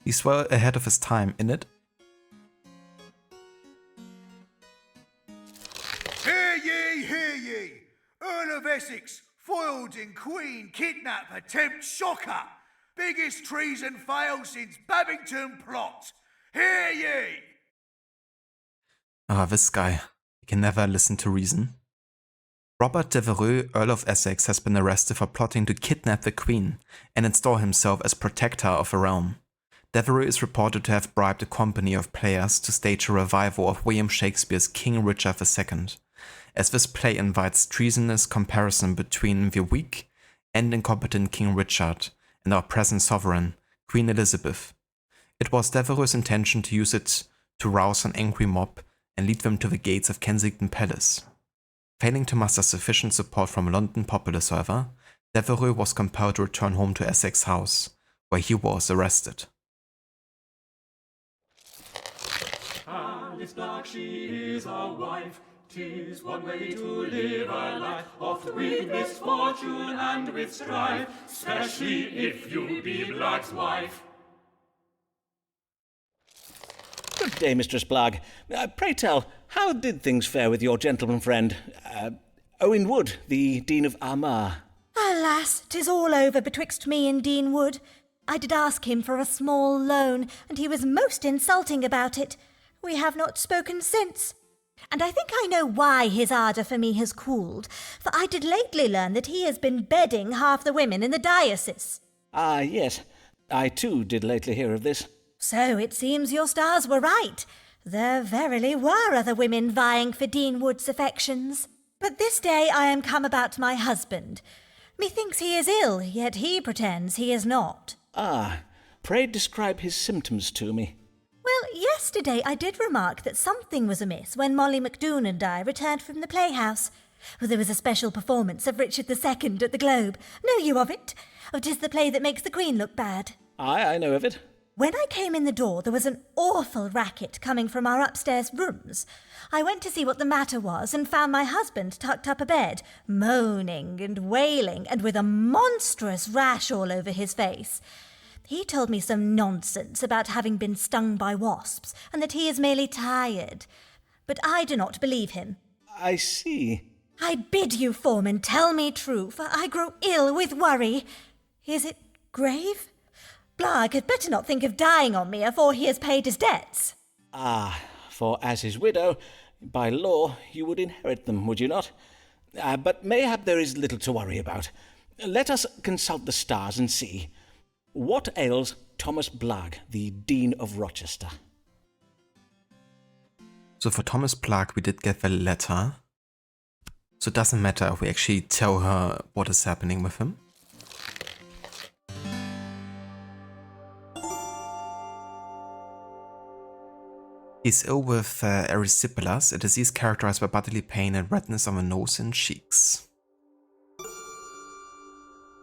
He's well ahead of his time, in it. Hear ye, hear ye! Earl of Essex, foiled in Queen, kidnap, attempt, shocker! Biggest treason fail since Babington plot! Hear ye! Ah, this guy. He can never listen to reason. Robert Devereux, Earl of Essex, has been arrested for plotting to kidnap the Queen and install himself as protector of the realm. Devereux is reported to have bribed a company of players to stage a revival of William Shakespeare's King Richard II, as this play invites treasonous comparison between the weak and incompetent King Richard and our present sovereign, Queen Elizabeth. It was Devereux's intention to use it to rouse an angry mob and lead them to the gates of Kensington Palace. Failing to muster sufficient support from a London populace, however, Devereux was compelled to return home to Essex House, where he was arrested. Alice Black, she is a wife. 'Tis one way to live a life, oft with misfortune and with strife, especially if you be Black's wife. Good day, Mistress Blagg. Pray tell, how did things fare with your gentleman friend, Owen Wood, the Dean of Armagh? Alas, 'tis all over betwixt me and Dean Wood. I did ask him for a small loan, and he was most insulting about it. We have not spoken since. And I think I know why his ardour for me has cooled, for I did lately learn that he has been bedding half the women in the diocese. Ah, yes. I too did lately hear of this. So it seems your stars were right. There verily were other women vying for Dean Wood's affections. But this day I am come about my husband. Methinks he is ill, yet he pretends he is not. Ah, pray describe his symptoms to me. Well, yesterday I did remark that something was amiss when Molly McDoon and I returned from the playhouse. Well, there was a special performance of Richard II at the Globe. Know you of it? Oh, 'tis the play that makes the Queen look bad. I know of it. When I came in the door, there was an awful racket coming from our upstairs rooms. I went to see what the matter was and found my husband tucked up abed, moaning and wailing, and with a monstrous rash all over his face. He told me some nonsense about having been stung by wasps, and that he is merely tired. But I do not believe him. I see. I bid you, Foreman, tell me true, for I grow ill with worry. Is it grave? Blagg had better not think of dying on me afore he has paid his debts. Ah, for as his widow, by law, you would inherit them, would you not? But mayhap there is little to worry about. Let us consult the stars and see. What ails Thomas Blagg, the Dean of Rochester? So for Thomas Blagg, we did get the letter. So it doesn't matter if we actually tell her what is happening with him. He's ill with erysipelas, a disease characterized by bodily pain and redness on the nose and cheeks.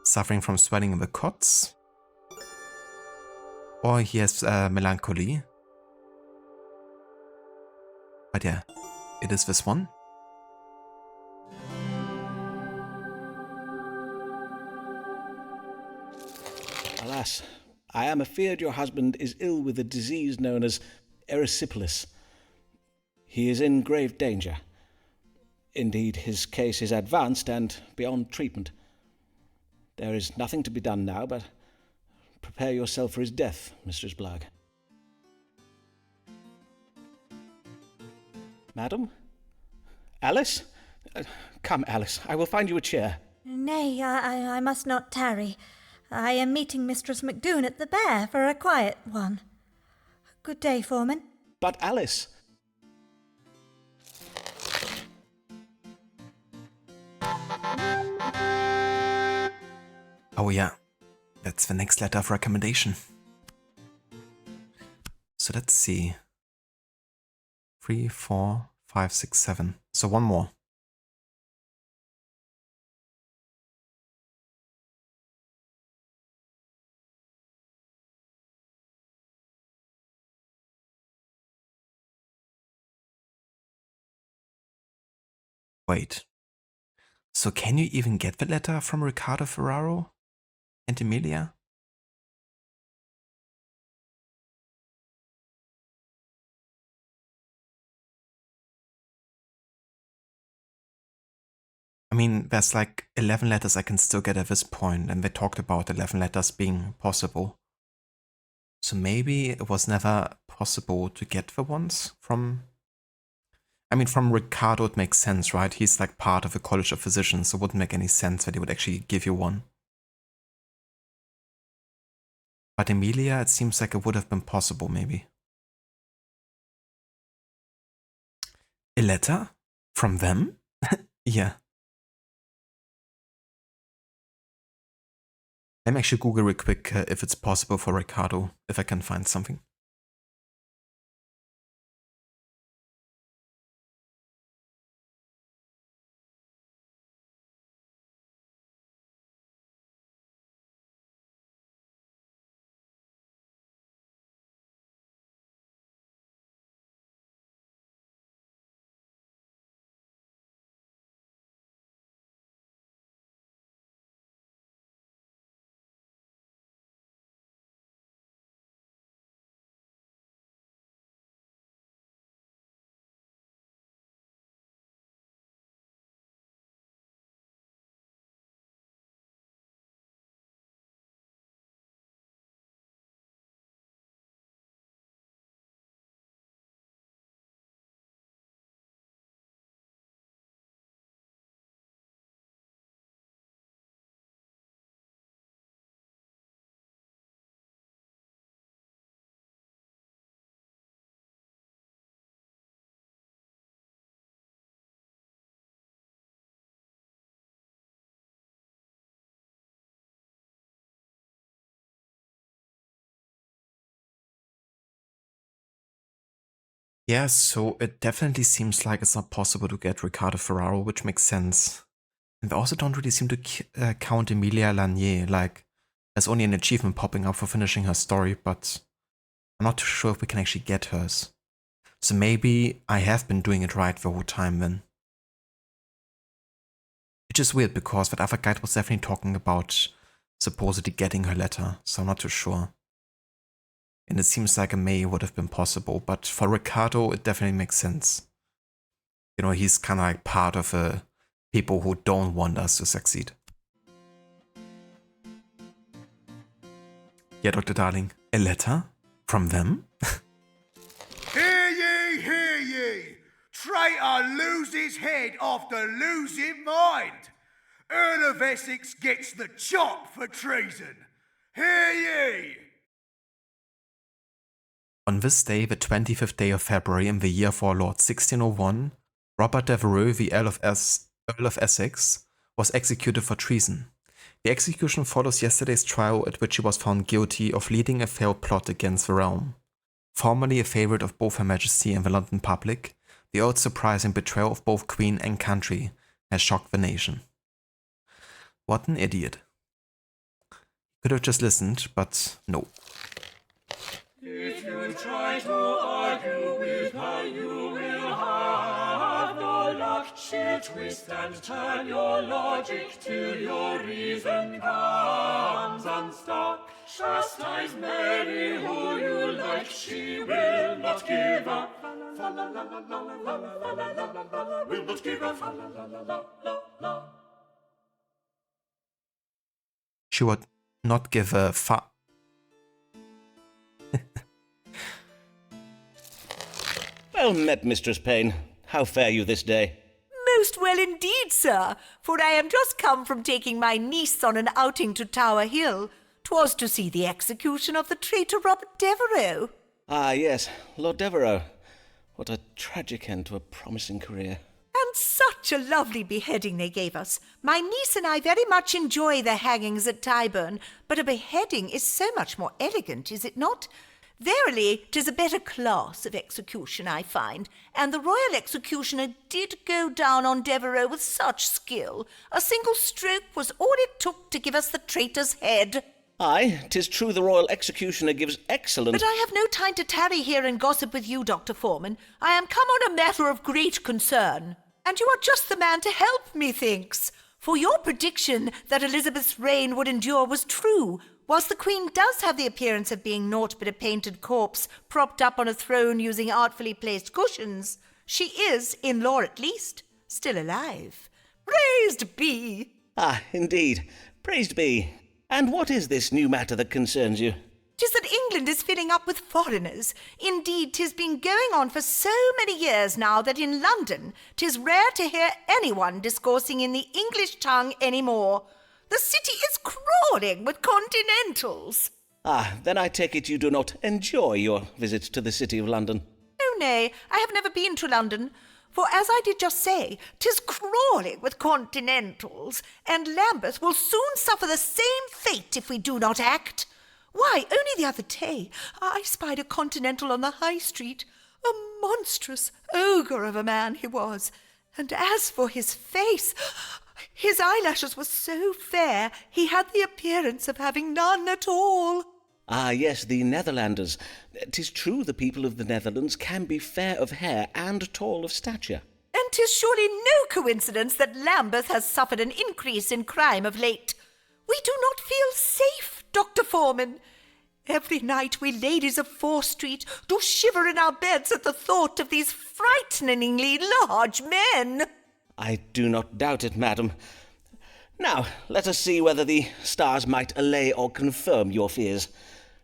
Suffering from swelling in the cots. Or he has melancholy. But yeah, it is this one. Alas, I am afeard your husband is ill with a disease known as erysipelas. He is in grave danger. Indeed, his case is advanced and beyond treatment. There is nothing to be done now but prepare yourself for his death, Mistress Blagg. Madam? Alice? Come, Alice, I will find you a chair. Nay, I must not tarry. I am meeting Mistress MacDoon at the Bear for a quiet one. Good day, Foreman. But Alice... Oh yeah, that's the next letter of recommendation. So let's see. 3, 4, 5, 6, 7. So one more. Wait. So can you even get the letter from Riccardo Ferraro and Emilia? I mean, there's like 11 letters I can still get at this point, and they talked about 11 letters being possible. So maybe it was never possible to get the ones from... I mean, from Riccardo it makes sense, right? He's like part of the College of Physicians, so it wouldn't make any sense that he would actually give you one. But Emilia, it seems like it would have been possible, maybe. A letter? From them? Yeah. Let me actually Google real quick if it's possible for Riccardo, if I can find something. Yeah, so it definitely seems like it's not possible to get Riccardo Ferraro, which makes sense. And they also don't really seem to count Emilia Lanier, like, there's only an achievement popping up for finishing her story, but I'm not too sure if we can actually get hers. So maybe I have been doing it right the whole time then. Which is weird, because that other guide was definitely talking about supposedly getting her letter, so I'm not too sure. And it seems like a May would have been possible, but for Riccardo, it definitely makes sense. You know, he's kind of like part of the people who don't want us to succeed. Yeah, Dr. Darling, a letter from them? Hear ye, hear ye! Traitor loses head after losing mind! Earl of Essex gets the chop for treason! Hear ye! On this day, the 25th day of February in the year of our Lord 1601, Robert Devereux, the Earl of Essex, was executed for treason. The execution follows yesterday's trial at which he was found guilty of leading a failed plot against the realm. Formerly a favourite of both Her Majesty and the London public, the Earl's surprising betrayal of both Queen and country has shocked the nation. What an idiot. Could have just listened, but no. If you try to argue with her, you will have no luck. She'll twist and turn your logic till your reason comes unstuck. Chastise Mary who you like, she will not give up. Will not give up. She would not give a fuck. Well met, Mistress Payne. How fare you this day? Most well indeed, sir, for I am just come from taking my niece on an outing to Tower Hill. 'Twas to see the execution of the traitor Robert Devereux. Ah, yes, Lord Devereux. What a tragic end to a promising career. And such a lovely beheading they gave us. My niece and I very much enjoy the hangings at Tyburn, but a beheading is so much more elegant, is it not? Verily, 'tis a better class of execution, I find, and the royal executioner did go down on Devereux with such skill. A single stroke was all it took to give us the traitor's head. Aye, 'tis true the royal executioner gives excellent... But I have no time to tarry here and gossip with you, Dr. Foreman. I am come on a matter of great concern, and you are just the man to help, methinks. For your prediction that Elizabeth's reign would endure was true. Whilst the Queen does have the appearance of being naught but a painted corpse propped up on a throne using artfully placed cushions, she is, in law at least, still alive. Praised be! Ah, indeed. Praised be. And what is this new matter that concerns you? 'Tis that England is filling up with foreigners. Indeed, 'tis been going on for so many years now that in London 'tis rare to hear anyone discoursing in the English tongue any more. The city is crawling with continentals. Ah, then I take it you do not enjoy your visit to the City of London. Oh, nay, I have never been to London. For as I did just say, 'tis crawling with continentals, and Lambeth will soon suffer the same fate if we do not act. Why, only the other day I spied a continental on the high street. A monstrous ogre of a man he was. And as for his face, his eyelashes were so fair he had the appearance of having none at all. Ah, yes, the Netherlanders. 'Tis true the people of the Netherlands can be fair of hair and tall of stature. And 'tis surely no coincidence that Lambeth has suffered an increase in crime of late. We do not feel safe, Dr. Foreman. Every night we ladies of Fore Street do shiver in our beds at the thought of these frighteningly large men. I do not doubt it, madam. Now, let us see whether the stars might allay or confirm your fears.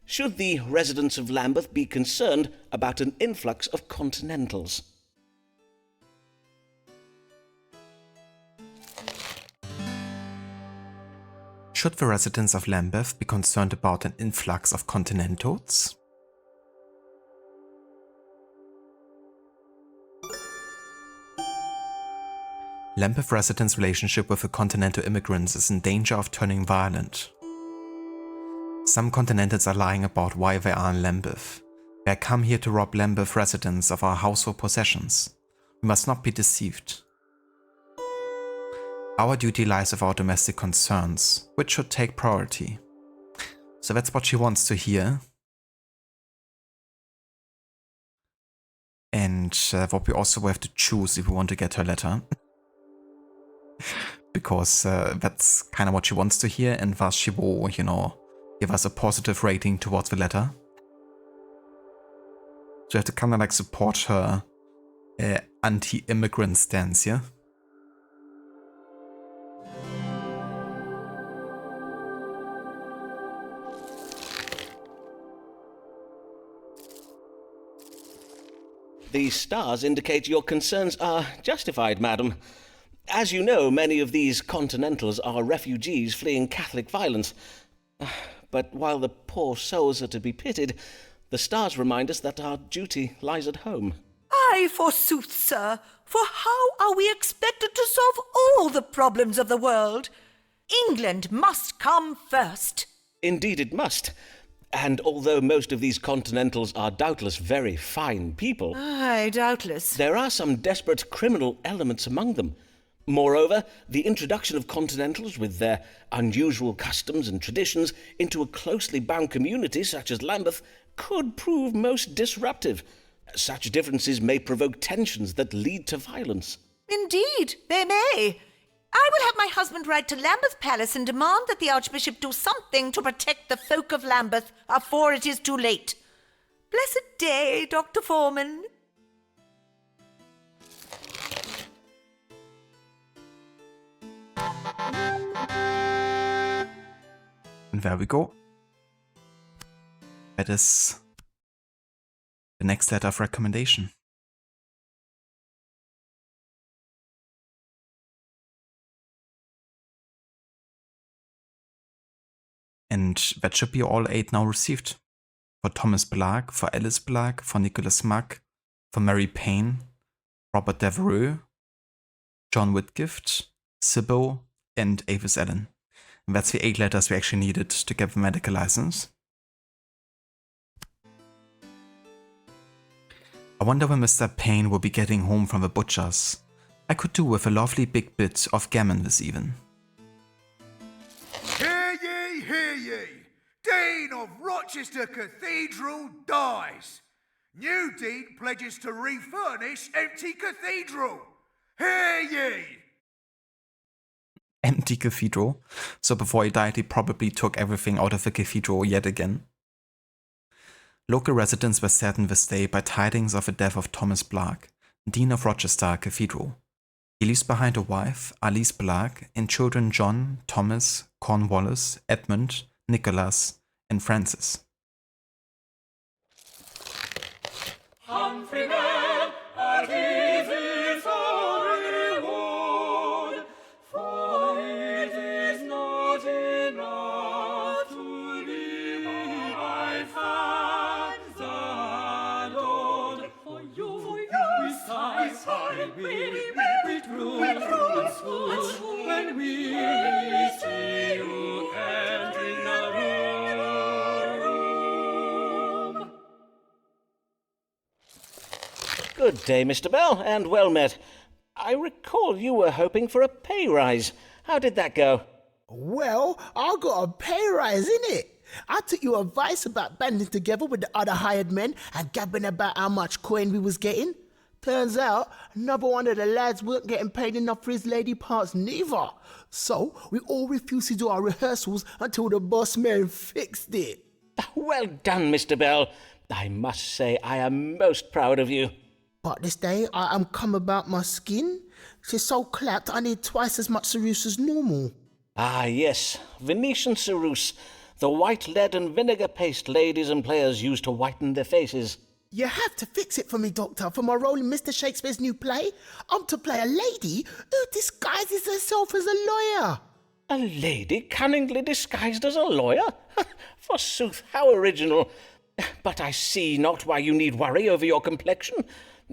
Should the residents of Lambeth be concerned about an influx of continentals? Should the residents of Lambeth be concerned about an influx of continentals? Lambeth residents' relationship with the continental immigrants is in danger of turning violent. Some continentals are lying about why they are in Lambeth. They are come here to rob Lambeth residents of our household possessions. We must not be deceived. Our duty lies with our domestic concerns, which should take priority. So that's what she wants to hear. And what we also have to choose if we want to get her letter. Because that's kind of what she wants to hear, and thus she will, give us a positive rating towards the letter. So you have to kind of like support her anti-immigrant stance, yeah? The stars indicate your concerns are justified, madam. As you know, many of these continentals are refugees fleeing Catholic violence. But while the poor souls are to be pitied, the stars remind us that our duty lies at home. Aye, forsooth, sir. For how are we expected to solve all the problems of the world? England must come first. Indeed it must. And although most of these continentals are doubtless very fine people... Aye, doubtless. There are some desperate criminal elements among them. Moreover, the introduction of continentals with their unusual customs and traditions into a closely bound community such as Lambeth could prove most disruptive. Such differences may provoke tensions that lead to violence. Indeed, they may. I will have my husband ride to Lambeth Palace and demand that the Archbishop do something to protect the folk of Lambeth afore it is too late. Blessed day, Dr. Foreman. And there we go. That is the next letter of recommendation. And that should be all 8 now received. For Thomas Black, for Alice Black, for Nicholas Mack, for Mary Payne, Robert Devereux, John Whitgift, Sibbo, and Avis Allen. And that's the 8 letters we actually needed to get the medical license. I wonder when Mr. Payne will be getting home from the butcher's. I could do with a lovely big bit of gammon this even. Hear ye, hear ye! Dean of Rochester Cathedral dies. New Dean pledges to refurnish empty cathedral. Hear ye! Empty cathedral. So before he died, he probably took everything out of the cathedral yet again. Local residents were saddened this day by tidings of the death of Thomas Black, Dean of Rochester Cathedral. He leaves behind a wife, Alice Black, and children John, Thomas, Cornwallis, Edmund, Nicholas, and Francis. Humphrey man, at ease is our reward, for it is not enough to be my Father, Lord. For you we sigh, we true and swoon, when we see you entering the room. Good day, Mr. Bell, and well met. I recall you were hoping for a pay rise. How did that go? Well, I got a pay rise, innit? I took your advice about banding together with the other hired men and gabbing about how much coin we was getting. Turns out, another one of the lads weren't getting paid enough for his lady parts neither. So, we all refused to do our rehearsals until the boss man fixed it. Well done, Mr. Bell. I must say I am most proud of you. But this day, I am come about my skin. She's so clapped, I need twice as much ceruse as normal. Ah, yes, Venetian ceruse, the white lead and vinegar paste ladies and players use to whiten their faces. You have to fix it for me, Doctor, for my role in Mr. Shakespeare's new play. I'm to play a lady who disguises herself as a lawyer. A lady cunningly disguised as a lawyer? Forsooth, how original. But I see not why you need worry over your complexion.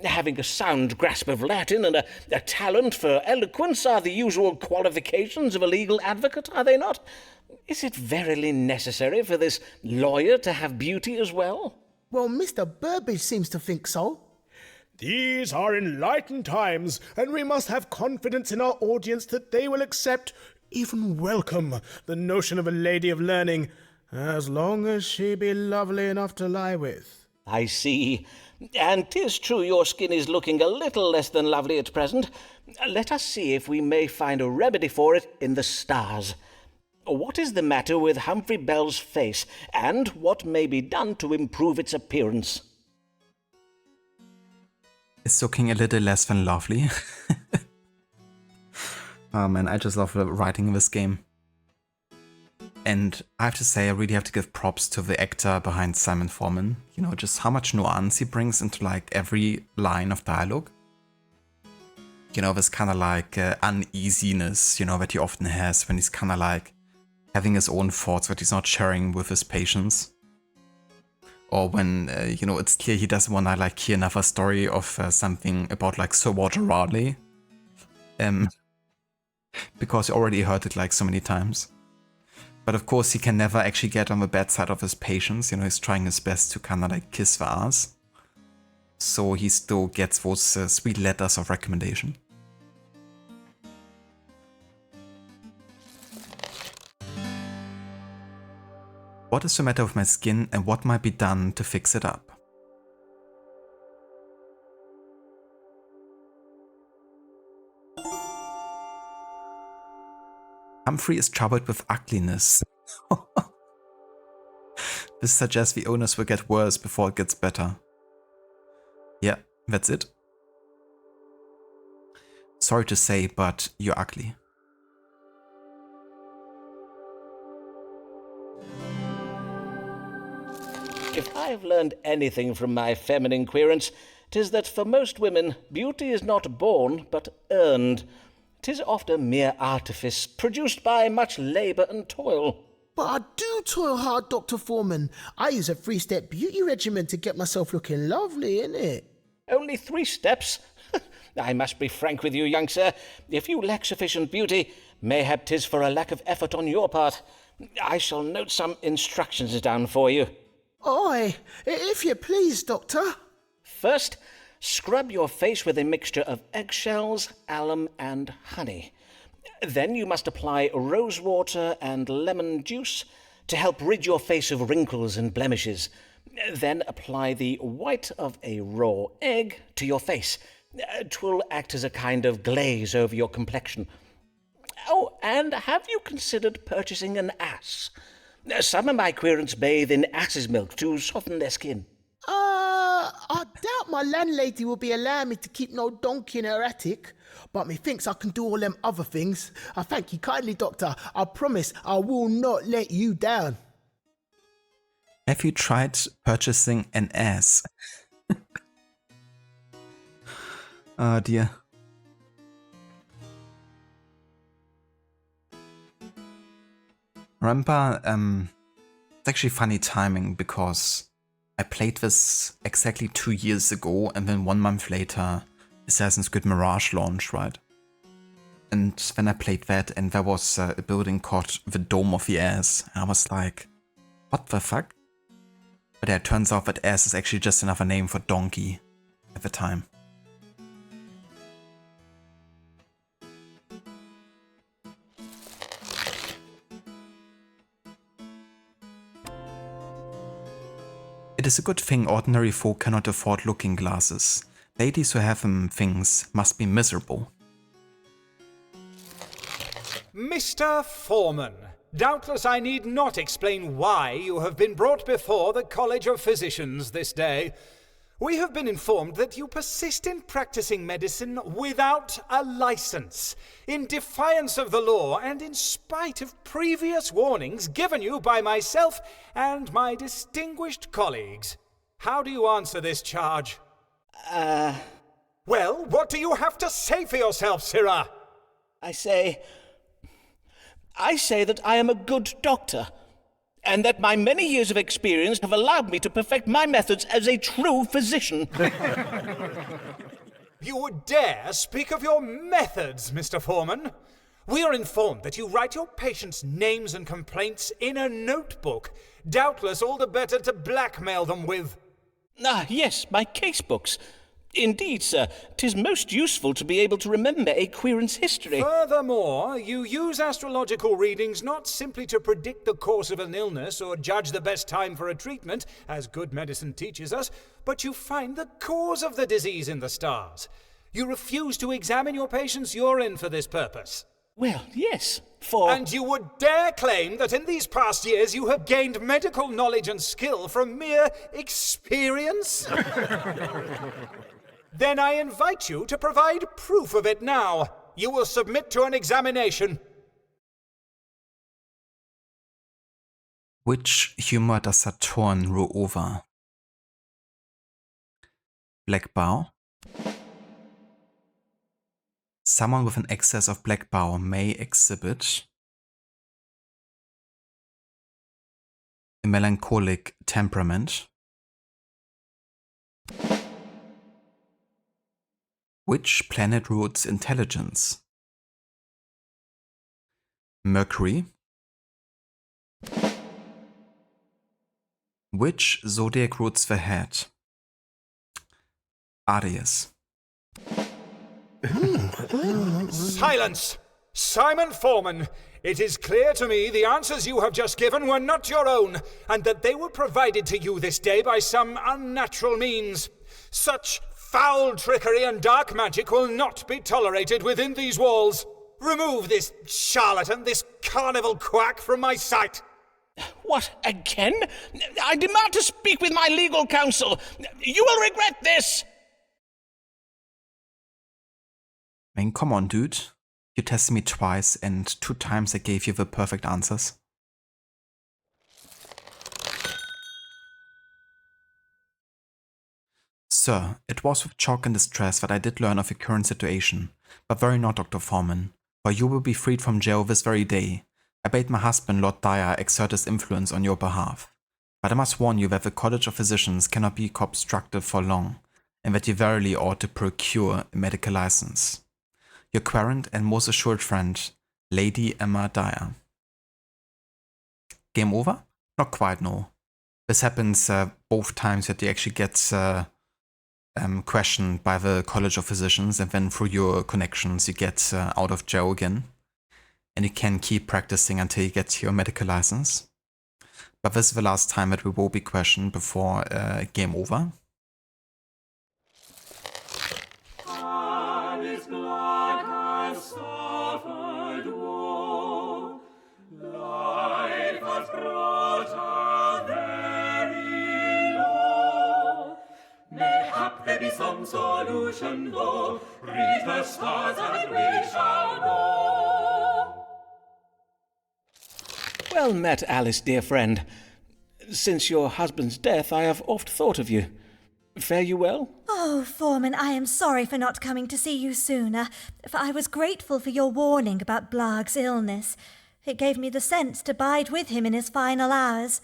Having a sound grasp of Latin and a talent for eloquence are the usual qualifications of a legal advocate, are they not? Is it verily necessary for this lawyer to have beauty as well? Well, Mr. Burbage seems to think so. These are enlightened times, and we must have confidence in our audience that they will accept, even welcome, the notion of a lady of learning, as long as she be lovely enough to lie with. I see. And 'tis true your skin is looking a little less than lovely at present. Let us see if we may find a remedy for it in the stars. What is the matter with Humphrey Bell's face, and what may be done to improve its appearance? It's looking a little less than lovely. Oh man, I just love the writing in this game. And I have to say, I really have to give props to the actor behind Simon Foreman. You know, just how much nuance he brings into like every line of dialogue. You know, this kind of like uneasiness, you know, that he often has when he's kind of like having his own thoughts that he's not sharing with his patients. Or when, you know, it's clear he doesn't want to like hear another story of something about like Sir Walter Raleigh. Because he already heard it like so many times. But of course he can never actually get on the bad side of his patients, you know, he's trying his best to kind of like kiss the ass. So he still gets those sweet letters of recommendation. What is the matter with my skin and what might be done to fix it up? Humphrey is troubled with ugliness. This suggests the owners will get worse before it gets better. Yeah, that's it. Sorry to say, but you're ugly. If I've learned anything from my feminine querents, 'tis that for most women, beauty is not born, but earned. 'Tis oft a mere artifice, produced by much labour and toil. But I do toil hard, Dr. Foreman. I use a 3-step beauty regimen to get myself looking lovely, innit? Only 3 steps? I must be frank with you, young sir. If you lack sufficient beauty, mayhap 'tis for a lack of effort on your part. I shall note some instructions down for you. Aye, if you please, Doctor. First, scrub your face with a mixture of eggshells, alum, and honey. Then you must apply rose water and lemon juice to help rid your face of wrinkles and blemishes. Then apply the white of a raw egg to your face. 'Twill act as a kind of glaze over your complexion. Oh, and have you considered purchasing an ass? Some of my querents bathe in ass's milk to soften their skin. I doubt my landlady will be allowing me to keep no donkey in her attic, but methinks I can do all them other things. I thank you kindly, Doctor. I promise I will not let you down. Have you tried purchasing an ass? Oh dear. Remember, it's actually funny timing because I played this exactly 2 years ago and then 1 month later Assassin's Creed Mirage launched, right? And then I played that and there was a building called the Dome of the Ass. And I was like, what the fuck? But yeah, it turns out that ass is actually just another name for donkey at the time. It is a good thing ordinary folk cannot afford looking glasses. Ladies who have them things must be miserable. Mr. Foreman, doubtless I need not explain why you have been brought before the College of Physicians this day. We have been informed that you persist in practicing medicine without a license, in defiance of the law and in spite of previous warnings given you by myself and my distinguished colleagues. How do you answer this charge? Well, what do you have to say for yourself, Sirrah? I say that I am a good doctor, and that my many years of experience have allowed me to perfect my methods as a true physician. You would dare speak of your methods, Mr. Foreman? We are informed that you write your patients' names and complaints in a notebook, doubtless all the better to blackmail them with. Ah, yes, my case books. Indeed, sir, 'tis most useful to be able to remember a querent's history. Furthermore, you use astrological readings not simply to predict the course of an illness or judge the best time for a treatment, as good medicine teaches us, but you find the cause of the disease in the stars. You refuse to examine your patient's urine for this purpose. Well, yes, And you would dare claim that in these past years you have gained medical knowledge and skill from mere experience? Then I invite you to provide proof of it now. You will submit to an examination. Which humor does Saturn rule over? Black bile? Someone with an excess of black bile may exhibit a melancholic temperament. Which planet rules intelligence? Mercury. Which zodiac rules the head? Aries. Silence! Simon Foreman, it is clear to me the answers you have just given were not your own, and that they were provided to you this day by some unnatural means. Such foul trickery and dark magic will not be tolerated within these walls. Remove this charlatan, this carnival quack from my sight! What, again? I demand to speak with my legal counsel. You will regret this! I mean, come on, dude. You tested me twice, and 2 times I gave you the perfect answers. Sir, it was with shock and distress that I did learn of your current situation, but worry not, Dr. Foreman, for you will be freed from jail this very day. I bade my husband, Lord Dyer, exert his influence on your behalf. But I must warn you that the College of Physicians cannot be co-obstructed for long, and that you verily ought to procure a medical license. Your current and most assured friend, Lady Emma Dyer. Game over? Not quite, no. This happens both times that you actually get questioned by the College of Physicians, and then through your connections you get out of jail again. And you can keep practicing until you get your medical license. But this is the last time that we will be questioned before game over. Alice Black has suffered woe. Life has brought her very low. Mayhap there be some solution, though. Read the stars and we shall know. Well met, Alice, dear friend. Since your husband's death, I have oft thought of you. Fare you well? Oh, Foreman, I am sorry for not coming to see you sooner, for I was grateful for your warning about Blag's illness. It gave me the sense to bide with him in his final hours.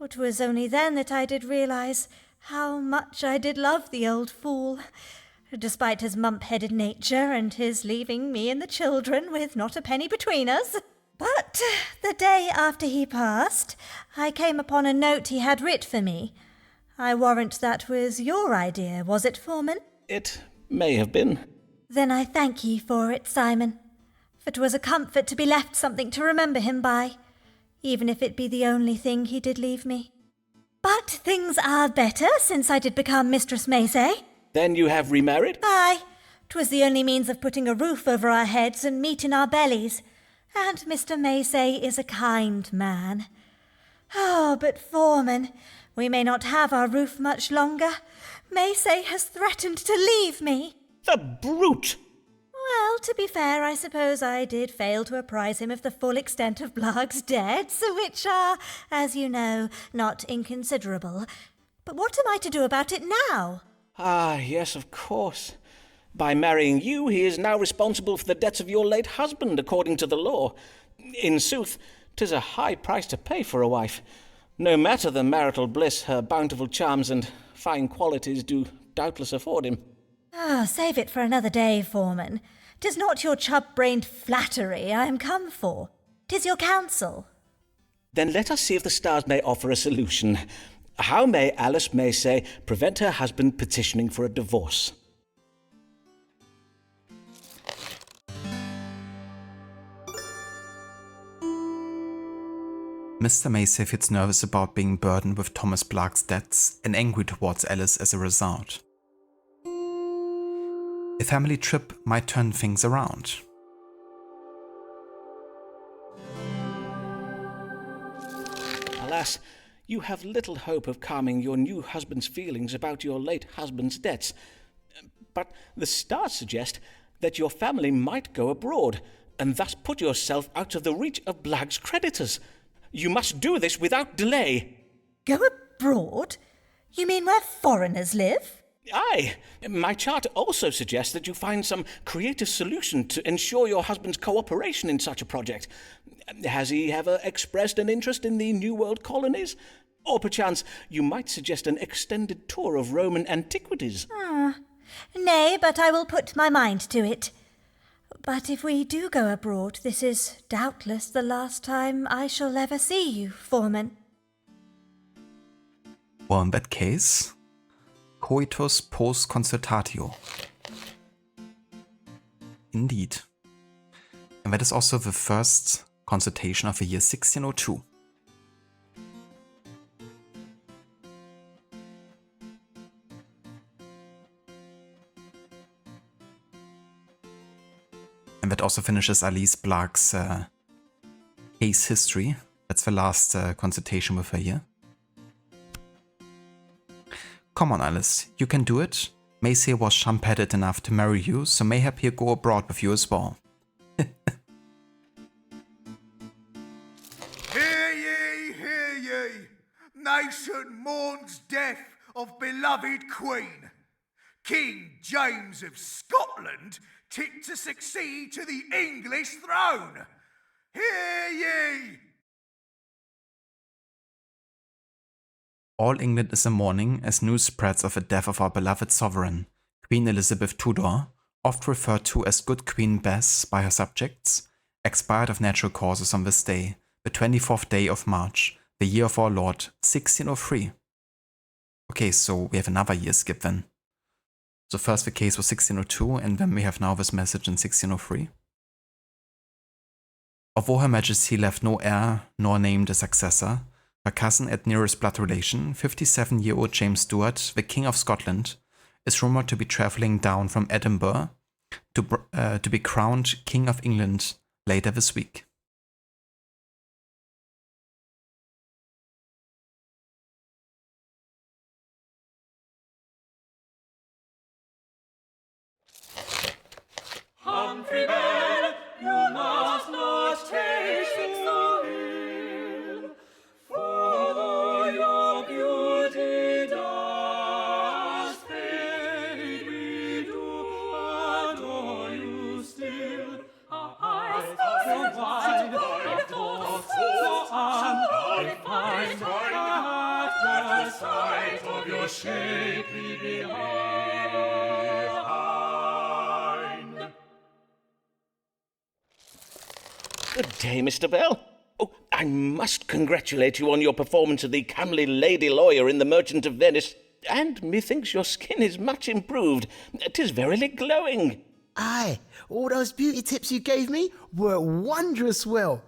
It was only then that I did realize how much I did love the old fool, despite his mump-headed nature and his leaving me and the children with not a penny between us. But the day after he passed, I came upon a note he had writ for me. I warrant that was your idea, was it, Foreman? It may have been. Then I thank ye for it, Simon. For 'twas a comfort to be left something to remember him by, even if it be the only thing he did leave me. But things are better since I did become Mistress Macy. Then you have remarried? Aye. 'Twas the only means of putting a roof over our heads and meat in our bellies. And Mr. Macy is a kind man. Oh, but Foreman, we may not have our roof much longer. Macy has threatened to leave me. The brute! Well, to be fair, I suppose I did fail to apprise him of the full extent of Blag's debts, which are, as you know, not inconsiderable. But what am I to do about it now? Ah, yes, of course. By marrying you, he is now responsible for the debts of your late husband, according to the law. In sooth, 'tis a high price to pay for a wife. No matter the marital bliss her bountiful charms and fine qualities do doubtless afford him. Ah, save it for another day, Foreman. 'Tis not your chub-brained flattery I am come for. 'Tis your counsel. Then let us see if the stars may offer a solution. How may Alice Macy prevent her husband petitioning for a divorce? Mr. Macy feels nervous about being burdened with Thomas Blag's debts and angry towards Alice as a result. A family trip might turn things around. Alas, you have little hope of calming your new husband's feelings about your late husband's debts. But the stars suggest that your family might go abroad, and thus put yourself out of the reach of Blag's creditors. You must do this without delay. Go abroad? You mean where foreigners live? Aye. My chart also suggests that you find some creative solution to ensure your husband's cooperation in such a project. Has he ever expressed an interest in the New World colonies? Or perchance you might suggest an extended tour of Roman antiquities? Nay, but I will put my mind to it. But if we do go abroad, this is doubtless the last time I shall ever see you, Foreman. Well, in that case, coitus post consultatio. Indeed. And that is also the first consultation of the year 1602. And that also finishes Alice Black's case history. That's the last consultation with her here. Come on, Alice, you can do it. Macy was champ-headed enough to marry you, so mayhap he'll go abroad with you as well. Hear ye, hear ye! Nation mourns death of beloved Queen. King James of Scotland tipped to succeed to the English throne. Hear ye! All England is in mourning as news spreads of the death of our beloved sovereign, Queen Elizabeth Tudor, oft referred to as Good Queen Bess by her subjects, expired of natural causes on this day, the 24th day of March, the year of our Lord, 1603. Okay, so we have another year skip then. So first the case was 1602, and then we have now this message in 1603. Although Her Majesty left no heir nor named a successor, her cousin and nearest blood relation, 57-year-old James Stuart, the King of Scotland, is rumoured to be travelling down from Edinburgh to be crowned King of England later this week. Humphrey Bell, you must not take so ill, for though your beauty does fade, we do adore you still. Our eyes are so wide, our thoughts so undefined, at the sight of your shapely behind. Good day, Mr. Bell. Oh, I must congratulate you on your performance of the comely lady lawyer in The Merchant of Venice, and methinks your skin is much improved. 'Tis verily glowing. Aye, all those beauty tips you gave me were wondrous well.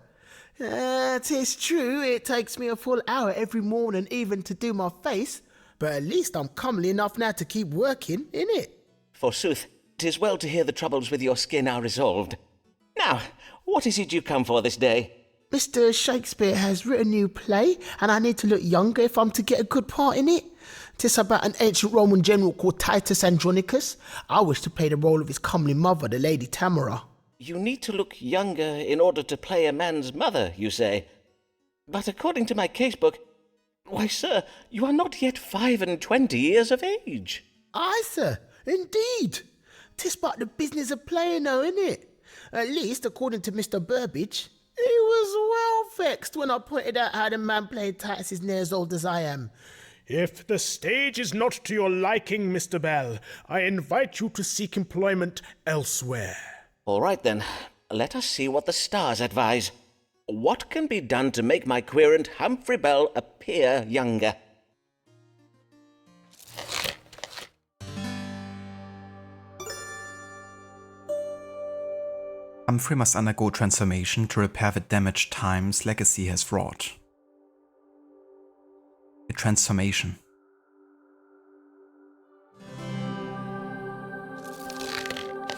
'Tis true, it takes me a full hour every morning even to do my face, but at least I'm comely enough now to keep working, innit? Forsooth, 'tis well to hear the troubles with your skin are resolved. Now, what is it you come for this day? Mr. Shakespeare has written a new play, and I need to look younger if I'm to get a good part in it. 'Tis about an ancient Roman general called Titus Andronicus. I wish to play the role of his comely mother, the Lady Tamara. You need to look younger in order to play a man's mother, you say. But according to my casebook, why, sir, you are not yet 25 years of age. Aye, sir, indeed. 'Tis but the business of playing, though, innit? At least, according to Mr. Burbage, he was well vexed when I pointed out how the man playing Titus is near as old as I am. If the stage is not to your liking, Mr. Bell, I invite you to seek employment elsewhere. All right, then. Let us see what the stars advise. What can be done to make my querent Humphrey Bell appear younger? Humphrey must undergo transformation to repair the damage Time's legacy has wrought. A transformation.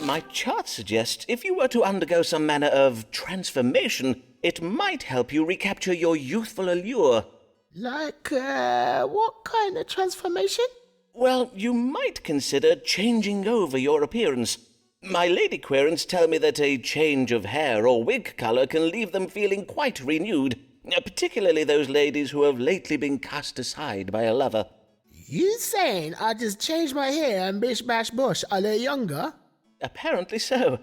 My chart suggests if you were to undergo some manner of transformation, it might help you recapture your youthful allure. Like, what kind of transformation? Well, you might consider changing over your appearance. My lady querents tell me that a change of hair or wig colour can leave them feeling quite renewed, particularly those ladies who have lately been cast aside by a lover. You saying I just changed my hair and bish bash bush a little younger? Apparently so.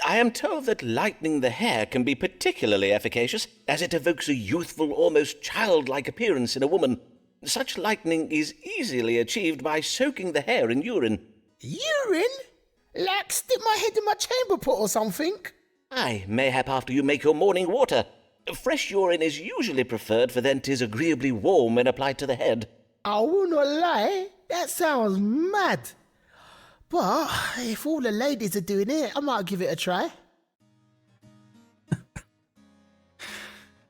I am told that lightening the hair can be particularly efficacious, as it evokes a youthful, almost childlike appearance in a woman. Such lightening is easily achieved by soaking the hair in urine. Urine? Like stick my head in my chamber pot or something? Aye, mayhap after you make your morning water. Fresh urine is usually preferred, for then 'tis agreeably warm when applied to the head. I will not lie, that sounds mad. But if all the ladies are doing it, I might give it a try.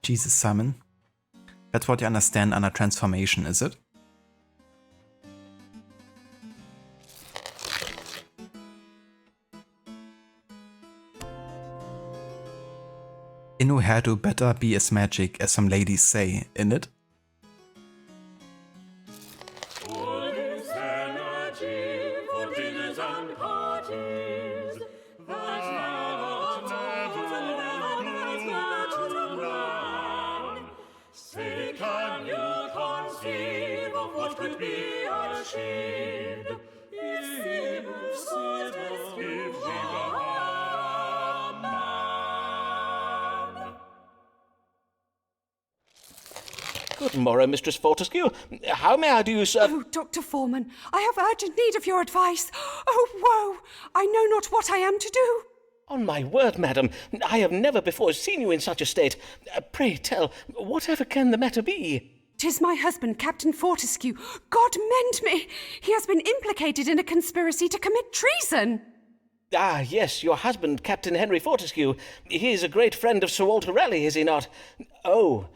Jesus, Simon. That's what you understand under transformation, is it? Innu hairdo better be as magic as some ladies say, innit? All this energy for dinners and parties, that's not to run. Say, can you conceive of what could be achieved if we were a man? Good morrow, Mistress Fortescue. How may I do you, sir? Oh, Dr. Foreman, I have urgent need of your advice. Oh, woe! I know not what I am to do. On my word, madam, I have never before seen you in such a state. Pray tell, whatever can the matter be? 'Tis my husband, Captain Fortescue. God mend me! He has been implicated in a conspiracy to commit treason. Ah, yes, your husband, Captain Henry Fortescue. He is a great friend of Sir Walter Raleigh, is he not? Oh,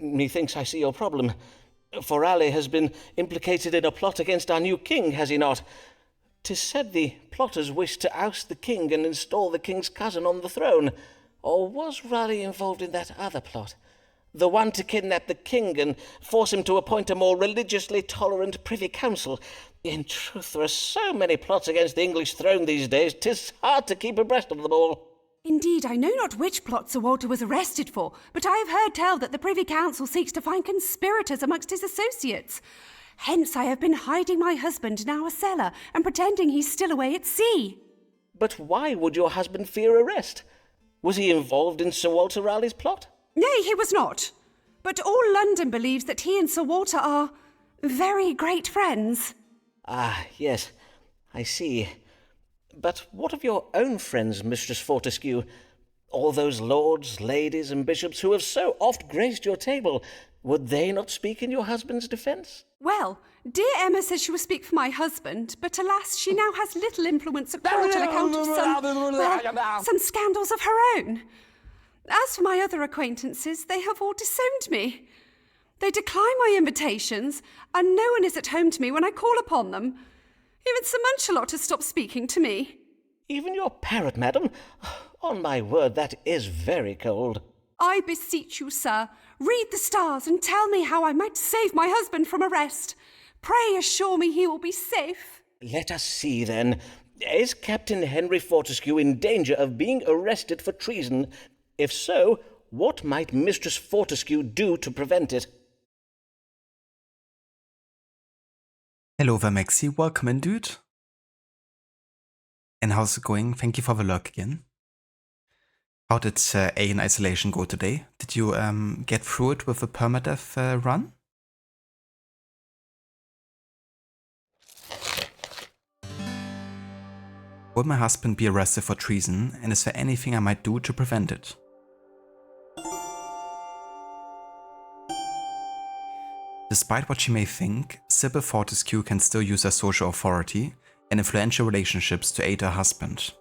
methinks I see your problem. For Raleigh has been implicated in a plot against our new king, has he not? 'Tis said the plotters wished to oust the king and install the king's cousin on the throne. Or was Raleigh involved in that other plot? The one to kidnap the king and force him to appoint a more religiously tolerant privy council. In truth, there are so many plots against the English throne these days, 'tis hard to keep abreast of them all. Indeed, I know not which plot Sir Walter was arrested for, but I have heard tell that the Privy Council seeks to find conspirators amongst his associates. Hence I have been hiding my husband in our cellar and pretending he's still away at sea. But why would your husband fear arrest? Was he involved in Sir Walter Raleigh's plot? Nay, he was not. But all London believes that he and Sir Walter are very great friends. Ah, yes, I see. But what of your own friends, Mistress Fortescue? All those lords, ladies, and bishops who have so oft graced your table, would they not speak in your husband's defence? Well, dear Emma says she will speak for my husband, but alas, she now has little influence at court on account of some scandals of her own. As for my other acquaintances, they have all disowned me. They decline my invitations, and no one is at home to me when I call upon them. Even Sir Munchalot has stopped speaking to me. Even your parrot, madam? On my word, that is very cold. I beseech you, sir, read the stars and tell me how I might save my husband from arrest. Pray assure me he will be safe. Let us see, then. Is Captain Henry Fortescue in danger of being arrested for treason? If so, what might Mistress Fortescue do to prevent it? Hello there, Maxi. Welcome in, dude. And how's it going? Thank you for the lurk again. How did A in Isolation go today? Did you get through it with the permadeath run? Will my husband be arrested for treason, and is there anything I might do to prevent it? Despite what she may think, Sybil Fortescue can still use her social authority and influential relationships to aid her husband.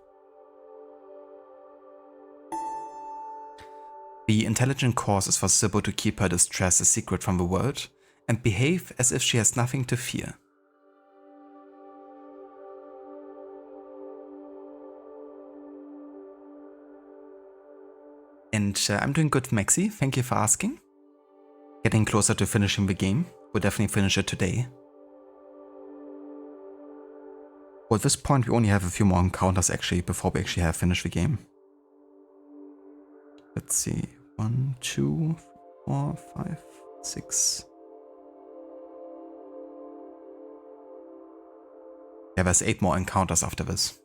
The intelligent course is for Sybil to keep her distress a secret from the world and behave as if she has nothing to fear. And I'm doing good, Maxi. Thank you for asking. Getting closer to finishing the game. We'll definitely finish it today. Well, at this point, we only have a few more encounters actually before we actually have finished the game. Let's see. 1, 2, 4, 5, 6. Yeah, there's 8 more encounters after this.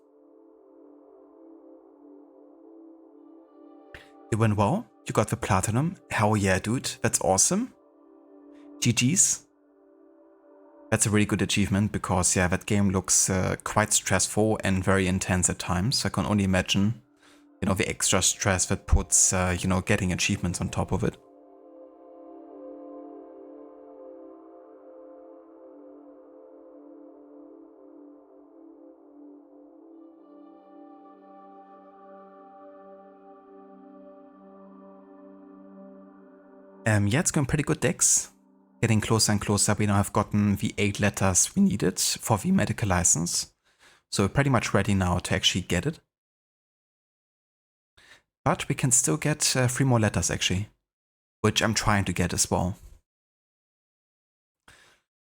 It went well. You got the platinum. Hell yeah, dude. That's awesome. GG's. That's a really good achievement because, yeah, that game looks quite stressful and very intense at times. So I can only imagine, you know, the extra stress that puts, you know, getting achievements on top of it. Yeah, it's going pretty good, Dex. Getting closer and closer. We now have gotten the 8 letters we needed for the medical license. So we're pretty much ready now to actually get it. But we can still get 3 more letters, actually. Which I'm trying to get as well.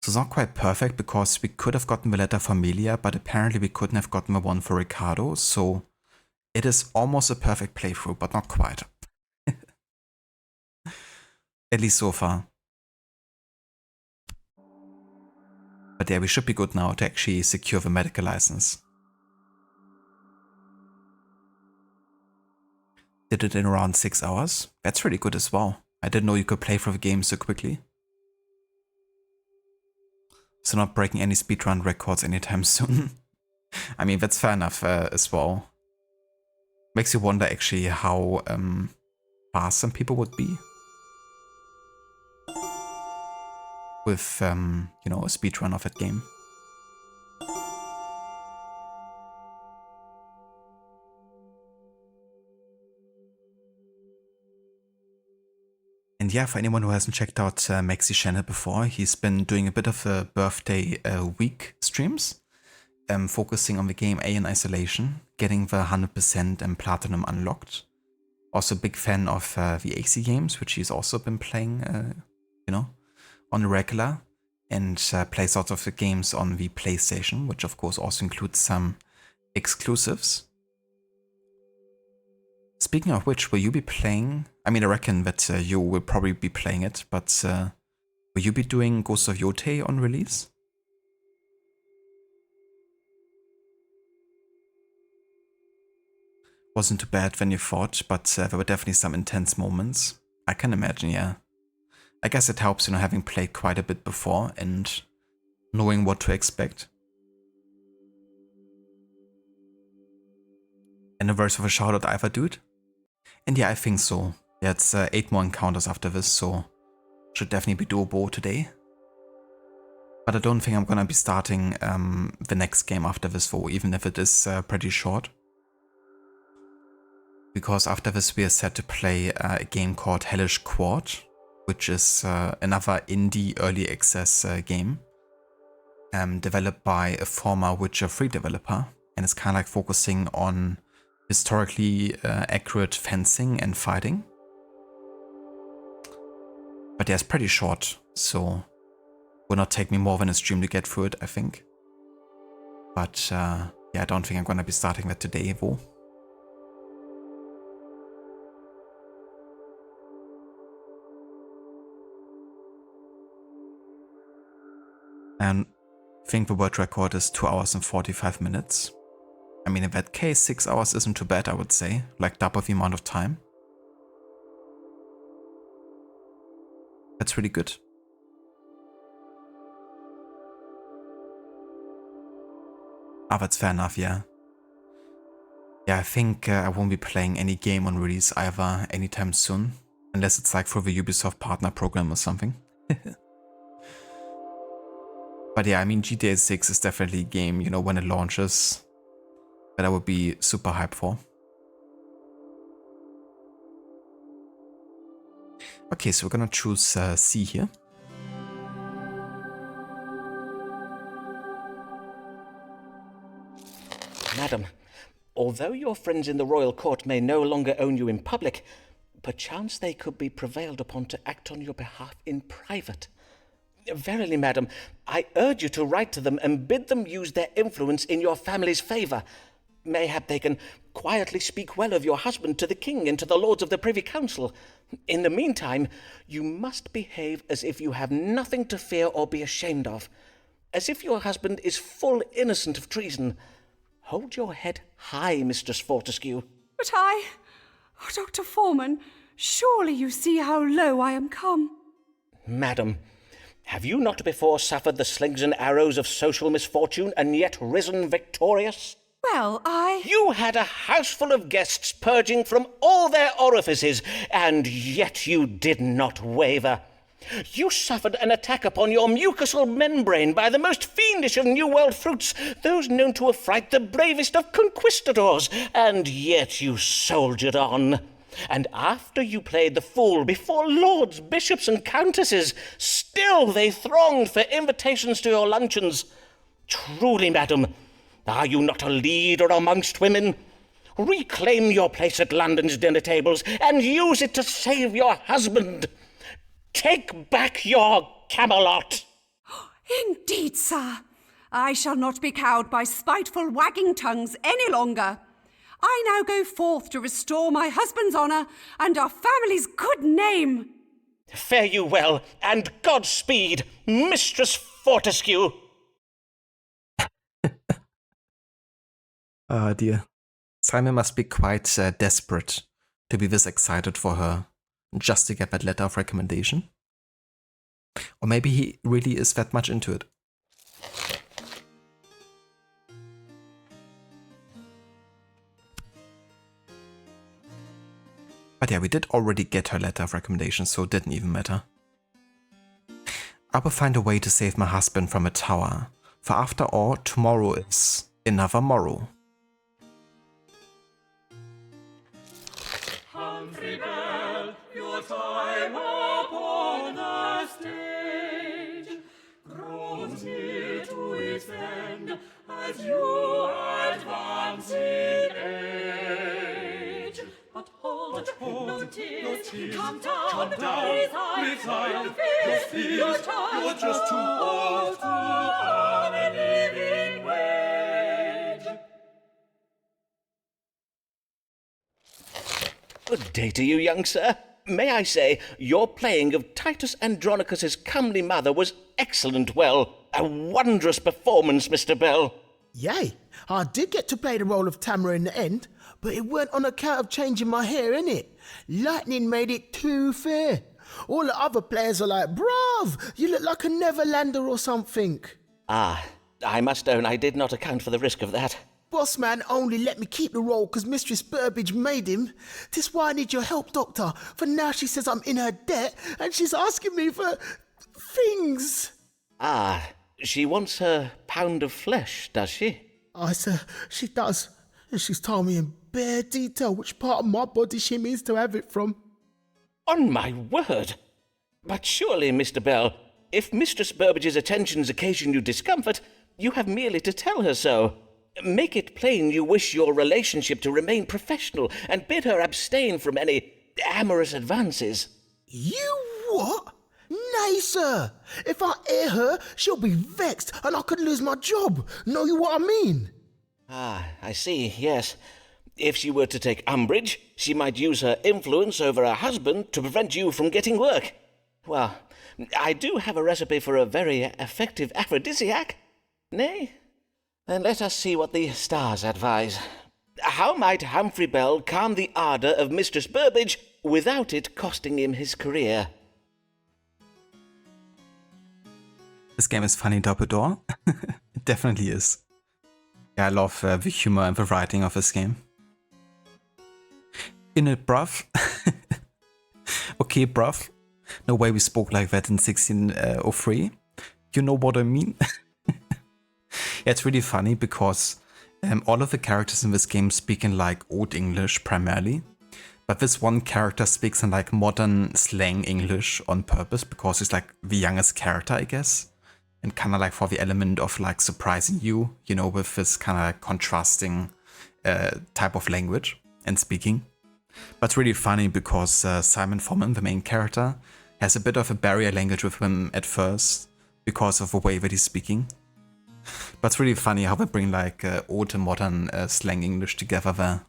So it's not quite perfect, because we could have gotten the letter for Amelia, but apparently we couldn't have gotten the one for Ricardo, so it is almost a perfect playthrough, but not quite. At least so far. But yeah, we should be good now to actually secure the medical license. Did it in around 6 hours. That's really good as well. I didn't know you could play through the game so quickly. So not breaking any speedrun records anytime soon. I mean, that's fair enough as well. Makes you wonder actually how fast some people would be. With, you know, a speedrun of that game. And yeah, for anyone who hasn't checked out Maxie's channel before, he's been doing a bit of a birthday week streams, focusing on the game A in isolation, getting the 100% and platinum unlocked. Also a big fan of the AC games, which he's also been playing, you know, on the regular, and plays lots of the games on the PlayStation, which of course also includes some exclusives. Speaking of which, will you be playing? I mean, I reckon that you will probably be playing it, but will you be doing Ghost of Yotei on release? Wasn't too bad when you fought, but there were definitely some intense moments. I can imagine, yeah. I guess it helps, you know, having played quite a bit before and knowing what to expect. And a verse of a shout out either, dude? And yeah, I think so. Yeah, it's 8 more encounters after this, so should definitely be doable today. But I don't think I'm gonna be starting the next game after this though, even if it is pretty short. Because after this we are set to play a game called Hellish Quad, which is another indie early access game developed by a former Witcher 3 developer, and it's kind of like focusing on historically accurate fencing and fighting. But yeah, it's pretty short, so will not take me more than a stream to get through it, I think. But yeah, I don't think I'm gonna be starting that today, though. And I think the world record is 2 hours and 45 minutes. I mean, in that case, 6 hours isn't too bad, I would say. Like double the amount of time. That's really good. Ah, that's fair enough, yeah. Yeah, I think I won't be playing any game on release either anytime soon. Unless it's like for the Ubisoft partner program or something. But yeah, I mean, GTA 6 is definitely a game, you know, when it launches, that I would be super hyped for. Okay, so we're gonna choose C here. Madam, although your friends in the royal court may no longer own you in public, perchance they could be prevailed upon to act on your behalf in private. Verily, madam, I urge you to write to them and bid them use their influence in your family's favour. Mayhap they can quietly speak well of your husband to the king and to the lords of the Privy Council. In the meantime, you must behave as if you have nothing to fear or be ashamed of, as if your husband is full innocent of treason. Hold your head high, Mistress Fortescue. But oh, Dr. Foreman, surely you see how low I am come. Madam, have you not before suffered the slings and arrows of social misfortune and yet risen victorious? Well, You had a house full of guests purging from all their orifices, and yet you did not waver. You suffered an attack upon your mucosal membrane by the most fiendish of New World fruits, those known to affright the bravest of conquistadors, and yet you soldiered on. And after you played the fool before lords, bishops, and countesses, still they thronged for invitations to your luncheons. Truly, madam, are you not a leader amongst women? Reclaim your place at London's dinner tables and use it to save your husband. Take back your Camelot. Indeed, sir. I shall not be cowed by spiteful wagging tongues any longer. I now go forth to restore my husband's honour and our family's good name. Fare you well, and Godspeed, Mistress Fortescue. Ah, dear. Simon must be quite desperate to be this excited for her just to get that letter of recommendation. Or maybe he really is that much into it. But yeah, we did already get her letter of recommendation, so it didn't even matter. I will find a way to save my husband from a tower, for after all, tomorrow is another morrow. Humphrey Bell, your time upon the stage grows near to its end as you advance in age. But hold, no tears, come down, resign, you're just too old to earn a living wage. Good day to you, young sir. May I say, your playing of Titus Andronicus's comely mother was excellent. Well, a wondrous performance, Mr. Bell. Yay, I did get to play the role of Tamara in the end, but it weren't on account of changing my hair, innit? Lightning made it too fair. All the other players are like, bruv, you look like a Neverlander or something. Ah, I must own I did not account for the risk of that. Boss man only let me keep the role because Mistress Burbage made him. This why I need your help, Doctor, for now she says I'm in her debt and she's asking me for things. Ah, she wants her pound of flesh, does she? I sir, she does. And she's told me in bare detail which part of my body she means to have it from. On my word! But surely, Mr. Bell, if Mistress Burbage's attentions occasion you discomfort, you have merely to tell her so. Make it plain you wish your relationship to remain professional and bid her abstain from any amorous advances. You what? Nay, sir. If I air her, she'll be vexed and I could lose my job. Know you what I mean? Ah, I see, yes. If she were to take umbrage, she might use her influence over her husband to prevent you from getting work. Well, I do have a recipe for a very effective aphrodisiac. Nay? Then let us see what the stars advise. How might Humphrey Bell calm the ardour of Mistress Burbage without it costing him his career? This game is funny, Dumbledore. It definitely is. Yeah, I love the humour and the writing of this game. In it, bruv. Okay, bruv. No way we spoke like that in 1603. You know what I mean? Yeah, it's really funny because all of the characters in this game speak in like Old English primarily. But this one character speaks in like modern slang English on purpose because he's like the youngest character, I guess. And kind of like for the element of like surprising you, you know, with this kind of like contrasting type of language and speaking. But it's really funny because Simon Foreman, the main character, has a bit of a barrier language with him at first because of the way that he's speaking. But it's really funny how they bring like old and modern slang English together there.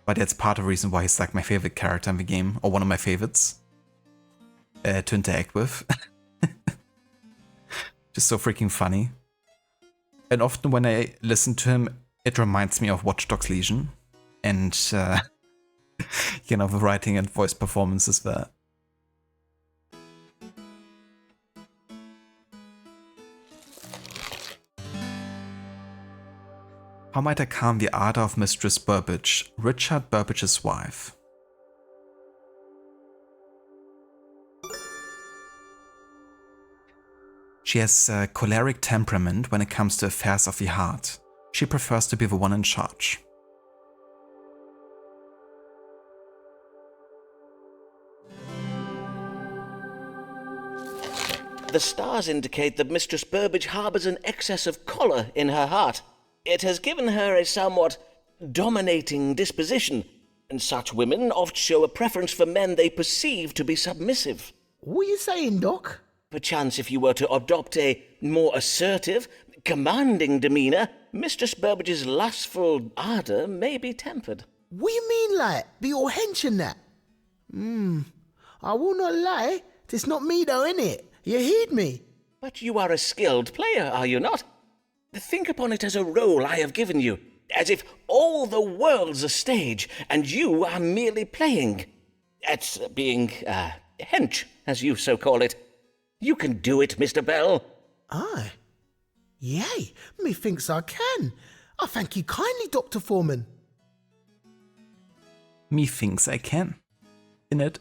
But that's part of the reason why he's like my favorite character in the game, or one of my favorites to interact with. Just so freaking funny. And often when I listen to him, it reminds me of Watch Dogs Legion. And, you know, the writing and voice performances there. How might I calm the ardor of Mistress Burbage, Richard Burbage's wife? She has a choleric temperament when it comes to affairs of the heart. She prefers to be the one in charge. The stars indicate that Mistress Burbage harbours an excess of choler in her heart. It has given her a somewhat dominating disposition, and such women oft show a preference for men they perceive to be submissive. What are you saying, Doc? Perchance if you were to adopt a more assertive, commanding demeanour, Mistress Burbage's lustful ardour may be tempered. What you mean, like, be all hench and that? I will not lie, 'tis not me though, innit? You heed me. But you are a skilled player, are you not? Think upon it as a role I have given you, as if all the world's a stage, and you are merely playing. At being, hench, as you so call it. You can do it, Mr. Bell. Aye. Yea, methinks I can. I thank you kindly, Dr. Foreman. Methinks I can. Innit?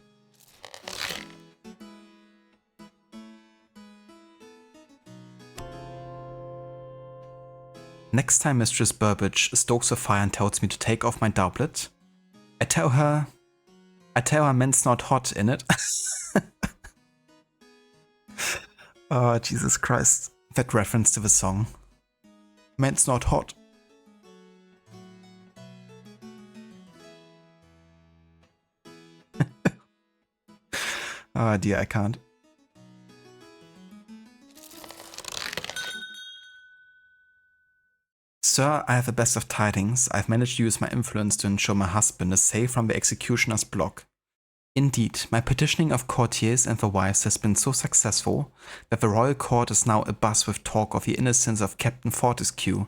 Next time Mistress Burbage stokes a fire and tells me to take off my doublet, I tell her men's not hot, innit? Oh, Jesus Christ. That reference to the song. Men's not hot. Oh dear, I can't. Sir, I have the best of tidings. I've managed to use my influence to ensure my husband is safe from the executioner's block. Indeed, my petitioning of courtiers and their wives has been so successful that the royal court is now abuzz with talk of the innocence of Captain Fortescue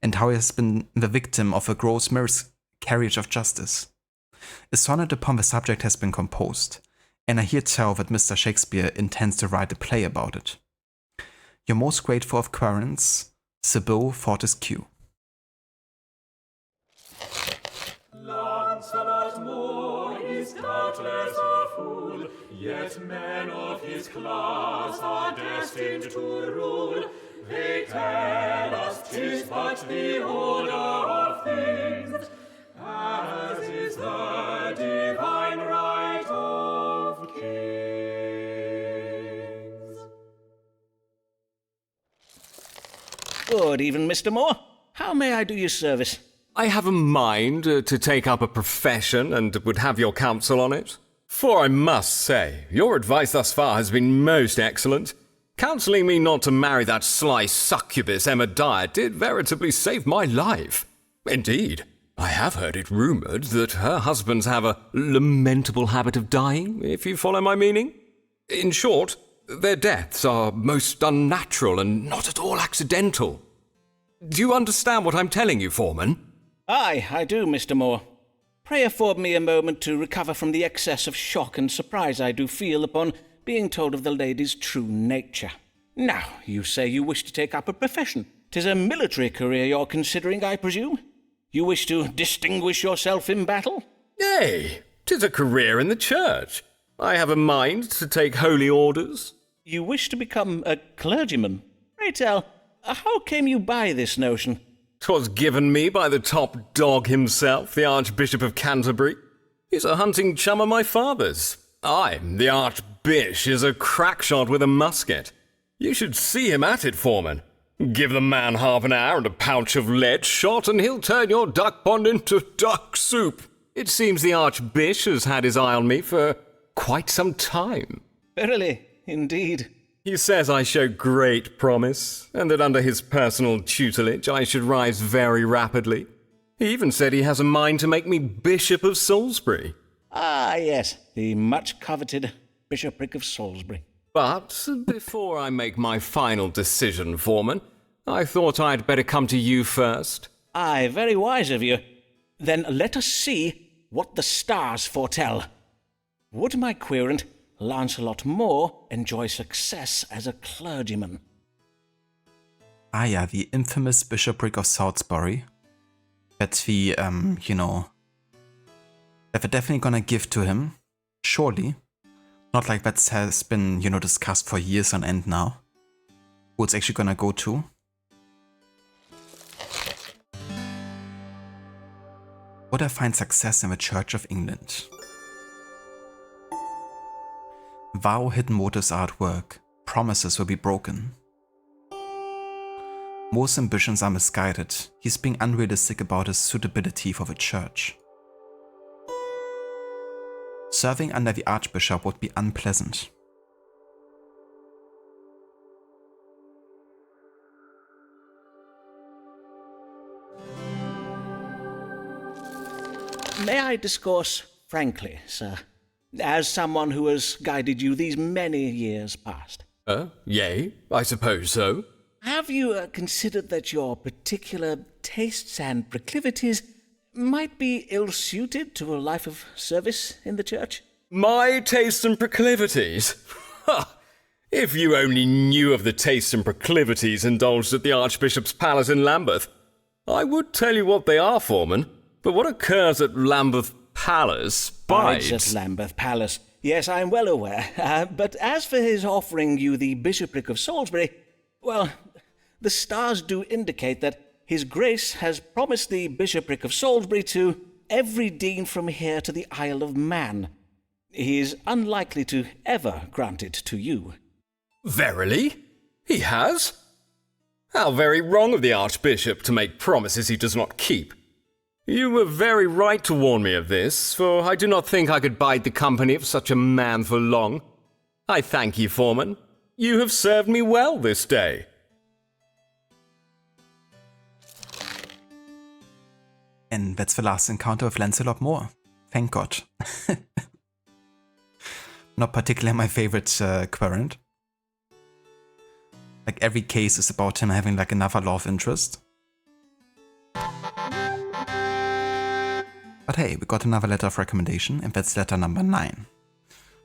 and how he has been the victim of a gross miscarriage of justice. A sonnet upon the subject has been composed, and I hear tell that Mr. Shakespeare intends to write a play about it. Your most grateful of querents, Sybil Fortescue. Lancelot Moore is doubtless a fool, yet men of his class are destined to rule. They tell us 'tis but the order of things, as is the divine right of kings. Good even, Mr. Moore. How may I do you service? I have a mind to take up a profession and would have your counsel on it. For I must say, your advice thus far has been most excellent. Counselling me not to marry that sly succubus Emma Dyer did veritably save my life. Indeed, I have heard it rumoured that her husbands have a lamentable habit of dying, if you follow my meaning. In short, their deaths are most unnatural and not at all accidental. Do you understand what I'm telling you, Foreman? Aye, I do, Mr. Moore. Pray afford me a moment to recover from the excess of shock and surprise I do feel upon being told of the lady's true nature. Now, you say you wish to take up a profession. 'Tis a military career you're considering, I presume? You wish to distinguish yourself in battle? Nay, 'tis a career in the church. I have a mind to take holy orders. You wish to become a clergyman? Pray tell, how came you by this notion? 'Twas given me by the top dog himself, the Archbishop of Canterbury. He's a hunting chum of my father's. Aye, the Archbishop is a crackshot with a musket. You should see him at it, Foreman. Give the man half an hour and a pouch of lead shot, and he'll turn your duck pond into duck soup. It seems the Archbishop has had his eye on me for quite some time. Verily, indeed. He says I show great promise, and that under his personal tutelage I should rise very rapidly. He even said he has a mind to make me Bishop of Salisbury. Ah, yes, the much-coveted Bishopric of Salisbury. But before I make my final decision, Foreman, I thought I'd better come to you first. Aye, very wise of you. Then let us see what the stars foretell. Would my querent, Lancelot Moore, enjoy success as a clergyman? Ah yeah, the infamous Bishopric of Salisbury. That's the, that they're definitely gonna give to him. Surely. Not like that has been, discussed for years on end now. Who it's actually gonna go to. Would I find success in the Church of England? Vow hidden motives are at work. Promises will be broken. Most ambitions are misguided. He's being unrealistic about his suitability for the church. Serving under the Archbishop would be unpleasant. May I discourse frankly, sir, as someone who has guided you these many years past? Yea, I suppose so. Have you considered that your particular tastes and proclivities might be ill-suited to a life of service in the church? My tastes and proclivities? Ha! If you only knew of the tastes and proclivities indulged at the Archbishop's palace in Lambeth, I would tell you what they are, Foreman. But what occurs at Lambeth Palace bides. At Lambeth Palace. Yes, I am well aware. But as for his offering you the bishopric of Salisbury, well, the stars do indicate that His Grace has promised the bishopric of Salisbury to every dean from here to the Isle of Man. He is unlikely to ever grant it to you. Verily? He has? How very wrong of the Archbishop to make promises he does not keep. You were very right to warn me of this, for I do not think I could bide the company of such a man for long. I thank you, Foreman. You have served me well this day. And that's the last encounter with Lancelot Moore. Thank God. Not particularly my favorite querent. Like every case is about him having like another love interest. But hey, we got another letter of recommendation, and that's letter number 9.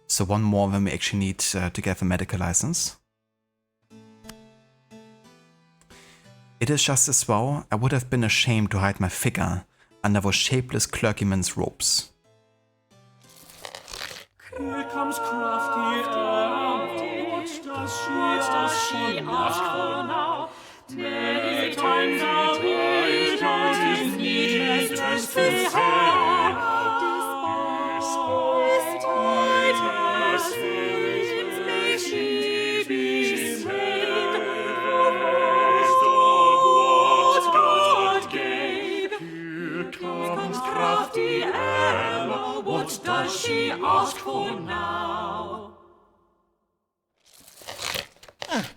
So one more than we actually need to get a medical license. It is just as well, I would have been ashamed to hide my figure under those shapeless clergyman's robes. Here comes crafty Emma, what does she ask for now? Many times a week it is needless to say, despite her sins, may she be saved, the rest of what God gave. Here comes crafty Emma, what does she ask for now?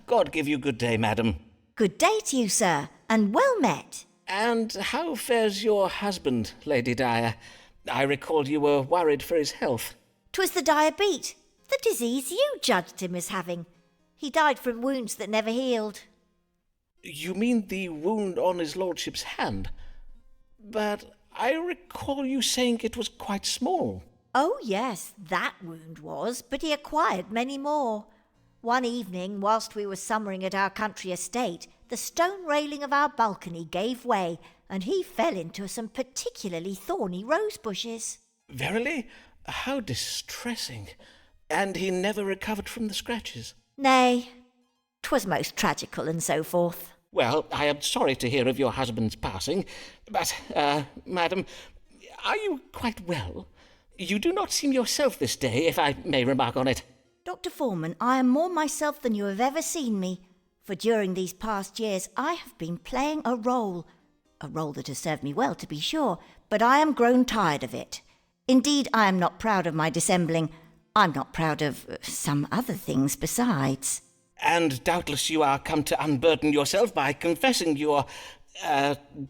God give you good day, madam. Good day to you, sir, and well met. And how fares your husband, Lady Dyer? I recall you were worried for his health. 'Twas the diabetes, the disease you judged him as having. He died from wounds that never healed. You mean the wound on his lordship's hand? But I recall you saying it was quite small. Oh, yes, that wound was, but he acquired many more. One evening, whilst we were summering at our country estate, the stone railing of our balcony gave way, and he fell into some particularly thorny rose bushes. Verily? How distressing. And he never recovered from the scratches? Nay, 'twas most tragical and so forth. Well, I am sorry to hear of your husband's passing, but, madam, are you quite well? You do not seem yourself this day, if I may remark on it. Dr. Foreman, I am more myself than you have ever seen me, for during these past years I have been playing a role that has served me well, to be sure, but I am grown tired of it. Indeed, I am not proud of my dissembling. I'm not proud of some other things besides. And doubtless you are come to unburden yourself by confessing your,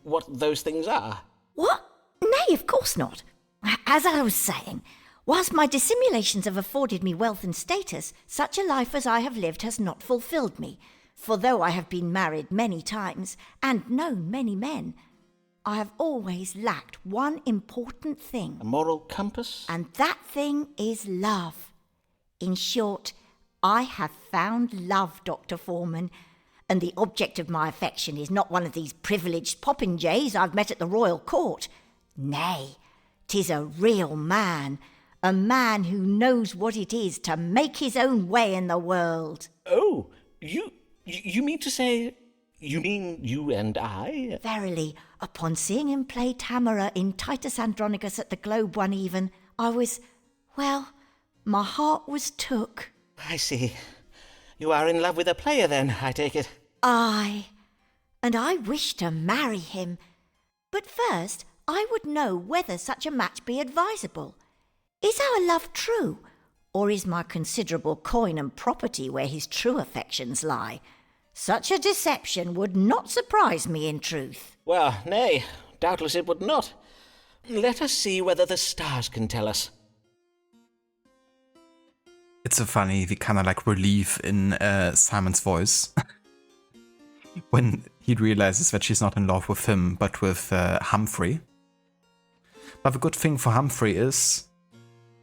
what those things are. What? Nay, of course not. As I was saying, whilst my dissimulations have afforded me wealth and status, such a life as I have lived has not fulfilled me. For though I have been married many times, and known many men, I have always lacked one important thing. A moral compass? And that thing is love. In short, I have found love, Dr. Foreman, and the object of my affection is not one of these privileged popinjays I've met at the royal court. Nay, 'tis a real man, a man who knows what it is to make his own way in the world. Oh, you mean to say, you mean you and I? Verily, upon seeing him play Tamara in Titus Andronicus at the Globe one even, I was, well, my heart was took. I see. You are in love with a player then, I take it. Aye, and I wish to marry him. But first, I would know whether such a match be advisable. Is our love true, or is my considerable coin and property where his true affections lie? Such a deception would not surprise me in truth. Well, nay, doubtless it would not. Let us see whether the stars can tell us. It's so funny, the kind of like relief in Simon's voice when he realizes that she's not in love with him, but with Humphrey. But the good thing for Humphrey is,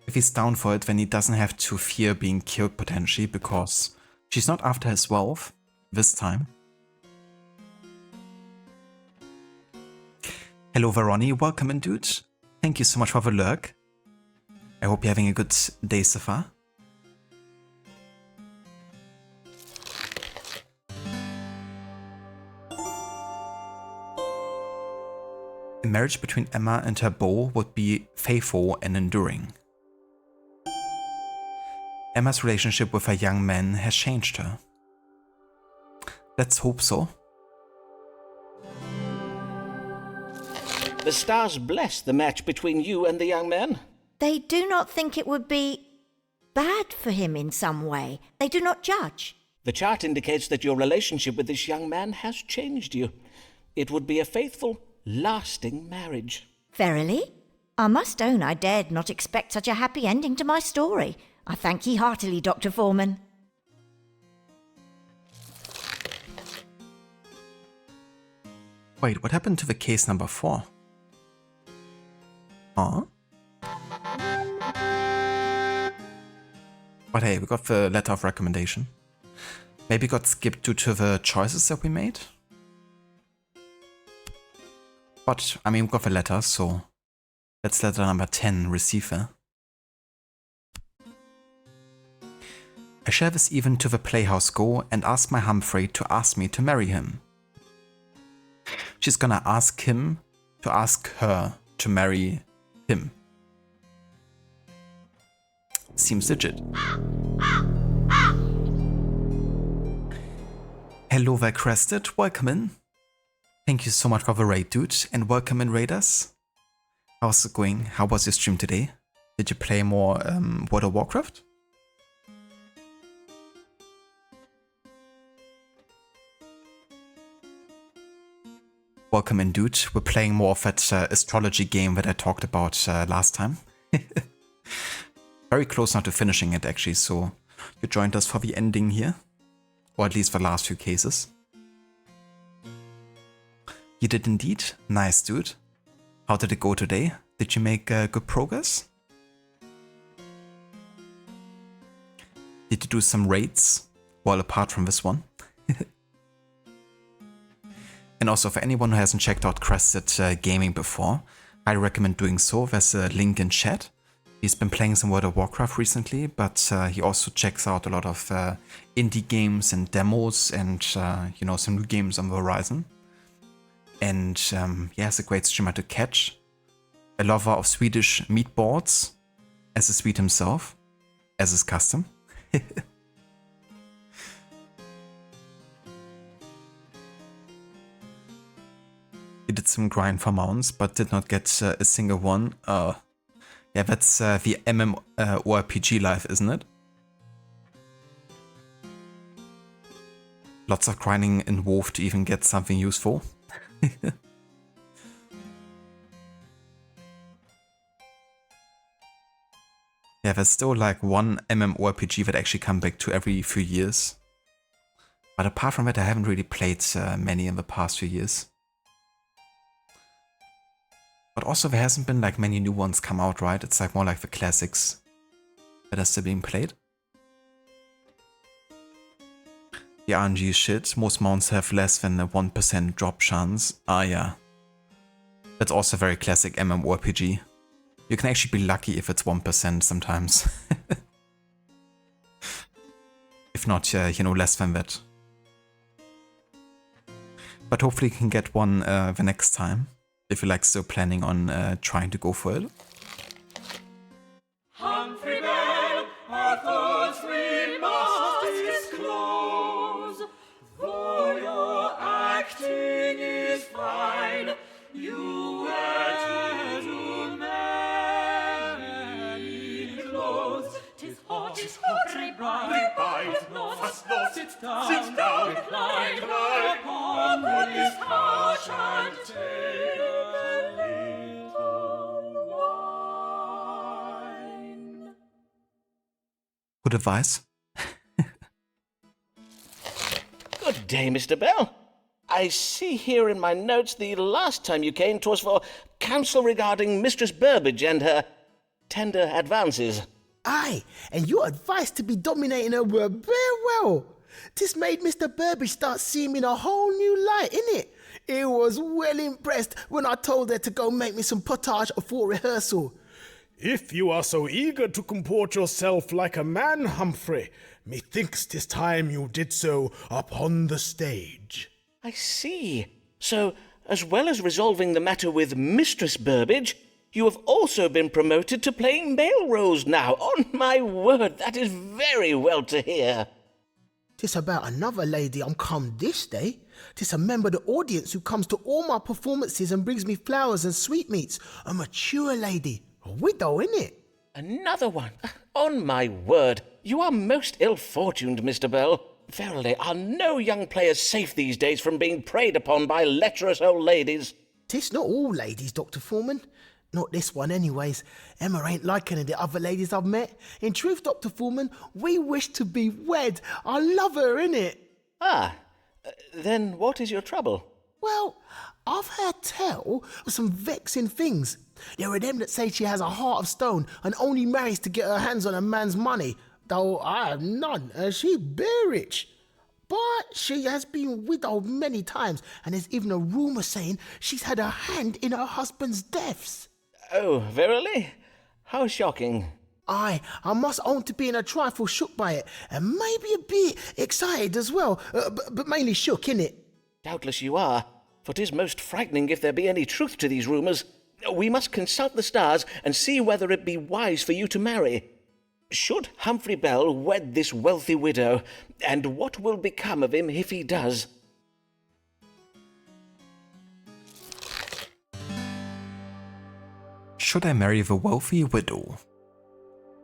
if he's down for it, then he doesn't have to fear being killed potentially, because she's not after his wealth this time. Hello Veroni, welcome in, dude. Thank you so much for the lurk. I hope you're having a good day so far. A marriage between Emma and her beau would be faithful and enduring. Emma's relationship with her young man has changed her. Let's hope so. The stars bless the match between you and the young man. They do not think it would be bad for him in some way. They do not judge. The chart indicates that your relationship with this young man has changed you. It would be a faithful, lasting marriage. Verily? I must own I dared not expect such a happy ending to my story. I thank ye heartily, Dr. Foreman. Wait, what happened to the case number 4? Huh? But hey, we got the letter of recommendation. Maybe got skipped due to the choices that we made? But, I mean, we got the letter, so let's letter number 10 receive her. I shall this even to the playhouse go and ask my Humphrey to ask me to marry him. She's gonna ask him to ask her to marry him. Seems legit. Hello there, Crested. Welcome in. Thank you so much for the raid, dude, and welcome in, raiders. How's it going? How was your stream today? Did you play more World of Warcraft? Welcome in, dude. We're playing more of that astrology game that I talked about last time. Very close now to finishing it, actually, so you joined us for the ending here. Or at least the last few cases. You did indeed. Nice, dude. How did it go today? Did you make good progress? Did you do some raids? Well, apart from this one. And also, for anyone who hasn't checked out Crested Gaming before, I recommend doing so. There's a link in chat. He's been playing some World of Warcraft recently, but he also checks out a lot of indie games and demos and, you know, some new games on the horizon. And yeah, he's a great streamer to catch. A lover of Swedish meatballs, as a Swede himself, as is custom. He did some grind for mounts, but did not get a single one. Yeah, that's the MMORPG life, isn't it? Lots of grinding in WoW to even get something useful. Yeah, there's still like one MMORPG that actually come back to every few years. But apart from that, I haven't really played many in the past few years. But also there hasn't been like many new ones come out, right? It's like more like the classics that are still being played. The RNG is shit. Most mounts have less than a 1% drop chance. Ah yeah. That's also a very classic MMORPG. You can actually be lucky if it's 1% sometimes. If not, you know, less than that. But hopefully you can get one the next time. If you're like still planning on trying to go for it. Humphrey Bell, our thoughts we must disclose, though your acting Sit down, recline upon this couch and take a little wine. Good advice. Good day, Mr. Bell. I see here in my notes the last time you came to us for counsel regarding Mistress Burbage and her tender advances. Aye, and your advice to be dominating her were very well. This made Mr. Burbage start seeing me in a whole new light, innit? He was well impressed when I told her to go make me some pottage before rehearsal. If you are so eager to comport yourself like a man, Humphrey, methinks 'tis time you did so upon the stage. I see. So, as well as resolving the matter with Mistress Burbage, you have also been promoted to playing male roles now. On my word, that is very well to hear. 'Tis about another lady I'm come this day. 'Tis a member of the audience who comes to all my performances and brings me flowers and sweetmeats. A mature lady. A widow, innit? Another one. On my word, you are most ill-fortuned, Mr. Bell. Verily, are no young players safe these days from being preyed upon by lecherous old ladies? 'Tis not all ladies, Dr. Foreman. Not this one, anyways. Emma ain't like any of the other ladies I've met. In truth, Dr. Foreman, we wish to be wed. I love her, innit? Then what is your trouble? Well, I've heard tell of some vexing things. There are them that say she has a heart of stone and only marries to get her hands on a man's money, though I have none, and she be rich. But she has been widowed many times, and there's even a rumour saying she's had a hand in her husband's deaths. Oh, verily? How shocking. Aye, I must own to being a trifle shook by it, and maybe a bit excited as well, but mainly shook, innit? Doubtless you are, for 'tis most frightening if there be any truth to these rumours. We must consult the stars and see whether it be wise for you to marry. Should Humphrey Bell wed this wealthy widow, and what will become of him if he does? Should I marry the wealthy widow?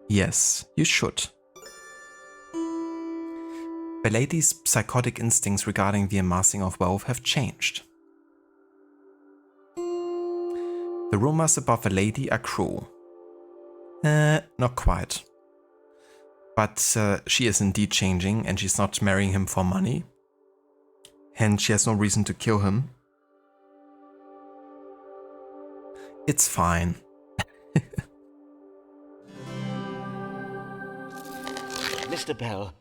Yes, you should. The lady's psychotic instincts regarding the amassing of wealth have changed. The rumors about the lady are cruel. Not quite. But she is indeed changing, and she's not marrying him for money. Hence, she has no reason to kill him. It's fine. Mr. Bell,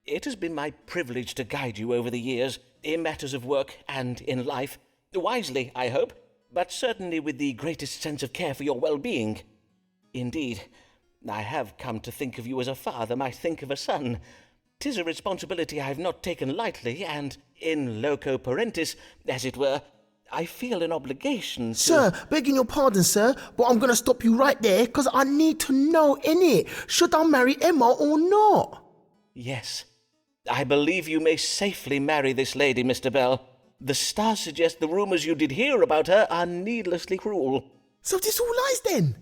it has been my privilege to guide you over the years, in matters of work and in life. Wisely, I hope, but certainly with the greatest sense of care for your well-being. Indeed, I have come to think of you as a father might think of a son. 'Tis a responsibility I have not taken lightly, and in loco parentis, as it were, I feel an obligation to... Sir, begging your pardon, sir, but I'm going to stop you right there, because I need to know, innit? Should I marry Emma or not? Yes, I believe you may safely marry this lady, Mr. Bell. The stars suggest the rumours you did hear about her are needlessly cruel. So this all lies then?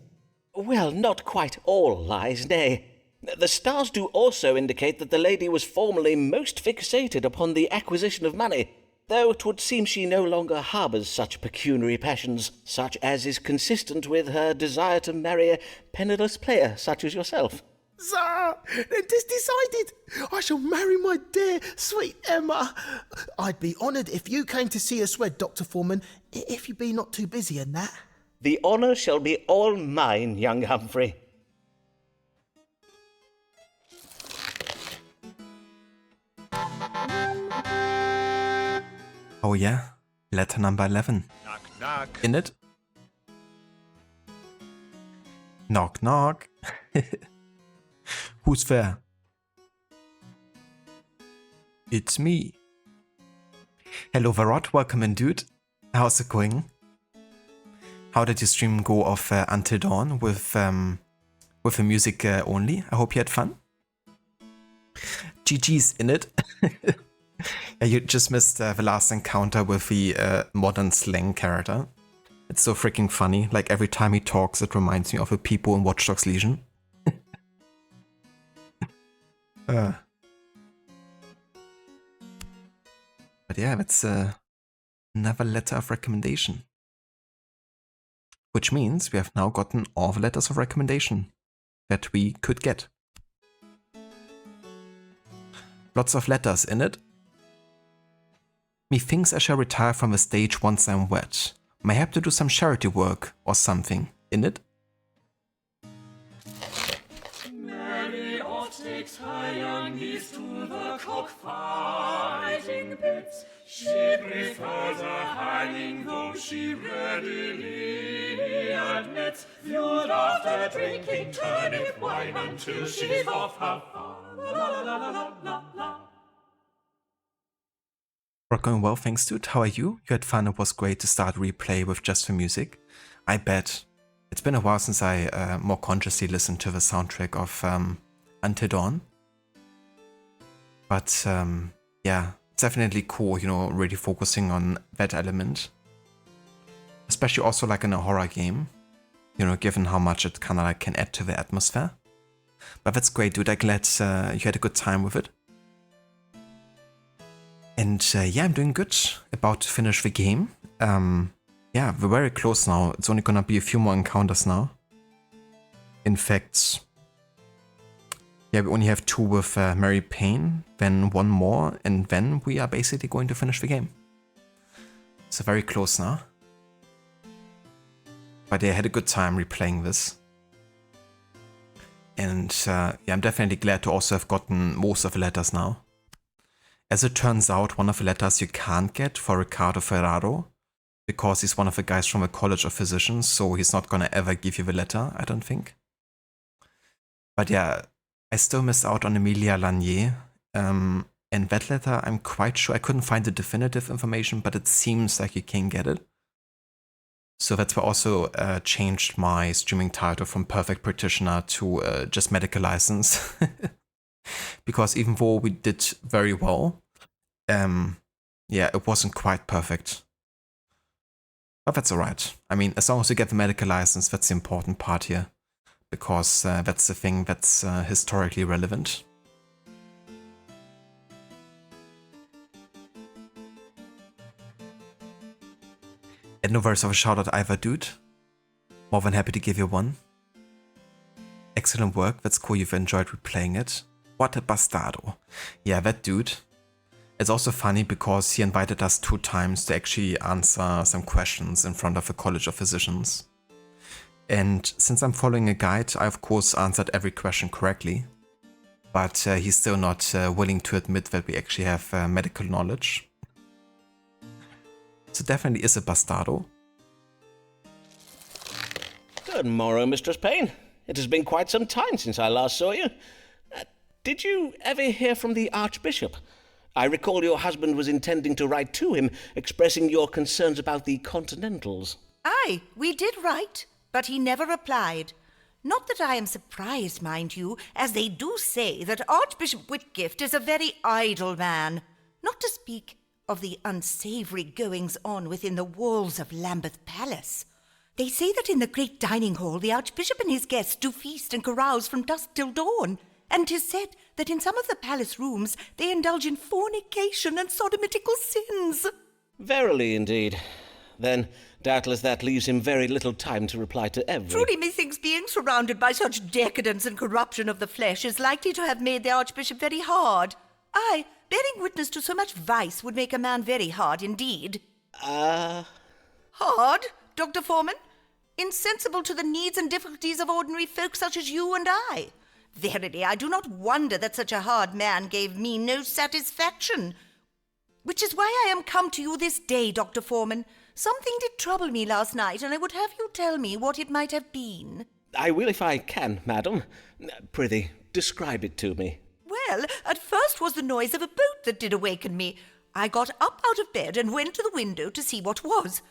Well, not quite all lies, nay. The stars do also indicate that the lady was formerly most fixated upon the acquisition of money, though 'twould seem she no longer harbours such pecuniary passions, such as is consistent with her desire to marry a penniless player such as yourself. Sir, then 'tis decided. I shall marry my dear, sweet Emma. I'd be honoured if you came to see us wed, Dr. Foreman, if you be not too busy in that. The honour shall be all mine, young Humphrey. Oh yeah, letter number 11. Knock, knock. In it? Knock, knock. Who's there? It's me. Hello, Varrot. Welcome in, dude. How's it going? How did your stream go of Until Dawn with the music only? I hope you had fun. GG's in it. Yeah, you just missed the last encounter with the modern slang character. It's so freaking funny. Like every time he talks, it reminds me of the people in Watch Dogs Legion. But yeah, that's another letter of recommendation. Which means we have now gotten all the letters of recommendation that we could get. Lots of letters in it. Methinks I shall retire from the stage once I'm wed. Mayhap to do some charity work or something in it. Mary oft takes her young niece to the cockfighting pits. She prefers a hanging, though she readily admits. Fueled after drinking turnip wine until she's off her fun. La la la la la la la. We're going well, thanks dude. How are you? You had fun, it was great to start replay with just the music. I bet. It's been a while since I more consciously listened to the soundtrack of Until Dawn. But yeah, it's definitely cool, you know, really focusing on that element. Especially also like in a horror game, you know, given how much it kind of like can add to the atmosphere. But that's great, dude. I'm glad you had a good time with it. And yeah, I'm doing good. About to finish the game. Yeah, we're very close now. It's only gonna be a few more encounters now. In fact, yeah, we only have 2 with Mary Payne, then 1 more, and then we are basically going to finish the game. So very close now. But yeah, I had a good time replaying this. And yeah, I'm definitely glad to also have gotten most of the letters now. As it turns out, one of the letters you can't get for Ricardo Ferraro, because he's one of the guys from the College of Physicians, so he's not gonna ever give you the letter, I don't think. But yeah, I still missed out on Emilia Lanier. And that letter, I'm quite sure, I couldn't find the definitive information, but it seems like you can get it. So that's why I also changed my streaming title from Perfect Practitioner to just Medical License. Because even though we did very well, yeah, it wasn't quite perfect. But that's alright. I mean, as long as you get the medical license, that's the important part here. Because that's the thing that's historically relevant. And no worries of a shout out either, dude. More than happy to give you one. Excellent work, that's cool you've enjoyed replaying it. What a bastardo. Yeah, that dude. It's also funny because he invited us 2 times to actually answer some questions in front of the College of Physicians. And since I'm following a guide, I of course answered every question correctly. But he's still not willing to admit that we actually have medical knowledge. So definitely is a bastardo. Good morrow, Mistress Payne. It has been quite some time since I last saw you. Did you ever hear from the Archbishop? I recall your husband was intending to write to him, expressing your concerns about the Continentals. Aye, we did write, but he never replied. Not that I am surprised, mind you, as they do say that Archbishop Whitgift is a very idle man, not to speak of the unsavoury goings-on within the walls of Lambeth Palace. They say that in the great dining hall the Archbishop and his guests do feast and carouse from dusk till dawn, and 'tis said that in some of the palace rooms they indulge in fornication and sodomitical sins. Verily, indeed. Then, doubtless that leaves him very little time to reply to every... Truly, methinks being surrounded by such decadence and corruption of the flesh is likely to have made the Archbishop very hard. Aye, bearing witness to so much vice would make a man very hard indeed. Hard, Dr. Foreman? Insensible to the needs and difficulties of ordinary folk such as you and I. Verily, I do not wonder that such a hard man gave me no satisfaction. Which is why I am come to you this day, Dr. Foreman. Something did trouble me last night, and I would have you tell me what it might have been. I will if I can, madam. Prithee, describe it to me. Well, at first was the noise of a boat that did awaken me. I got up out of bed and went to the window to see what was.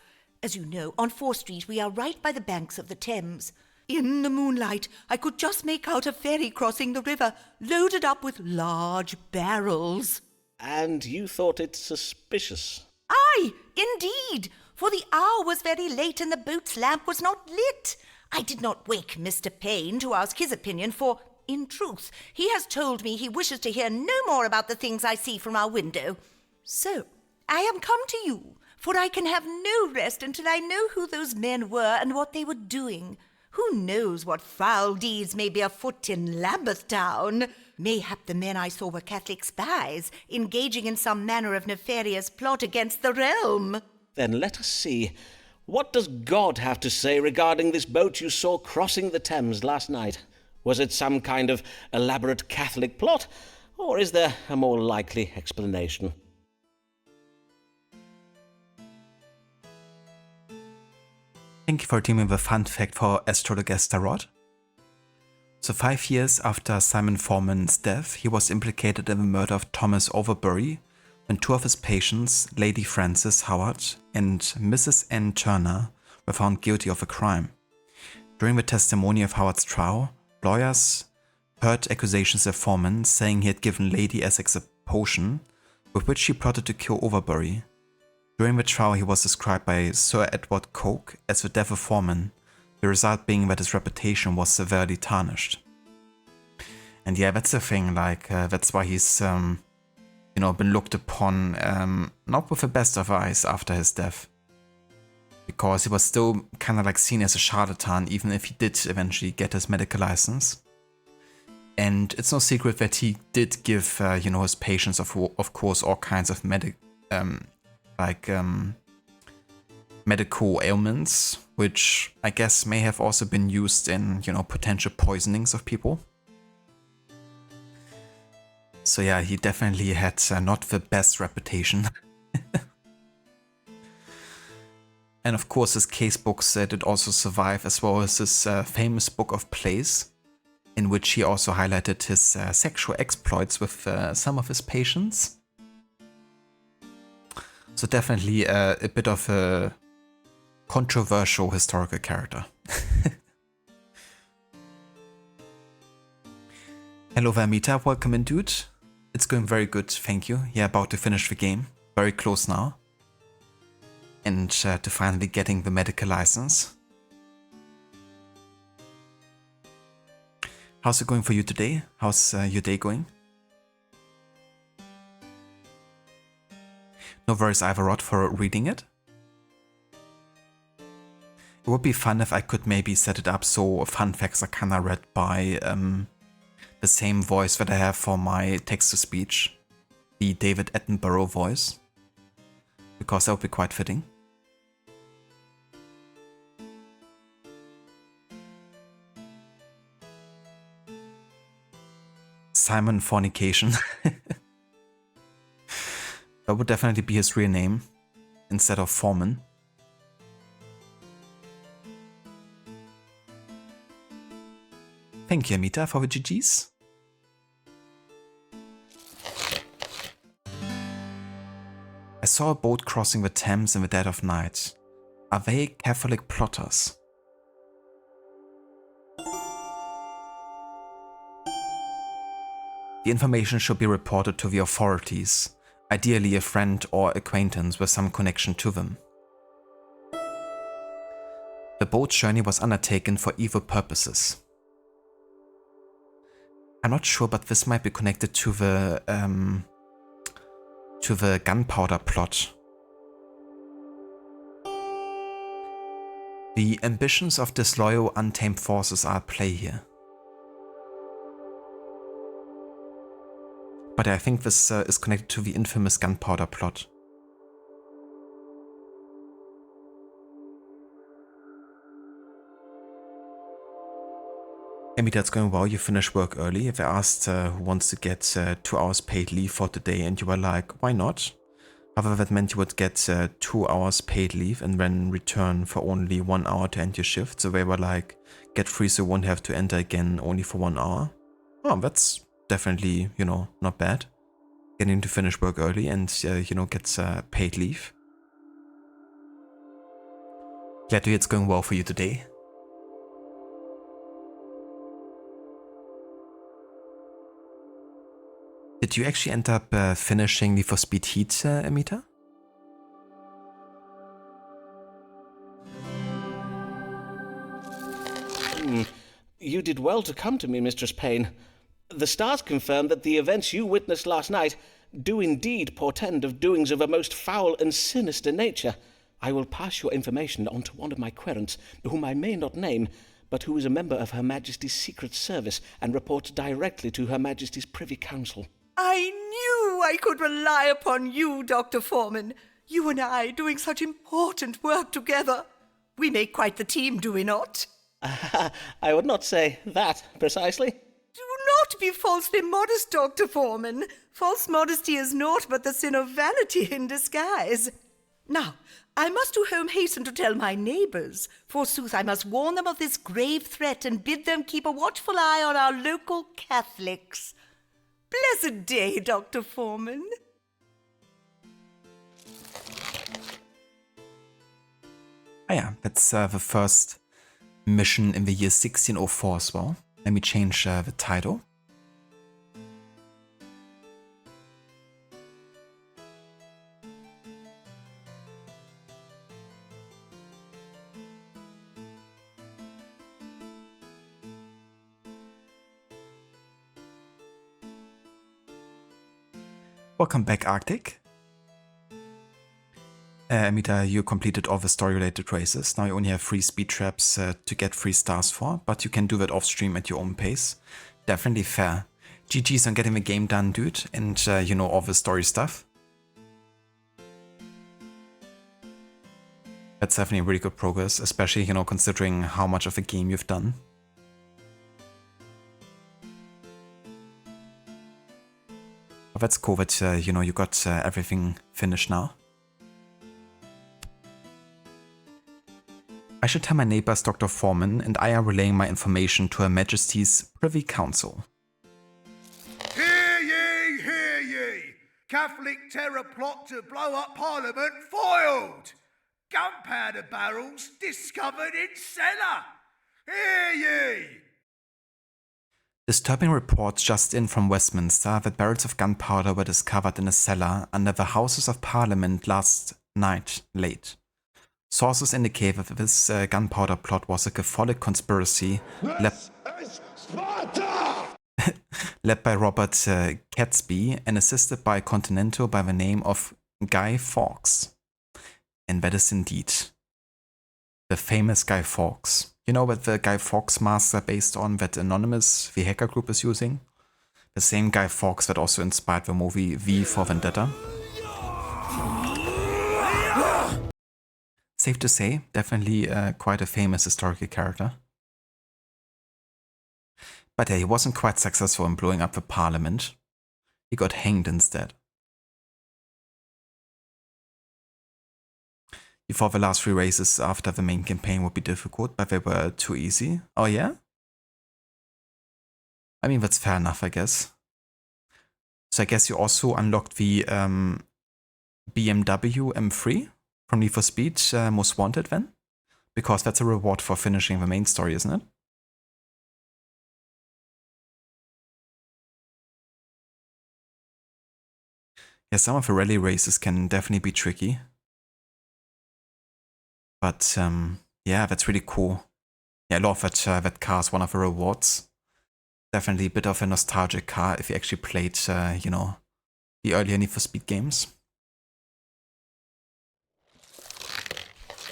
As you know, on 4th Street we are right by the banks of the Thames. In the moonlight, I could just make out a ferry crossing the river, loaded up with large barrels. And you thought it suspicious? Aye, indeed, for the hour was very late and the boat's lamp was not lit. I did not wake Mr. Payne to ask his opinion, for, in truth, he has told me he wishes to hear no more about the things I see from our window. So, I am come to you, for I can have no rest until I know who those men were and what they were doing. Who knows what foul deeds may be afoot in Lambeth Town? Mayhap the men I saw were Catholic spies, engaging in some manner of nefarious plot against the realm. Then let us see. What does God have to say regarding this boat you saw crossing the Thames last night? Was it some kind of elaborate Catholic plot, or is there a more likely explanation? Thank you for teaming the fun fact for Astrologaster Rod. So 5 years after Simon Foreman's death, he was implicated in the murder of Thomas Overbury when 2 of his patients, Lady Frances Howard and Mrs. Ann Turner, were found guilty of a crime. During the testimony of Howard's trial, lawyers heard accusations of Foreman saying he had given Lady Essex a potion with which she plotted to kill Overbury. During the trial, he was described by Sir Edward Coke as the devil Foreman, the result being that his reputation was severely tarnished. And yeah, that's the thing, like, that's why he's, been looked upon not with the best of eyes after his death. Because he was still kind of like seen as a charlatan, even if he did eventually get his medical license. And it's no secret that he did give, his patients, of course, all kinds of medical ailments, which I guess may have also been used in, potential poisonings of people. So yeah, he definitely had not the best reputation. And of course his case books did also survive, as well as his famous book of plays, in which he also highlighted his sexual exploits with some of his patients. So definitely a bit of a controversial historical character. Hello Vermita, welcome in dude. It's going very good, thank you. Yeah, about to finish the game. Very close now. And to finally getting the medical license. How's it going for you today? How's your day going? No worries, Ivarot, for reading it. It would be fun if I could maybe set it up so fun facts are kinda read by the same voice that I have for my text-to-speech, the David Attenborough voice, because that would be quite fitting. Simon Fornication. That would definitely be his real name, instead of Foreman. Thank you, Amita, for the GGs. I saw a boat crossing the Thames in the dead of night. Are they Catholic plotters? The information should be reported to the authorities, ideally a friend or acquaintance with some connection to them. The boat journey was undertaken for evil purposes. I'm not sure, but this might be connected to the gunpowder plot. The ambitions of disloyal, untamed forces are at play here. But I think this is connected to the infamous gunpowder plot. Amy, that's going well. You finished work early. If I asked who wants to get 2 hours paid leave for today, and you were like, why not? However, that meant you would get 2 hours paid leave and then return for only 1 hour to end your shift. So they were like, get free so you won't have to enter again only for 1 hour. Oh, that's definitely, not bad. Getting to finish work early and, get paid leave. Glad to hear it's going well for you today. Did you actually end up finishing Need for Speed Heat, Amita? You did well to come to me, Mistress Payne. The stars confirm that the events you witnessed last night do indeed portend of doings of a most foul and sinister nature. I will pass your information on to one of my querents, whom I may not name, but who is a member of Her Majesty's Secret Service and reports directly to Her Majesty's Privy Council. I knew I could rely upon you, Dr. Foreman. You and I doing such important work together. We make quite the team, do we not? I would not say that precisely. Do not be falsely modest, Dr. Foreman. False modesty is naught but the sin of vanity in disguise. Now, I must to home hasten to tell my neighbours. Forsooth, I must warn them of this grave threat and bid them keep a watchful eye on our local Catholics. Blessed day, Dr. Foreman. Ah yeah, that's the first mission in the year 1604 as well. Let me change the title. Welcome back, Arctic. Amita, you completed all the story-related races. Now you only have 3 speed traps to get 3 stars for, but you can do that off-stream at your own pace. Definitely fair. GG's on getting the game done, dude, and you know, all the story stuff. That's definitely really good progress, especially, you know, considering how much of the game you've done. But that's cool that, you know, you got everything finished now. I should tell my neighbors Dr. Foreman and I are relaying my information to Her Majesty's Privy Council. Hear ye, hear ye! Catholic terror plot to blow up Parliament foiled! Gunpowder barrels discovered in cellar! Hear ye! Disturbing reports just in from Westminster that barrels of gunpowder were discovered in a cellar under the Houses of Parliament last night late. Sources indicate that this gunpowder plot was a Catholic conspiracy led by Robert Catesby and assisted by a Continental by the name of Guy Fawkes. And that is indeed the famous Guy Fawkes. You know what the Guy Fawkes mask are based on that Anonymous, the hacker group, is using? The same Guy Fawkes that also inspired the movie V for Vendetta. Safe to say, definitely quite a famous historical character. But he wasn't quite successful in blowing up the Parliament. He got hanged instead. You thought the last 3 races after the main campaign would be difficult, but they were too easy. Oh yeah? I mean, that's fair enough, I guess. So I guess you also unlocked the BMW M3 from Need for Speed Most Wanted then? Because that's a reward for finishing the main story, isn't it? Yeah, some of the rally races can definitely be tricky. But yeah, that's really cool. Yeah, I love that that car is one of the rewards. Definitely a bit of a nostalgic car if you actually played, you know, the earlier Need for Speed games.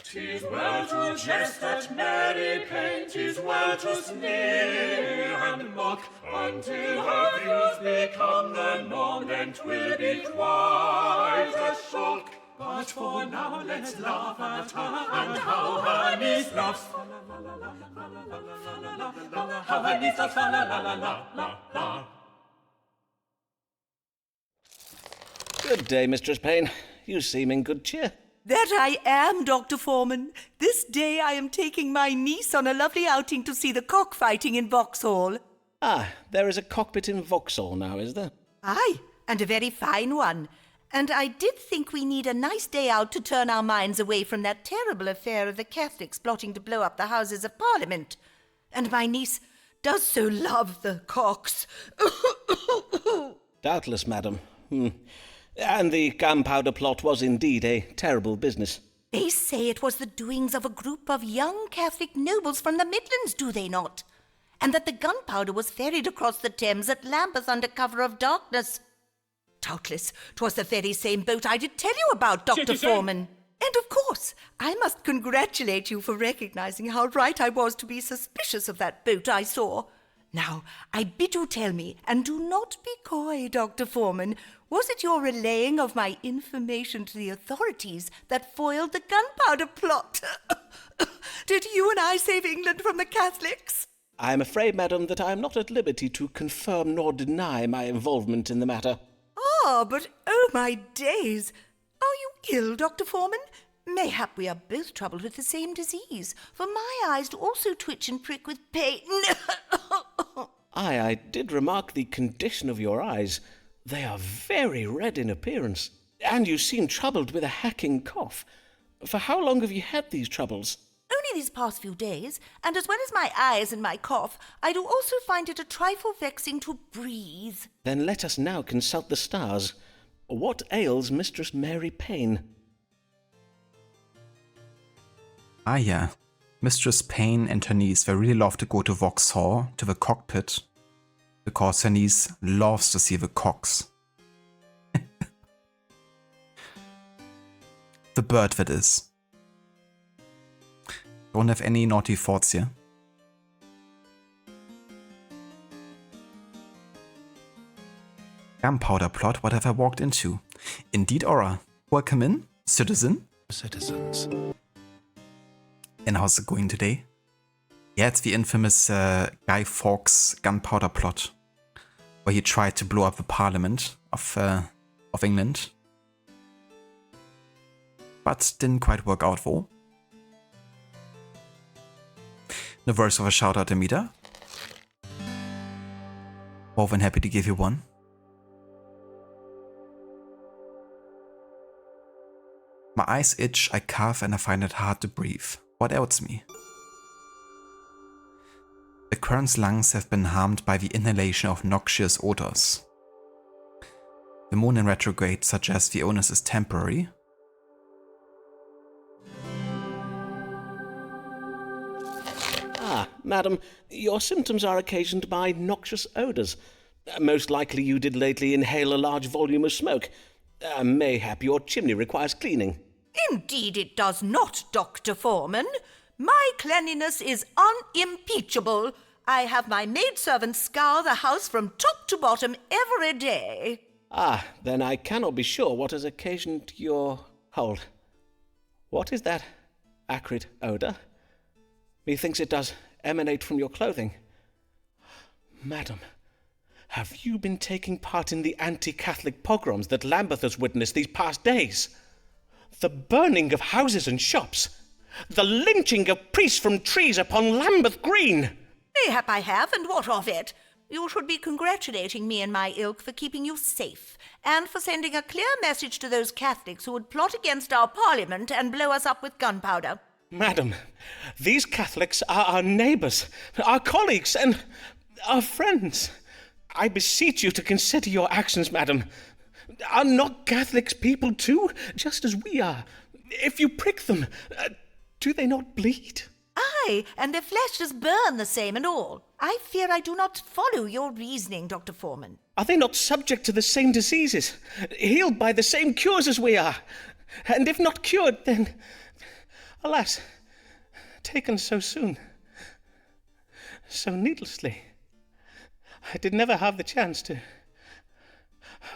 'Tis well to jest at merry pain, 'tis well to sneer and mock, until her views become the norm, then 'twill be quite a shock. But for now let's laugh at her and how her niece laughs. How her niece laughs, la la la la la la. Good day, Mistress Payne. You seem in good cheer. That I am, Dr. Foreman. This day I am taking my niece on a lovely outing to see the cockfighting in Vauxhall. Ah, there is a cockpit in Vauxhall now, is there? Aye, and a very fine one. And I did think we need a nice day out to turn our minds away from that terrible affair of the Catholics plotting to blow up the Houses of Parliament. And my niece does so love the cocks. Doubtless, madam. And the gunpowder plot was indeed a terrible business. They say it was the doings of a group of young Catholic nobles from the Midlands, do they not? And that the gunpowder was ferried across the Thames at Lambeth under cover of darkness. Doubtless, 'twas the very same boat I did tell you about, Dr. Citizen! Foreman. And of course, I must congratulate you for recognizing how right I was to be suspicious of that boat I saw. Now, I bid you tell me, and do not be coy, Dr. Foreman, was it your relaying of my information to the authorities that foiled the gunpowder plot? Did you and I save England from the Catholics? I am afraid, madam, that I am not at liberty to confirm nor deny my involvement in the matter. Ah, but oh my days! Are you ill, Dr. Foreman? Mayhap we are both troubled with the same disease, for my eyes do also twitch and prick with pain. I did remark the condition of your eyes. They are very red in appearance, and you seem troubled with a hacking cough. For how long have you had these troubles? Only these past few days, and as well as my eyes and my cough, I do also find it a trifle vexing to breathe. Then let us now consult the stars. What ails Mistress Mary Payne? Ah, yeah. Mistress Payne and her niece very really love to go to Vauxhall, to the cockpit, because her niece loves to see the cocks. The bird that is. Don't have any naughty thoughts here. Gunpowder plot, what have I walked into? Indeed, Aura. Welcome in, citizen. Citizens. And how's it going today? Yeah, it's the infamous Guy Fawkes gunpowder plot, where he tried to blow up the Parliament of England. But didn't quite work out though. No worries of a shout out, Amita. More than happy to give you one. My eyes itch, I cough, and I find it hard to breathe. What ails me? The current's lungs have been harmed by the inhalation of noxious odors. The moon in retrograde suggests the illness is temporary. Ah, madam, your symptoms are occasioned by noxious odours. Most likely you did lately inhale a large volume of smoke. Mayhap your chimney requires cleaning. Indeed it does not, Dr. Foreman. My cleanliness is unimpeachable. I have my maidservant scour the house from top to bottom every day. Ah, then I cannot be sure what has occasioned your... Hold. What is that acrid odour? Methinks it does emanate from your clothing. Madam, have you been taking part in the anti-Catholic pogroms that Lambeth has witnessed these past days? The burning of houses and shops. The lynching of priests from trees upon Lambeth Green. Mayhap I have, and what of it? You should be congratulating me and my ilk for keeping you safe, and for sending a clear message to those Catholics who would plot against our Parliament and blow us up with gunpowder. Madam, these Catholics are our neighbours, our colleagues, and our friends. I beseech you to consider your actions, madam. Are not Catholics people too, just as we are? If you prick them, do they not bleed? Aye, and their flesh does burn the same and all. I fear I do not follow your reasoning, Dr. Foreman. Are they not subject to the same diseases, healed by the same cures as we are? And if not cured, then, alas, taken so soon, so needlessly. I did never have the chance to...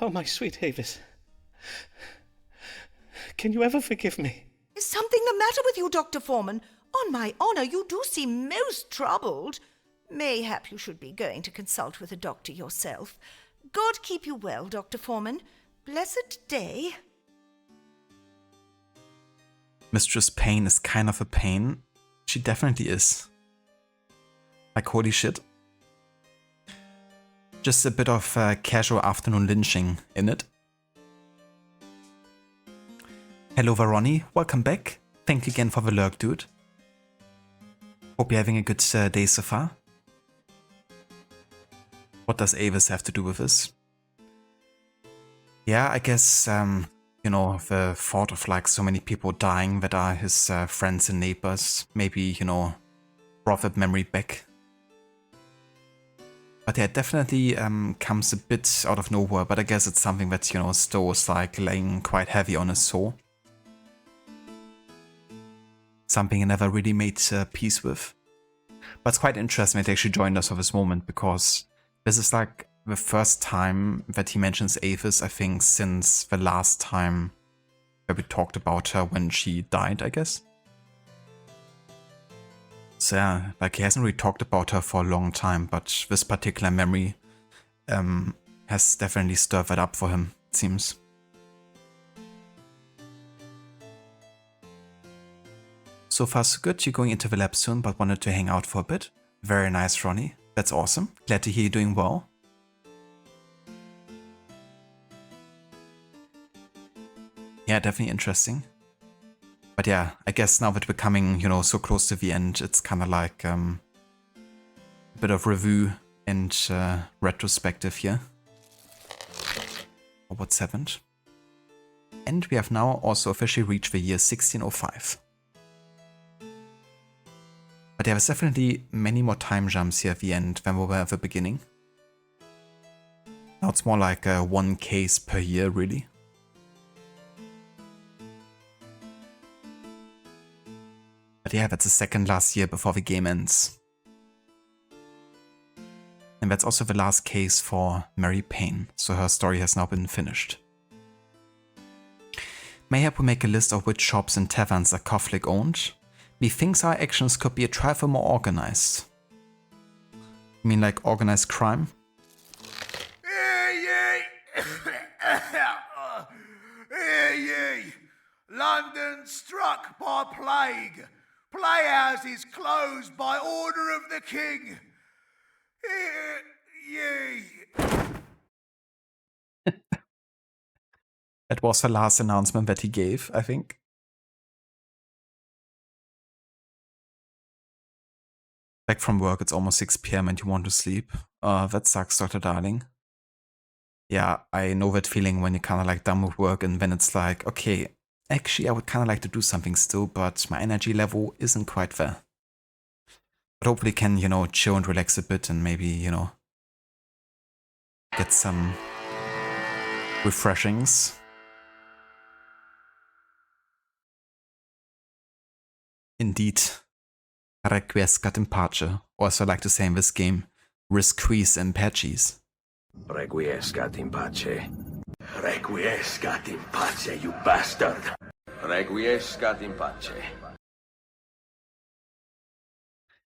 Oh, my sweet Avis, can you ever forgive me? Is something the matter with you, Dr. Foreman? On my honour, you do seem most troubled. Mayhap you should be going to consult with a doctor yourself. God keep you well, Dr. Foreman. Blessed day. Mistress Payne is kind of a pain. She definitely is. Like, holy shit. Just a bit of casual afternoon lynching in it. Hello, Varoni. Welcome back. Thank you again for the lurk, dude. Hope you're having a good day so far. What does Avis have to do with this? Yeah, I guess, you know, the thought of like so many people dying that are his friends and neighbors, maybe, you know, brought that memory back. But yeah, it definitely comes a bit out of nowhere, but I guess it's something that, you know, Stowe is like laying quite heavy on his soul. Something he never really made peace with. But it's quite interesting that he actually joined us for this moment, because this is like the first time that he mentions Avis, I think, since the last time that we talked about her when she died, I guess. So yeah, like he hasn't really talked about her for a long time, but this particular memory has definitely stirred that up for him, it seems. So far so good, you're going into the lab soon, but wanted to hang out for a bit. Very nice, Ronnie. That's awesome. Glad to hear you're doing well. Yeah, definitely interesting. But yeah, I guess now that we're coming, you know, so close to the end, it's kind of like a bit of review and retrospective here. Or what's happened. And we have now also officially reached the year 1605. But there was definitely many more time jumps here at the end than we were at the beginning. Now it's more like one case per year, really. But yeah, that's the second last year before the game ends. And that's also the last case for Mary Payne, so her story has now been finished. Mayhap we make a list of which shops and taverns are Koflik owned. Methinks our actions could be a trifle more organized. You mean like organized crime? Hear ye! Hear ye! London struck by plague. Playhouses closed by order of the king. Hear ye! That was the last announcement that he gave, I think. Back from work, it's almost 6 PM and you want to sleep. That sucks, Dr. Darling. Yeah, I know that feeling when you're kind of like done with work and then it's like, okay, actually I would kind of like to do something still, but my energy level isn't quite there. But hopefully can, you know, chill and relax a bit and maybe, you know, get some refreshings. Indeed. Requiescat in pace, or as I like to say in this game, Risquis in paces. Requiescat in pace. Requiescat in pace, you bastard! Requiescat in pace.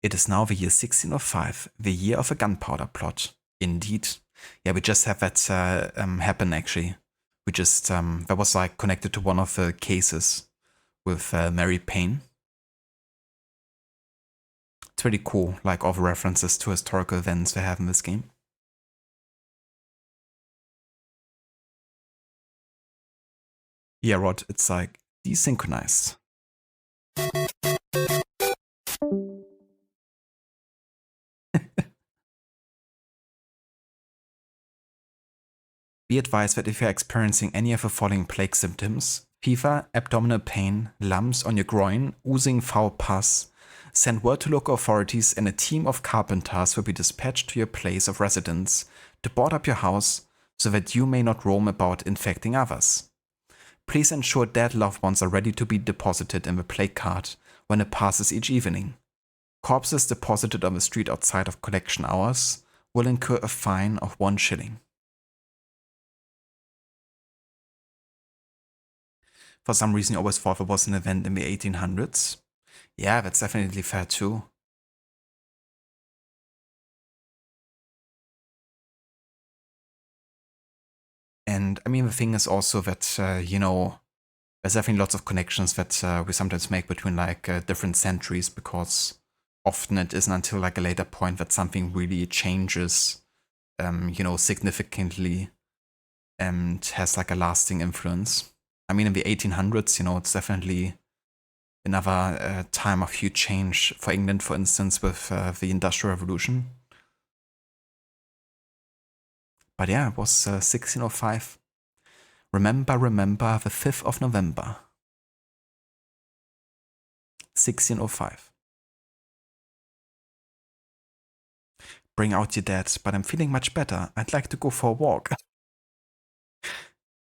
It is now the year 1605, the year of a gunpowder plot. Indeed. Yeah, we just had that happen actually. We just, that was like connected to one of the cases with Mary Payne. It's really cool, like all the references to historical events they have in this game. Yeah, Rod, it's like desynchronized. Be advised that if you're experiencing any of the following plague symptoms, fever, abdominal pain, lumps on your groin, oozing foul pus, send word to local authorities and a team of carpenters will be dispatched to your place of residence to board up your house so that you may not roam about infecting others. Please ensure dead loved ones are ready to be deposited in the plague cart when it passes each evening. Corpses deposited on the street outside of collection hours will incur a fine of 1 shilling. For some reason, I always thought there was an event in the 1800s. Yeah, that's definitely fair too. And I mean, the thing is also that, you know, there's definitely lots of connections that we sometimes make between like different centuries, because often it isn't until like a later point that something really changes, you know, significantly and has like a lasting influence. I mean, in the 1800s, you know, it's definitely another time of huge change for England, for instance, with the Industrial Revolution. But yeah, it was 1605. Remember the 5th of November. 1605. bring out your dad, but I'm feeling much better. I'd like to go for a walk.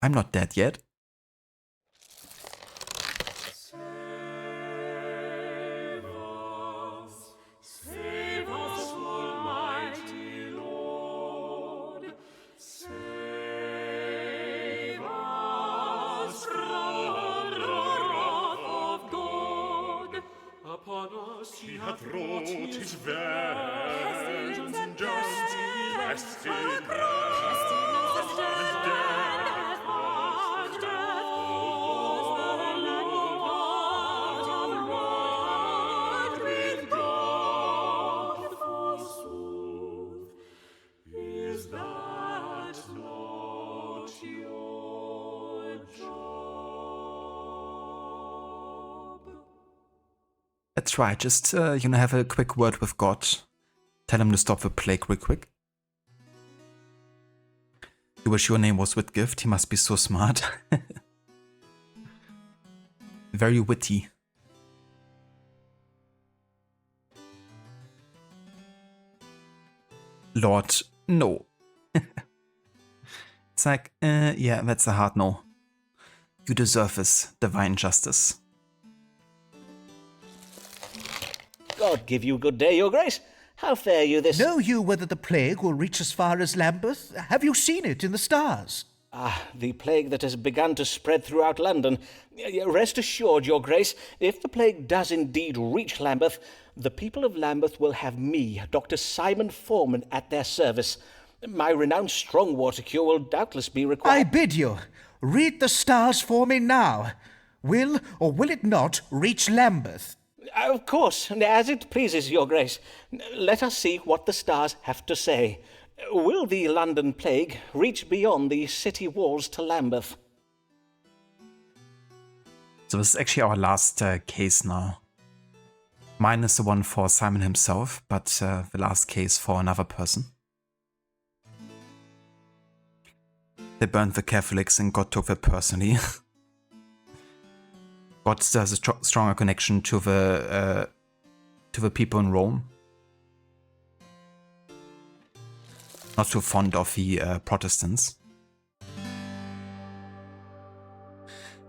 I'm not dead yet. Save us, Almighty Lord. Save us from the wrath of God. Upon us he hath wrought his vengeance, and justice, pestilence, and death. Is that not your job? That's right, just, have a quick word with God. Tell him to stop the plague real quick. You wish your name was Whitgift, he must be so smart. Very witty. Lord, no. It's like, yeah, that's a hard no. You deserve this divine justice. God give you good day, your grace. How fare you this... Know you whether the plague will reach as far as Lambeth? Have you seen it in the stars? Ah, the plague that has begun to spread throughout London. Rest assured, your grace, if the plague does indeed reach Lambeth, the people of Lambeth will have me, Dr. Simon Foreman, at their service. My renowned strong water cure will doubtless be required. I bid you, read the stars for me now. Will or will it not reach Lambeth? Of course, as it pleases your grace. Let us see what the stars have to say. Will the London plague reach beyond the city walls to Lambeth? So this is actually our last case now. Mine is the one for Simon himself, but the last case for another person. They burned the Catholics and God took that personally. God still has a stronger connection to the people in Rome. Not too fond of the Protestants.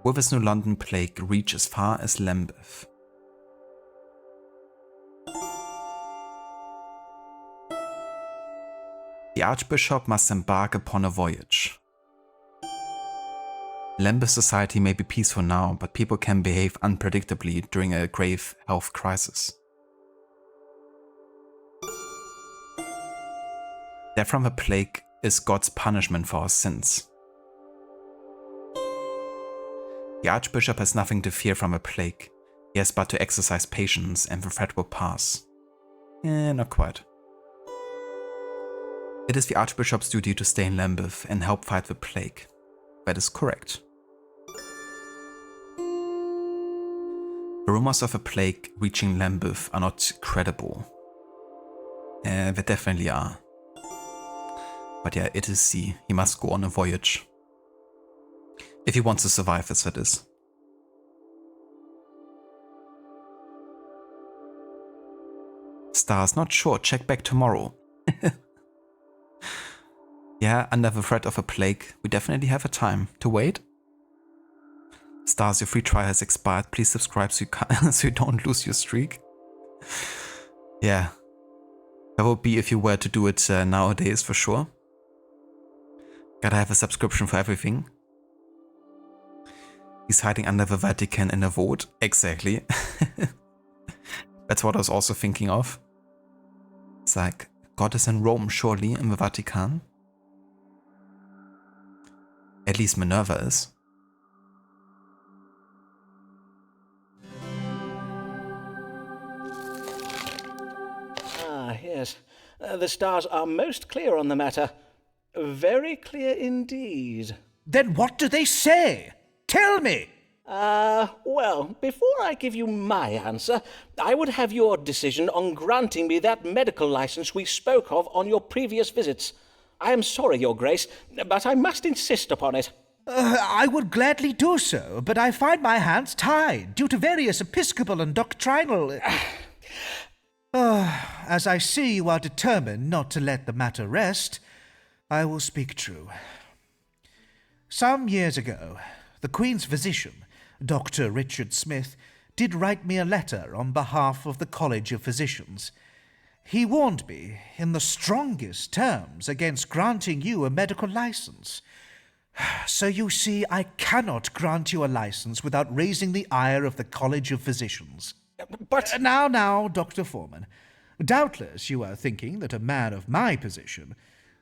Will this new London plague reach as far as Lambeth? The Archbishop must embark upon a voyage. Lambeth society may be peaceful now, but people can behave unpredictably during a grave health crisis. Death from the plague is God's punishment for our sins. The Archbishop has nothing to fear from a plague. He has but to exercise patience and the threat will pass. Not quite. It is the Archbishop's duty to stay in Lambeth and help fight the plague. That is correct. The rumors of a plague reaching Lambeth are not credible. They definitely are. But yeah, it is he. He must go on a voyage. If he wants to survive this, that is. Stars, not sure. Check back tomorrow. Yeah, under the threat of a plague, we definitely have a time to wait. Stars, your free trial has expired. Please subscribe so you don't lose your streak. Yeah. That would be if you were to do it nowadays for sure. Gotta have a subscription for everything. He's hiding under the Vatican in a vote. Exactly. That's what I was also thinking of. It's like, God is in Rome, surely, in the Vatican. At least Minerva is. Ah, yes. The stars are most clear on the matter. Very clear indeed. Then what do they say? Tell me! Well, before I give you my answer, I would have your decision on granting me that medical license we spoke of on your previous visits. I am sorry, Your Grace, but I must insist upon it. I would gladly do so, but I find my hands tied due to various episcopal and doctrinal... as I see you are determined not to let the matter rest, I will speak true. Some years ago, the Queen's physician, Dr. Richard Smith, did write me a letter on behalf of the College of Physicians. He warned me in the strongest terms against granting you a medical license. So you see, I cannot grant you a license without raising the ire of the College of Physicians. But... Now, Dr. Foreman. Doubtless you are thinking that a man of my position,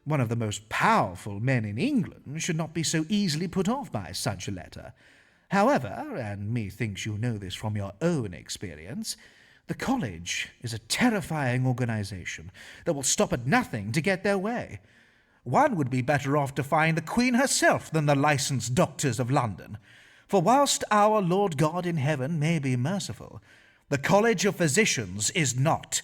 one of the most powerful men in England, should not be so easily put off by such a letter. However, and methinks you know this from your own experience, the college is a terrifying organization that will stop at nothing to get their way. One would be better off defying the Queen herself than the licensed doctors of London. For whilst our Lord God in heaven may be merciful, the College of Physicians is not.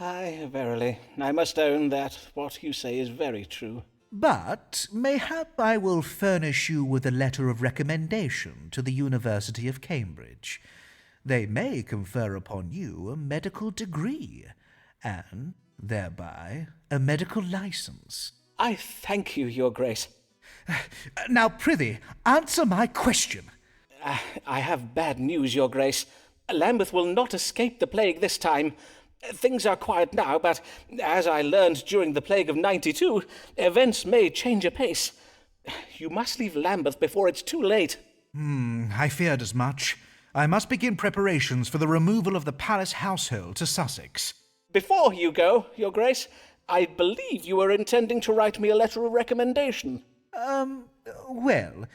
Aye, verily, I must own that what you say is very true. But mayhap I will furnish you with a letter of recommendation to the University of Cambridge. They may confer upon you a medical degree, and thereby a medical license. I thank you, Your Grace. Now, prithee, answer my question. I have bad news, Your Grace. Lambeth will not escape the plague this time. Things are quiet now, but as I learned during the plague of '92, events may change apace. You must leave Lambeth before it's too late. I feared as much. I must begin preparations for the removal of the palace household to Sussex. Before you go, Your Grace, I believe you were intending to write me a letter of recommendation. Well,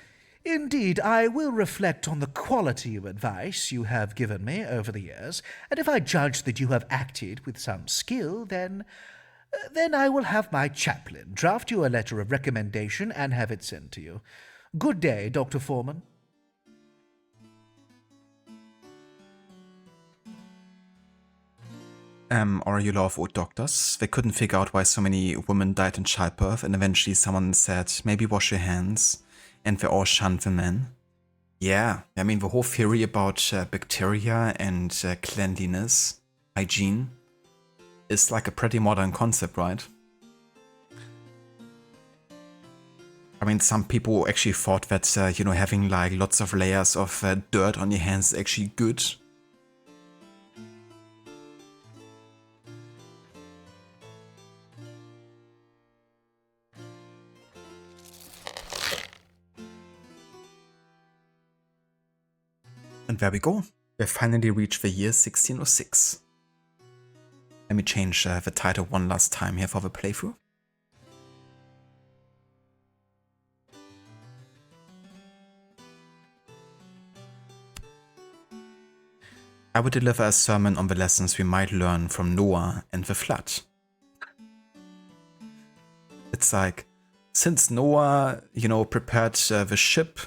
indeed, I will reflect on the quality of advice you have given me over the years, and if I judge that you have acted with some skill, then I will have my chaplain draft you a letter of recommendation and have it sent to you. Good day, Dr. Foreman. Or you love old doctors. They couldn't figure out why so many women died in childbirth, and eventually someone said, maybe wash your hands, and they all shunned the men. Yeah, I mean, the whole theory about bacteria and cleanliness, hygiene, is like a pretty modern concept, right? I mean, some people actually thought that, having like lots of layers of dirt on your hands is actually good. And there we go. We finally reached the year 1606. Let me change the title one last time here for the playthrough. I would deliver a sermon on the lessons we might learn from Noah and the flood. It's like, since Noah, prepared the ship,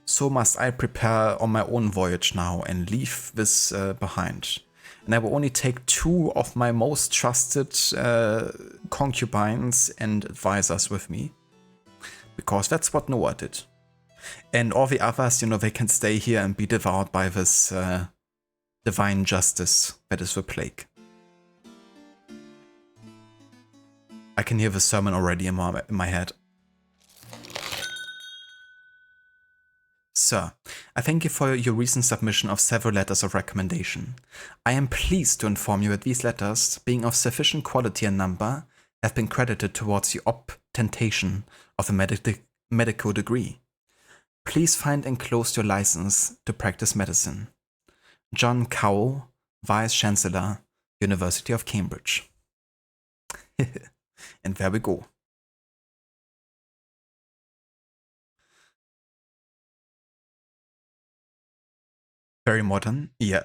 so must I prepare on my own voyage now and leave this behind. And I will only take 2 of my most trusted concubines and advisors with me. Because that's what Noah did. And all the others, they can stay here and be devoured by this divine justice that is the plague. I can hear the sermon already in my head. Sir, I thank you for your recent submission of several letters of recommendation. I am pleased to inform you that these letters, being of sufficient quality and number, have been credited towards the obtention of a medical degree. Please find enclosed your license to practice medicine. John Cowell, Vice-Chancellor, University of Cambridge. And there we go. Very modern, yeah.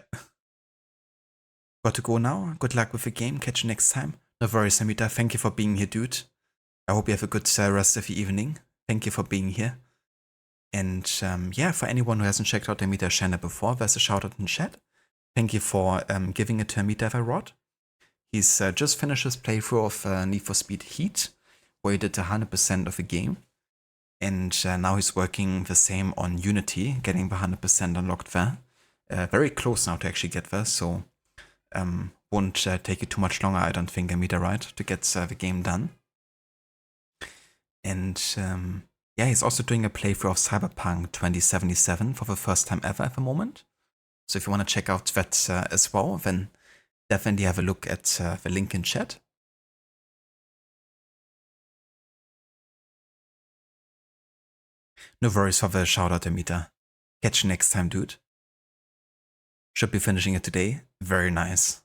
Got to go now. Good luck with the game. Catch you next time. No worries, Amita. Thank you for being here, dude. I hope you have a good rest of the evening. Thank you for being here. And yeah, for anyone who hasn't checked out Amita's channel before, there's a shout out in chat. Thank you for giving it to Amita if I wrote. He's just finished his playthrough of Need for Speed Heat, where he did 100% of the game. And now he's working the same on Unity, getting the 100% unlocked there. Very close now to actually get there, so won't take you too much longer, I don't think, Amita, right, to get the game done. And yeah, he's also doing a playthrough of Cyberpunk 2077 for the first time ever at the moment. So if you want to check out that as well, then definitely have a look at the link in chat. No worries for the shout out, Amita. Catch you next time, dude. Should be finishing it today. Very nice.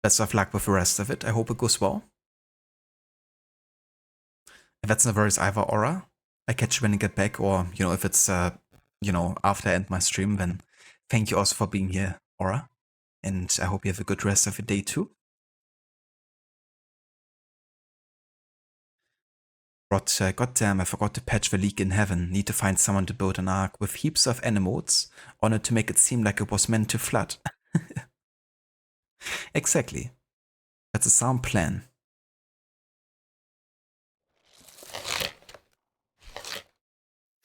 Best of luck with the rest of it. I hope it goes well. If that's no worries either, Aura, I catch you when I get back, or, you know, if it's, you know, after I end my stream, then thank you also for being here, Aura. And I hope you have a good rest of your day too. Goddamn, I forgot to patch the leak in heaven. Need to find someone to build an ark with heaps of animals on it to make it seem like it was meant to flood. Exactly. That's a sound plan.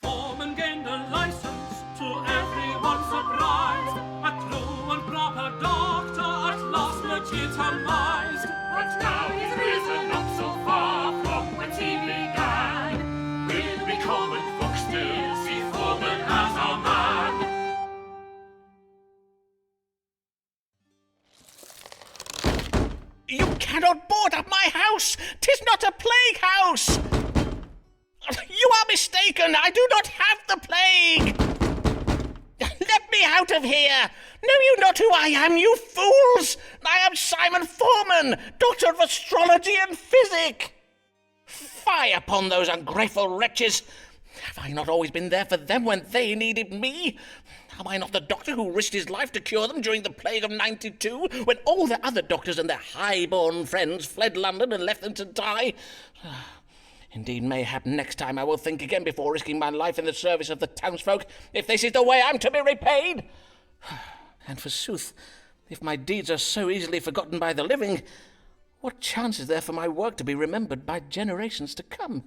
Foreman gained a license to everyone's surprise. A true and proper doctor at last legitimized. But now he's risen up so far from whence he began. We'll be common folks still see Foreman as our man. You cannot board up my house! 'Tis not a plague house! You are mistaken! I do not have the plague! Let me out of here! Know you not who I am, you fools? I am Simon Foreman, Doctor of Astrology and Physic! Fie upon those ungrateful wretches! Have I not always been there for them when they needed me? Am I not the doctor who risked his life to cure them during the plague of '92, when all the other doctors and their high-born friends fled London and left them to die? Indeed, mayhap next time I will think again before risking my life in the service of the townsfolk, if this is the way I'm to be repaid. And forsooth, if my deeds are so easily forgotten by the living, what chance is there for my work to be remembered by generations to come?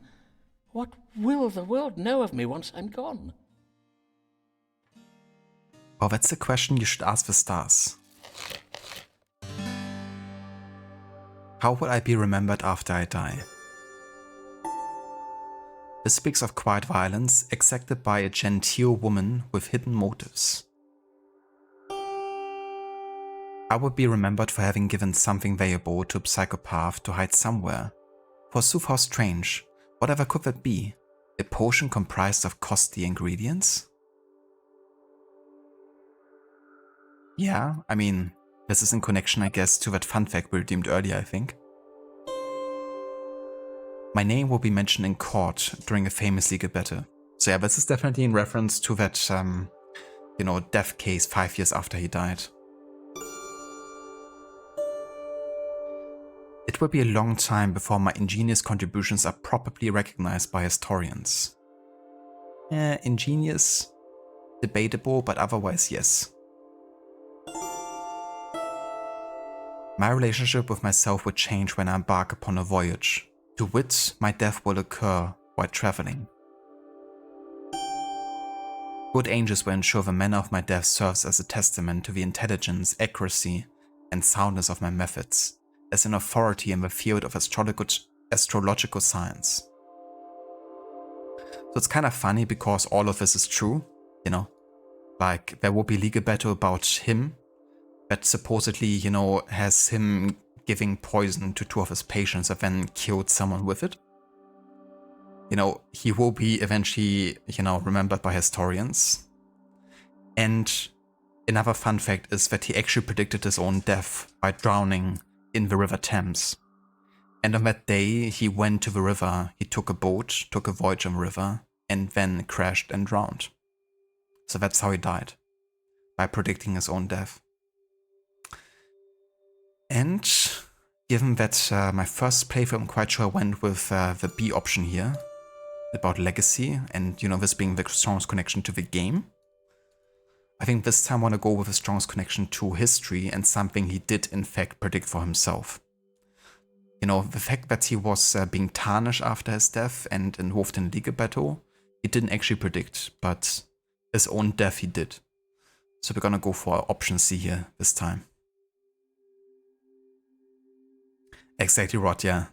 What will the world know of me once I'm gone? Well, that's a question you should ask the stars. How will I be remembered after I die? This speaks of quiet violence exacted by a genteel woman with hidden motives. I would be remembered for having given something valuable to a psychopath to hide somewhere. Forsooth, how strange. Whatever could that be? A potion comprised of costly ingredients? Yeah, I mean, this is in connection, I guess, to that fun fact we redeemed earlier, I think. My name will be mentioned in court during a famous legal battle. So yeah, this is definitely in reference to that, you know, death case 5 years after he died. It will be a long time before my ingenious contributions are properly recognized by historians. Ingenious? Debatable, but otherwise yes. My relationship with myself will change when I embark upon a voyage. To wit, my death will occur while traveling. Good angels will ensure the manner of my death serves as a testament to the intelligence, accuracy, and soundness of my methods, as an authority in the field of astrological science. So it's kind of funny because all of this is true, you know, like there will be legal battle about him that supposedly, you know, has him giving poison to 2 of his patients and then killed someone with it. You know, he will be eventually, you know, remembered by historians. And another fun fact is that he actually predicted his own death by drowning in the River Thames. And on that day, he went to the river, he took a boat, took a voyage on the river, and then crashed and drowned. So that's how he died, by predicting his own death. And given that my first playthrough, I'm quite sure I went with the B option here, about legacy, and, you know, this being the strongest connection to the game, I think this time I want to go with the strongest connection to history and something he did in fact predict for himself. You know, the fact that he was being tarnished after his death and involved in a legal battle, he didn't actually predict, but his own death he did. So we're gonna go for option C here this time. Exactly right, yeah.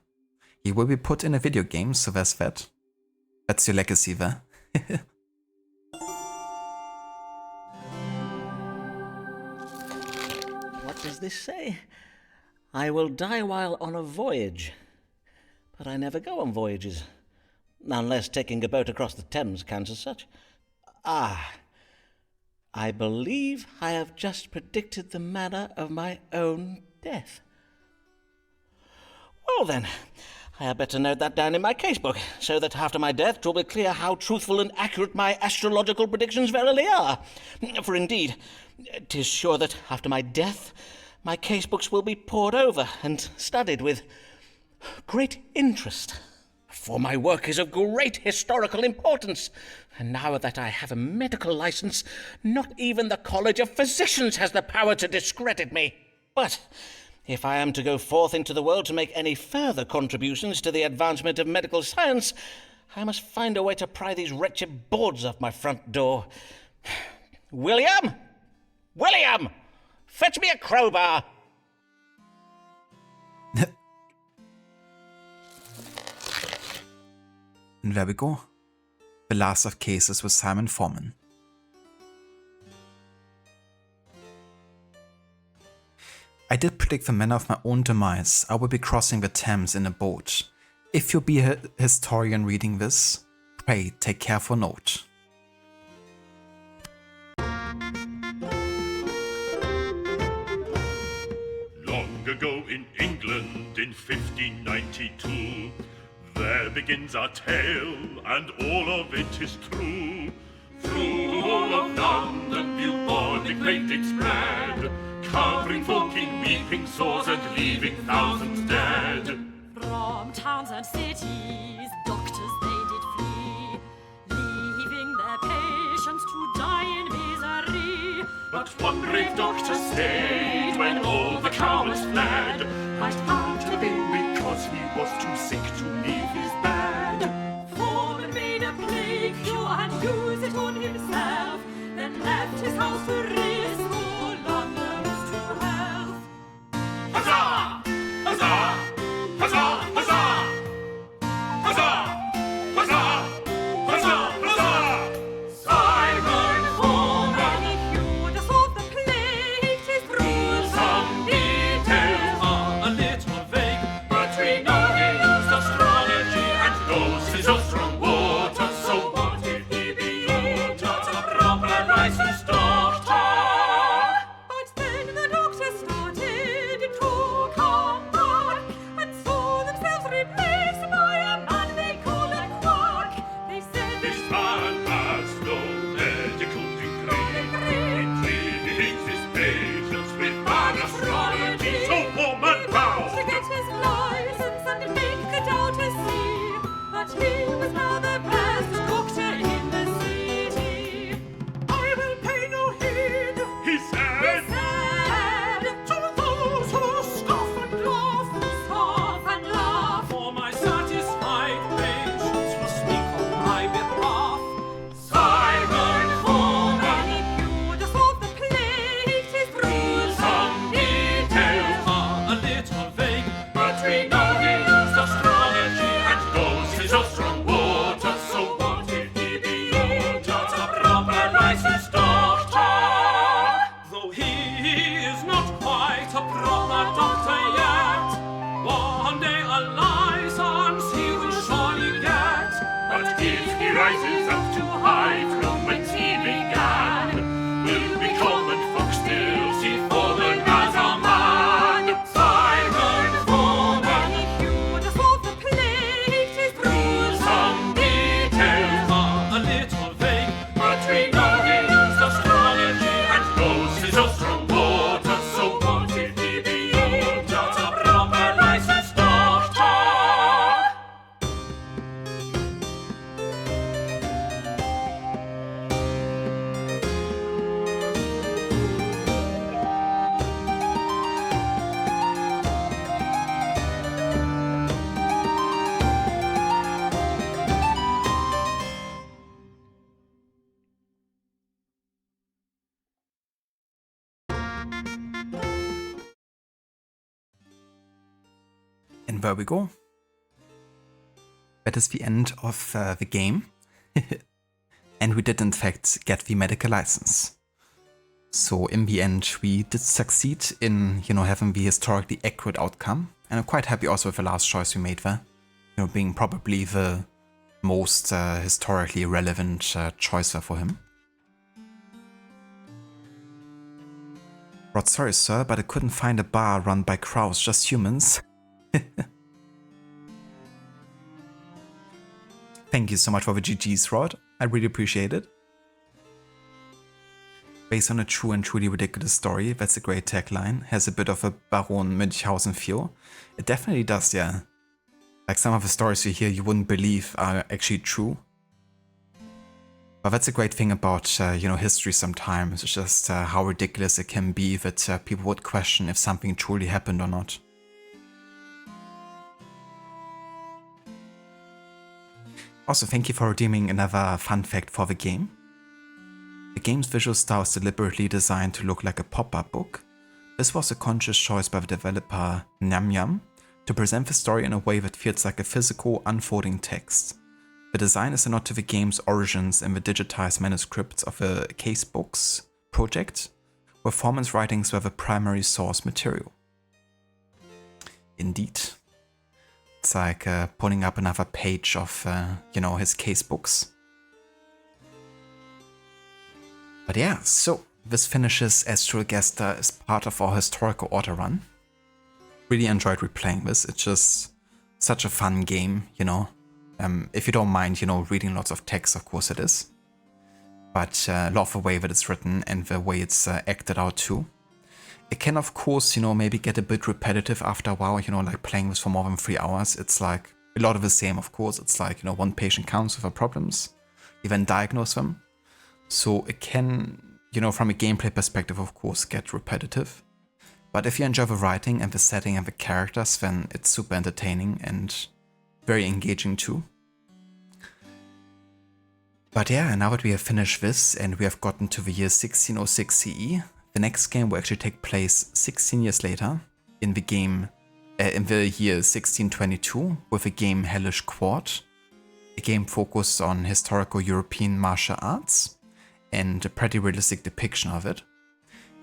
He will be put in a video game, so there's that. That's your legacy there. What does this say? I will die while on a voyage. But I never go on voyages. Unless taking a boat across the Thames counts as such. Ah, I believe I have just predicted the manner of my own death. Well then, I had better note that down in my casebook, so that after my death 'twill be clear how truthful and accurate my astrological predictions verily are. For indeed, 'tis sure that after my death, my casebooks will be pored over and studied with great interest. For my work is of great historical importance, and now that I have a medical license, not even the College of Physicians has the power to discredit me. But if I am to go forth into the world to make any further contributions to the advancement of medical science, I must find a way to pry these wretched boards off my front door. William! William! Fetch me a crowbar! And there we go. The last of cases with Simon Foreman. I did predict the manner of my own demise. I will be crossing the Thames in a boat. If you be a historian reading this, pray take careful note. Long ago in England in 1592, there begins our tale, and all of it is true. Through all of London, bubonic plague did spread, covering folk in weeping sores and leaving thousands dead. From towns and cities, doctors they did flee, leaving their patients to die in misery. But one brave doctor stayed when all the cowards fled, might have been because he was too sick to leave his bed. Foreman made a plague cure and used it on himself, then left his house to risk all London's true health. Huzzah! Huzzah! Huzzah! Huzzah! Huzzah! Huzzah! Huzzah! Huzzah! Simon Foreman, he cured us of the plague. 'Tis true, some details are a little vague, but we know he used astrology and knows his own strong water. So what if he be not a proper licensed doctor? But then the doctors started to come back and saw themselves replaced by a man they call a quack. They said This man has no medical degree. He treats his patients with bad astrology. So Foreman bow! to get his license and make the doubters see that he was now the best doctor in the city. I will pay no heed, He said, to those who scoff and laugh, for my satisfied patients will speak on my behalf. Simon Foreman, he cured us of the plague. 'Tis true, Some details are a little vague, but we know he used astrology and knows his own strong water. So what if he be not a proper licensed doctor? Though he is not quite a proper doctor yet, one day a license he will surely get. But if he rises up to high from whence he began, will we common folk still see Foreman as a man? Simon Foreman, he cured us of the plague. 'Tis true, some details are a little vague, but we know he used astrology and knows his own strong water. So what if he be not a proper licensed doctor? And there we go. That is the end of the game. And we did in fact get the medical license. So in the end we did succeed in, having the historically accurate outcome. And I'm quite happy also with the last choice we made there. Being probably the most historically relevant choice there for him. Rod, sorry sir, but I couldn't find a bar run by crows, just humans. Thank you so much for the GGs, Rod. I really appreciate it. Based on a true and truly ridiculous story, that's a great tagline. Has a bit of a Baron Münchhausen feel. It definitely does, yeah. Like some of the stories you hear you wouldn't believe are actually true. But that's a great thing about, history sometimes. It's just how ridiculous it can be that people would question if something truly happened or not. Also, thank you for redeeming another fun fact for the game. The game's visual style is deliberately designed to look like a pop-up book. This was a conscious choice by the developer Nyam to present the story in a way that feels like a physical, unfolding text. The design is a nod to the game's origins in the digitized manuscripts of the Casebooks project, where Foreman's writings were the primary source material. Indeed. It's like pulling up another page of, his casebooks. But yeah, so this finishes Astrologaster as part of our historical order run. Really enjoyed replaying this. It's just such a fun game, If you don't mind, reading lots of text, of course it is. But love the way that it's written and the way it's acted out too. It can, of course, maybe get a bit repetitive after a while, like playing this for more than 3 hours. It's like a lot of the same, of course. It's like, one patient comes with their problems, you then diagnose them. So it can, from a gameplay perspective, of course, get repetitive. But if you enjoy the writing and the setting and the characters, then it's super entertaining and very engaging too. But yeah, now that we have finished this and we have gotten to the year 1606 CE, the next game will actually take place 16 years later in the year 1622 with the game Hellish Court, a game focused on historical European martial arts and a pretty realistic depiction of it.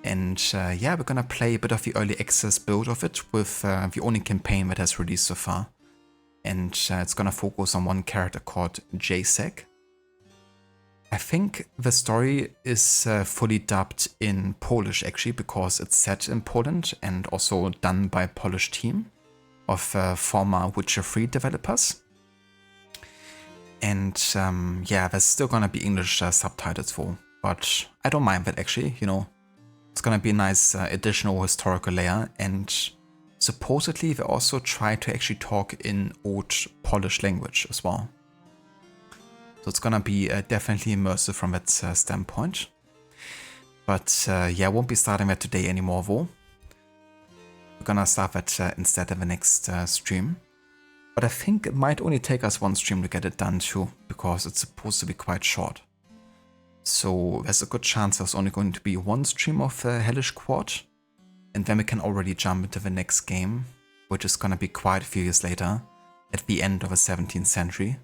And we're gonna play a bit of the early access build of it with the only campaign that has released so far. And it's gonna focus on one character called Jacek. I think the story is fully dubbed in Polish actually, because it's set in Poland and also done by a Polish team of former Witcher 3 developers. And there's still gonna be English subtitles for, but I don't mind that actually, It's gonna be a nice additional historical layer, and supposedly they also try to actually talk in old Polish language as well. So it's gonna be definitely immersive from that standpoint. But I won't be starting that today anymore though. We're gonna start that instead in the next stream. But I think it might only take us one stream to get it done too, because it's supposed to be quite short. So there's a good chance there's only going to be one stream of Hellish Court, and then we can already jump into the next game, which is gonna be quite a few years later, at the end of the 17th century.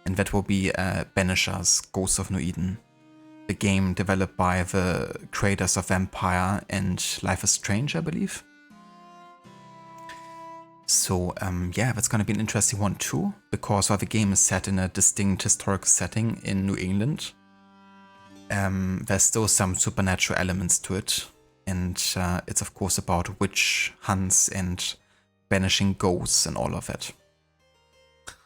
And that will be Banisher's Ghost of New Eden, the game developed by the creators of Vampire and Life is Strange, I believe. So that's gonna be an interesting one too, because while the game is set in a distinct historical setting in New England, there's still some supernatural elements to it, and it's of course about witch hunts and banishing ghosts and all of it.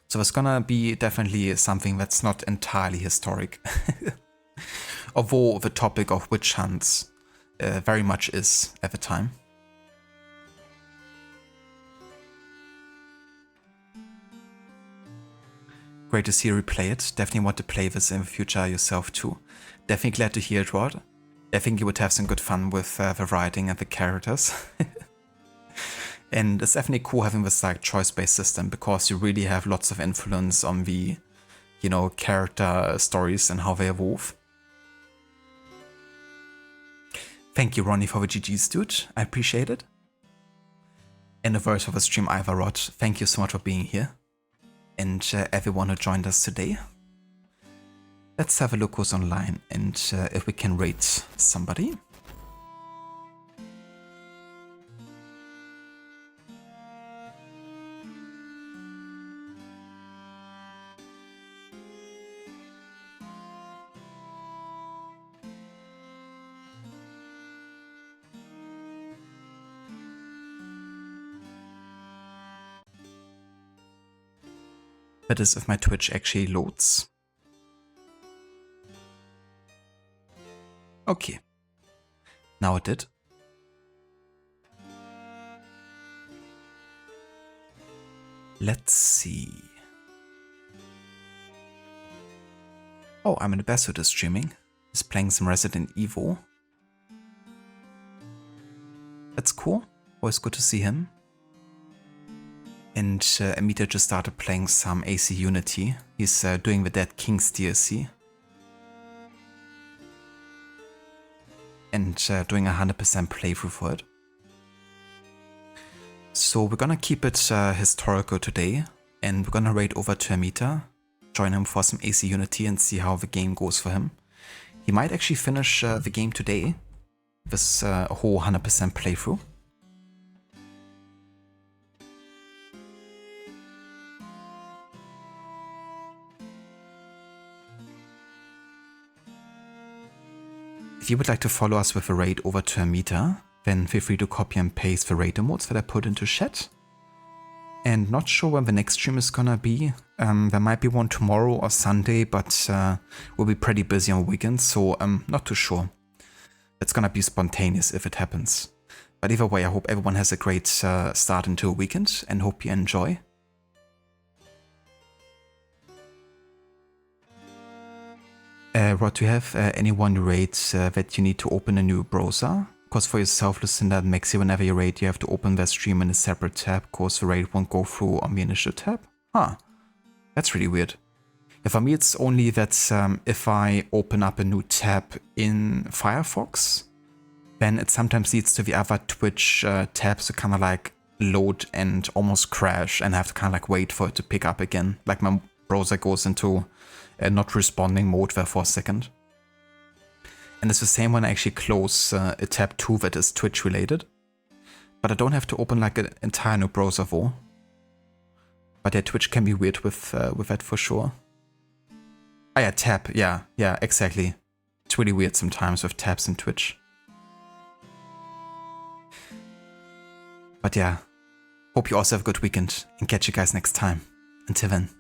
So it's gonna be definitely something that's not entirely historic, although the topic of witch hunts very much is at the time. Great to see you replay it. Definitely want to play this in the future yourself too. Definitely glad to hear it, Rod. I think you would have some good fun with the writing and the characters. And it's definitely cool having this like choice-based system, because you really have lots of influence on the, character stories and how they evolve. Thank you, Ronnie, for the GG's, dude. I appreciate it. anniversary of the stream, Ivarot. Thank you so much for being here. And everyone who joined us today. Let's have a look who's online and if we can rate somebody. That is if my Twitch actually loads. Okay. Now it did. Let's see. Oh, I'm in the best who is streaming. He's playing some Resident Evil. That's cool. Always good to see him. And Amita just started playing some AC Unity. He's doing the Dead Kings DLC. And doing a 100% playthrough for it. So we're gonna keep it historical today. And we're gonna raid over to Amita. Join him for some AC Unity and see how the game goes for him. He might actually finish the game today. This whole 100% playthrough. If you would like to follow us with a raid over to Amita, then feel free to copy and paste the raid emotes that I put into chat. And not sure when the next stream is gonna be. There might be one tomorrow or Sunday, but we'll be pretty busy on weekends, so I'm not too sure. It's gonna be spontaneous if it happens. But either way, I hope everyone has a great start into a weekend and hope you enjoy. Rod, do you have anyone raid that you need to open a new browser? Because for yourself, Lucinda and Maxi, whenever you raid, you have to open their stream in a separate tab, because the raid won't go through on the initial tab. Huh. That's really weird. Yeah, for me, it's only that if I open up a new tab in Firefox, then it sometimes leads to the other Twitch tabs to kind of like load and almost crash, and I have to kind of like wait for it to pick up again. Like my browser goes into not responding mode there for a second. And it's the same when I actually close a tab 2 that is Twitch related. But I don't have to open like an entire new browser though. But yeah, Twitch can be weird with that for sure. Ah yeah, tab, yeah, exactly. It's really weird sometimes with tabs in Twitch. But yeah, hope you also have a good weekend and catch you guys next time. Until then.